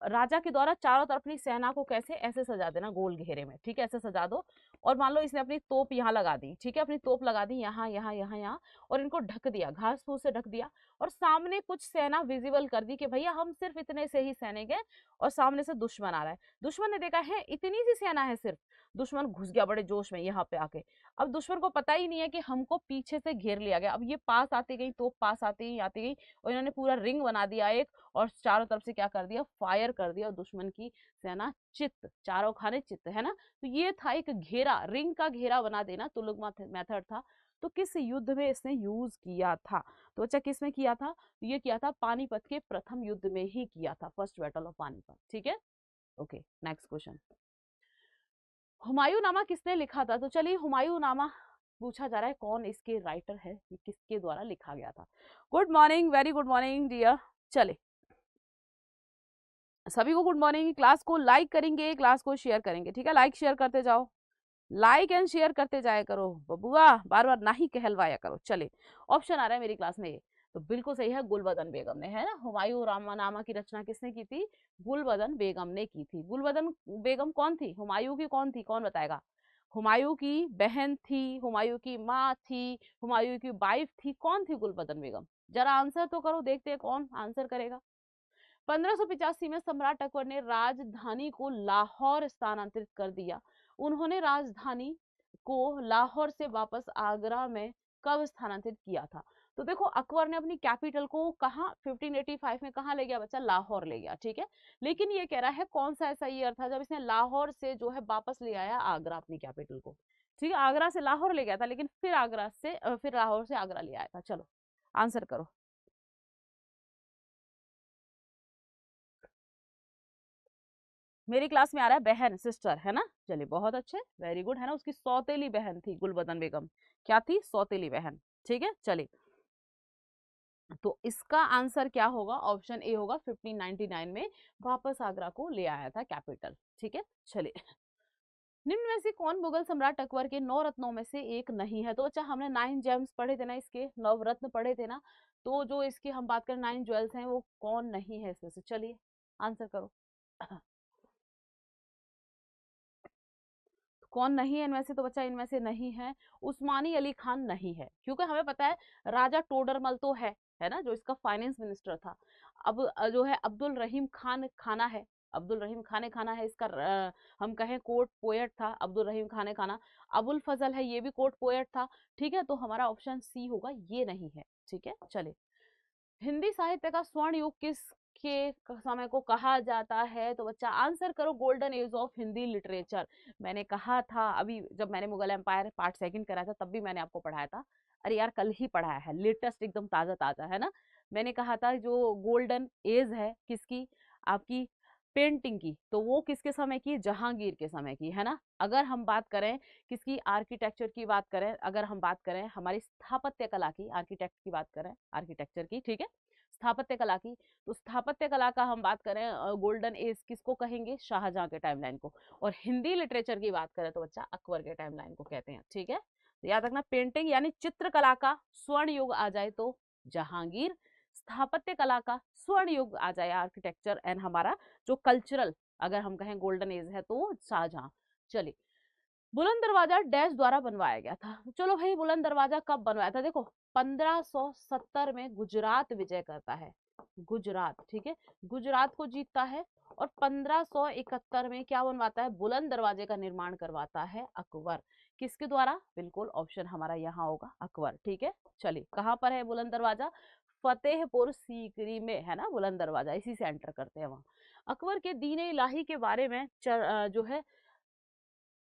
A: राजा के द्वारा चारों तरफ अपनी सेना को कैसे ऐसे सजा देना, गोल घेरे में। ठीक है, ऐसे सजा दो, और मान लो इसने अपनी तोप यहाँ लगा दी। ठीक है, अपनी तोप लगा दी यहाँ यहाँ यहाँ यहाँ, और इनको ढक दिया, घास फूस से ढक दिया, और सामने कुछ सेना विजिबल कर दी कि भैया हम सिर्फ इतने से ही सैनिक हैं, और सामने से दुश्मन आ रहा है। दुश्मन ने देखा है इतनी सी सेना है सिर्फ, दुश्मन घुस गया बड़े जोश में यहाँ पे आके। अब दुश्मन को पता ही नहीं है कि हमको पीछे से घेर लिया गया। अब ये पास आती गई, तोप पास आती गई, और इन्होंने पूरा रिंग बना दिया एक, और चारों तरफ से क्या कर दिया? फायर कर दिया, और दुश्मन की सेना चित्त, चारों खाने चित्त, है ना। तो ये था एक घेरा, रिंग का घेरा बना देना, तुलुग मेथड था। तो किस युद्ध में इसने यूज किया था? तो बच्चा किस में किया था? तो ये किया था पानीपत के प्रथम युद्ध में ही किया था, फर्स्ट बैटल ऑफ पानीपत। ठीक है, ओके, नेक्स्ट क्वेश्चन, हुमायूं नामा किसने लिखा था? तो चलिए, हुमायूं नामा पूछा जा रहा है कौन इसके राइटर है, ये किसके द्वारा लिखा गया था। Good morning, very good morning dear. चले, सभी को गुड मॉर्निंग। क्लास को लाइक करेंगे, क्लास को शेयर करेंगे। ठीक है, लाइक शेयर करते जाओ, लाइक एंड शेयर करते जाया करो बबुआ, बार बार ना ही कहलवाया करो। चले, ऑप्शन आ रहा है मेरी क्लास में ये, तो बिल्कुल सही है, गुलबदन बेगम ने, है ना। हुमायूं नामा की रचना किसने की थी? गुलबदन बेगम ने की थी। गुलबदन बेगम कौन थी? हुमायूं की कौन थी, कौन बताएगा? हुमायूं की बहन थी, हुमायूं की माँ थी, हुमायूं की वाइफ थी, कौन थी गुलबदन बेगम? जरा आंसर तो करो, देखते हैं कौन आंसर करेगा। 1585 में सम्राट अकबर ने राजधानी को लाहौर स्थानांतरित कर दिया। उन्होंने राजधानी को लाहौर से वापस आगरा में कब स्थानांतरित किया था? तो देखो, अकबर ने अपनी कैपिटल को कहाँ 1585 में कहाँ ले गया बच्चा? लाहौर ले गया। ठीक है, लेकिन ये कह रहा है कौन सा ऐसा ईयर था जब इसने लाहौर से जो है वापस ले आया आगरा अपनी कैपिटल को। ठीक है, आगरा से लाहौर ले गया था, लेकिन फिर आगरा से फिर लाहौर से आगरा ले आया था। चलो आंसर करो। मेरी क्लास में आ रहा है बहन, सिस्टर, है ना। चलिए, बहुत अच्छे, वेरी गुड, है ना। उसकी सौतेली बहन थी गुलबदन बेगम। क्या थी? सौतेली बहन। ठीक है, चलिए, तो इसका आंसर क्या होगा? ऑप्शन ए होगा, 1599 में वापस आगरा को ले आया था कैपिटल। ठीक है, चलिए निम्न में से कौन मुगल सम्राट अकबर के 9 रत्नों में से एक नहीं है? तो बच्चा हमने 9 जेम्स पढ़े थे ना, इसके नवरत्न पढ़े थे ना, तो जो इसकी हम बात करें 9 ज्वेल्स हैं वो कौन नहीं है इसमें से? चलिए आंसर करो। कौन नहीं है इनमें से? तो बच्चा इनमें से नहीं है, उस्मानी अली खान नहीं है, क्योंकि हमें पता है राजा टोडरमल तो है ना, जो इसका फाइनेंस मिनिस्टर था। अब जो है अब्दुल रहीम खान खाना है, अब्दुल रहीम खाने खाना है इसका हम कहें कोर्ट पोएट था अब्दुल रहीम खाने खाना। अबुल फजल है, ये भी कोर्ट पोएट था। ठीक है, तो हमारा ऑप्शन सी होगा, ये नहीं है। ठीक है, चलिए। हिंदी साहित्य का स्वर्ण युग किस के समय को कहा जाता है? तो बच्चा आंसर करो, golden age of Hindi literature. मैंने कहा था अभी जब मैंने मुगल एम्पायर पार्ट सेकंड करा था, तब भी मैंने आपको पढ़ाया था। अरे यार कल ही पढ़ाया है, लेटेस्ट एकदम ताजा ताजा है ना। मैंने कहा था जो गोल्डन एज है किसकी, आपकी पेंटिंग की, तो वो किसके समय की? जहांगीर के समय की, है ना। अगर हम बात करें किसकी, आर्किटेक्चर की बात करें, अगर हम बात करें हमारी स्थापत्य कला की, आर्किटेक्ट की बात करें, आर्किटेक्चर की, ठीक है, स्थापत्य कला की, तो स्थापत्य कला का हम बात करें गोल्डन एज किसको कहेंगे? शाहजहां के टाइमलाइन को। और हिंदी लिटरेचर की बात करें तो बच्चा अकबर के टाइमलाइन को कहते हैं। ठीक है, तो याद रखना, पेंटिंग यानी चित्रकला का स्वर्ण युग आ जाए तो जहांगीर, स्थापत्य कला का स्वर्ण युग आ जाए आर्किटेक्चर, एंड हमारा जो कल्चरल अगर हम कहें गोल्डन एज है तो शाहजहां। चलिए, बुलंद दरवाजा डैश द्वारा बनवाया गया था? चलो भाई, बुलंद दरवाजा कब बनवाया था? देखो 1570 में गुजरात विजय करता है, गुजरात, ठीक है, गुजरात को जीतता है। और 1571 में क्या बनवाता है? बुलंद दरवाजे का निर्माण करवाता है अकबर। किसके द्वारा? बिल्कुल ऑप्शन हमारा यहाँ होगा, अकबर। ठीक है, चलिए, कहाँ पर है बुलंद दरवाजा? फतेहपुर सीकरी में है ना बुलंद दरवाजा, इसी से एंटर करते हैं वहां। अकबर के दीन इलाही के बारे में जो है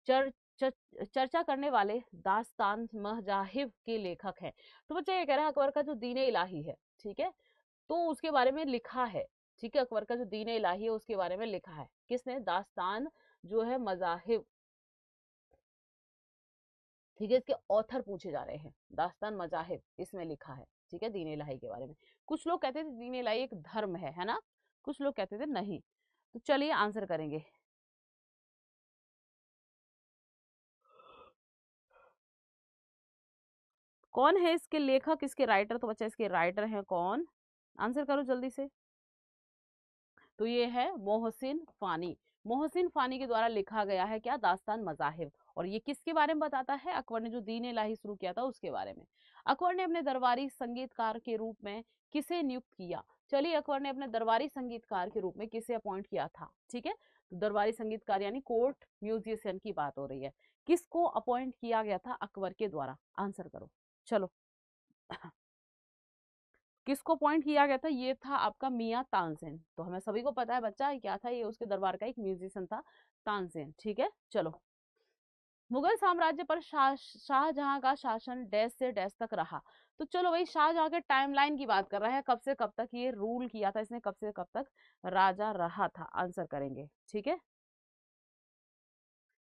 A: चर, चर, चर्चा करने वाले दास्तान मजाहिब के लेखक हैं। तो बच्चा ये कह रहा है अकबर का जो दीन इलाही है, ठीक है, तो उसके बारे में लिखा है। ठीक है, अकबर का जो दीन इलाही है उसके बारे में लिखा है किसने? दास्तान जो है मजाहिब, ठीक है, इसके ऑथर पूछे जा रहे हैं। दास्तान मजाहिब इसमें लिखा है, ठीक है, दीन इलाही के बारे में। कुछ लोग कहते थे दीन इलाही एक धर्म है ना, कुछ लोग कहते थे नहीं। तो चलिए आंसर करेंगे। कौन है इसके लेखक, इसके राइटर? तो बच्चा इसके राइटर हैं कौन? आंसर करो जल्दी से। तो ये है मोहसिन फानी। मोहसिन फानी के द्वारा लिखा गया है क्या? दास्तान मजाहिब। और ये किसके बारे में बताता है? अकबर ने जो दीन इलाही शुरू किया था उसके बारे में। अकबर ने अपने दरबारी संगीतकार के रूप में किसे नियुक्त किया? चलिए, अकबर ने अपने दरबारी संगीतकार के रूप में किसे अपॉइंट किया था? ठीक है, तो दरबारी संगीतकार यानी कोर्ट म्यूजिशियन की बात हो रही है। किसको अपॉइंट किया गया था अकबर के द्वारा? आंसर करो, चलो। किसको पॉइंट किया गया था? ये था आपका मियां तानसेन। तो हमें सभी को पता है बच्चा क्या था, ये उसके दरबार का एक म्यूजिशियन था, तानसेन। ठीक है, चलो। मुगल साम्राज्य पर शाहजहां का शासन डैश से डैश तक रहा? तो चलो भाई, शाहजहां के टाइमलाइन की बात कर रहे हैं, कब से कब तक ये रूल किया था इसने, कब से कब तक राजा रहा था? आंसर करेंगे, ठीक है।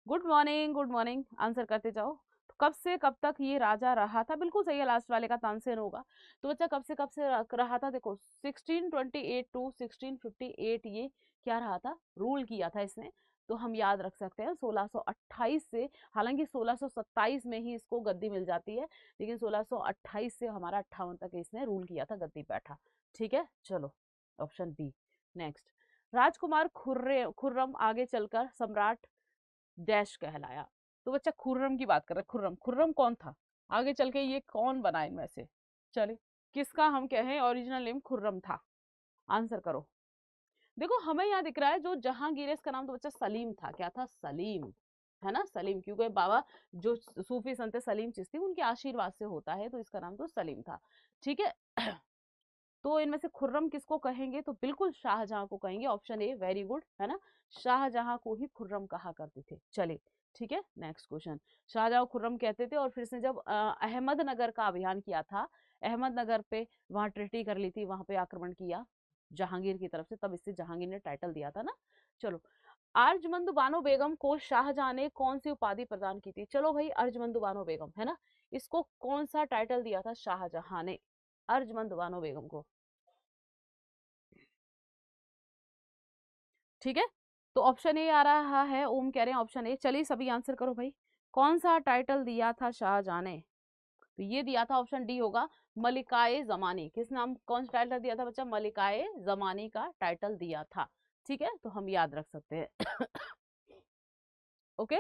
A: Good morning, good morning, answer करते जाओ। तो कब से कब तक ये राजा रहा था? बिल्कुल सही है, लास्ट वाले का तानसेन होगा। तो बच्चा कब से कब से रहा था? देखो 1628 टू 1658 ये क्या रहा था? रूल किया था इसने। तो हम याद रख सकते हैं 1628 से, हालांकि 1627 में ही इसको गद्दी मिल जाती है, लेकिन 1628 से हमारा 58 तक इसने रूल किया था, गद्दी बैठा। ठीक है, चलो, ऑप्शन बी। नेक्स्ट, राजकुमार खुर्रम आगे चलकर सम्राट डैश कहलाया? तो बच्चा खुर्रम की बात कर रहे हैं, खुर्रम, खुर्रम कौन था? आगे चल के ये कौन बना इनमें से? चलिए, किसका हम कहें ओरिजिनल नेम खुर्रम था? आंसर करो। देखो हमें यहाँ दिख रहा है जो जहांगीर, इसका नाम तो बच्चा सलीम था। क्या था? सलीम, है ना, सलीम, क्योंकि बाबा जो सूफी संत सलीम चिश्ती उनके आशीर्वाद से होता है, तो इसका नाम तो सलीम था। ठीक है। तो इनमें से खुर्रम किसको कहेंगे? तो बिल्कुल शाहजहां को कहेंगे, ऑप्शन ए, वेरी गुड, है ना, शाहजहां को ही खुर्रम कहा करते थे। चलिए, ठीक है, नेक्स्ट क्वेश्चन। शाहजहां खुर्रम कहते थे, और फिर से जब अहमदनगर का अभियान किया था, अहमदनगर पे वहां ट्रिटी कर ली थी, वहां पे आक्रमण किया जहांगीर की तरफ से, तब इससे जहांगीर ने टाइटल दिया था ना। चलो, अर्जमंद बानो बेगम को शाहजहां ने कौन सी उपाधि प्रदान की थी? चलो भाई, अर्जमंद बानो बेगम, है ना, इसको कौन सा टाइटल दिया था शाहजहां ने अर्जमंद बानो बेगम को? ठीक है, तो ऑप्शन ए आ रहा है, ओम कह रहे हैं ऑप्शन ए। चलिए सभी आंसर करो भाई, कौन सा टाइटल दिया था शाहजहां ने? तो ये दिया था, ऑप्शन डी होगा, मलिकाए जमानी। किस नाम, कौन सा टाइटल दिया था बच्चा? मलिकाए जमानी का टाइटल दिया था। ठीक है, तो हम याद रख सकते हैं। ओके,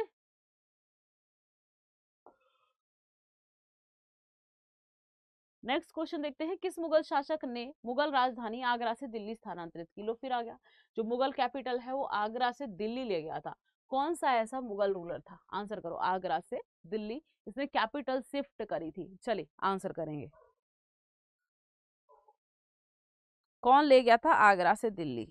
A: नेक्स्ट क्वेश्चन देखते हैं, किस मुगल शासक ने मुगल राजधानी आगरा से दिल्ली स्थानांतरित की? लो फिर आ गया, जो मुगल कैपिटल है वो आगरा से दिल्ली ले गया था। कौन सा ऐसा मुगल रूलर था? आंसर करो, आगरा से दिल्ली इसने कैपिटल शिफ्ट करी थी। चलिए आंसर करेंगे, कौन ले गया था आगरा से दिल्ली?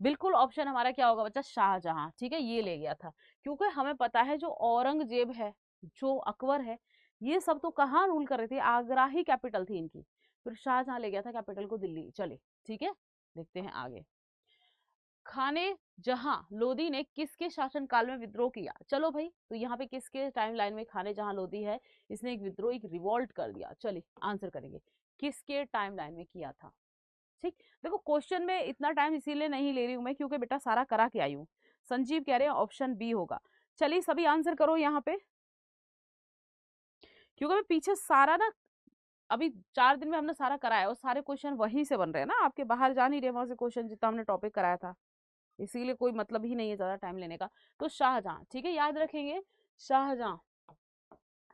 A: बिल्कुल ऑप्शन हमारा क्या होगा बच्चा? शाहजहां। ठीक है, ये ले गया था, क्योंकि हमें पता है जो औरंगजेब है, जो अकबर है, ये सब तो कहाँ रूल कर रहे थे? आगरा ही कैपिटल थी इनकी। फिर शाहजहां ले गया था कैपिटल को दिल्ली। चले ठीक है, देखते हैं आगे। खाने जहां लोधी ने किसके शासनकाल में विद्रोह किया? चलो भाई, तो यहाँ पे किसके टाइम लाइन में खाने जहां लोधी है, इसने एक विद्रोह, एक रिवॉल्ट कर दिया। चलिए आंसर करेंगे, किसके टाइम लाइन में किया था? ठीक, देखो क्वेश्चन में इतना टाइम इसीलिए नहीं ले रही हूं मैं, क्योंकि बेटा सारा करा के आई हूँ। संजीव कह रहे हैं ऑप्शन बी होगा। चलिए सभी आंसर करो यहाँ पे, क्योंकि मैं पीछे सारा ना, अभी 4 दिन में हमने सारा कराया और सारे क्वेश्चन वहीं से बन रहे हैं ना, आपके बाहर जा नहीं रहे वहां से क्वेश्चन, जितना हमने टॉपिक कराया था, इसीलिए कोई मतलब ही नहीं है ज्यादा टाइम लेने का। तो शाहजहां, ठीक है, याद रखेंगे शाहजहां।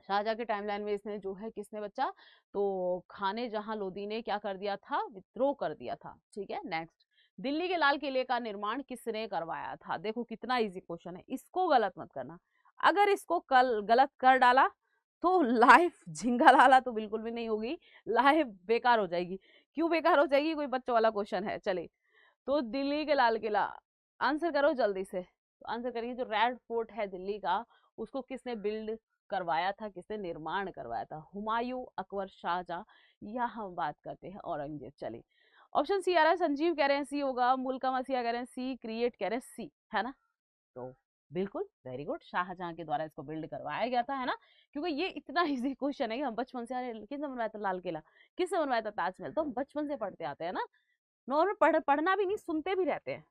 A: शाहजहां के टाइमलाइन में इसने जो है, किसने बच्चा? तो खाने जहां लोधी ने क्या कर दिया था? विद्रोह कर दिया था। ठीक है, नेक्स्ट, दिल्ली के लाल किले का निर्माण किसने करवाया था? देखो कितना इजी क्वेश्चन है, इसको गलत मत करना। अगर इसको कल गलत कर डाला तो लाइफ झिंगा लाला तो बिल्कुल भी नहीं होगी, लाइफ बेकार हो जाएगी। क्यों बेकार हो जाएगी? कोई बच्चों वाला क्वेश्चन है। चले, तो दिल्ली के लाल किला, आंसर करो जल्दी से। तो आंसर करिए, जो रेड फोर्ट है दिल्ली का, उसको किसने बिल्ड करवाया था, किसने निर्माण करवाया था? हुमायूं, अकबर, शाहजहां, या हम बात करते हैं औरंगजेब? चलिए, ऑप्शन सी आ रहा है, संजीव कह रहे हैं सी होगा, मुल्का मसीहा कह रहे हैं सी, क्रिएट कह रहे हैं सी, है ना? तो बिल्कुल वेरी गुड, शाहजहां के द्वारा इसको बिल्ड करवाया गया था, है ना? क्योंकि ये इतना इजी क्वेश्चन है कि हम बचपन से, अरे किसने बनवाया था लाल किला, किसने बनवाया था ताजमहल, तो हम बचपन से पढ़ते आते हैं ना, नॉर्मल पढ़ना भी नहीं, सुनते भी रहते हैं।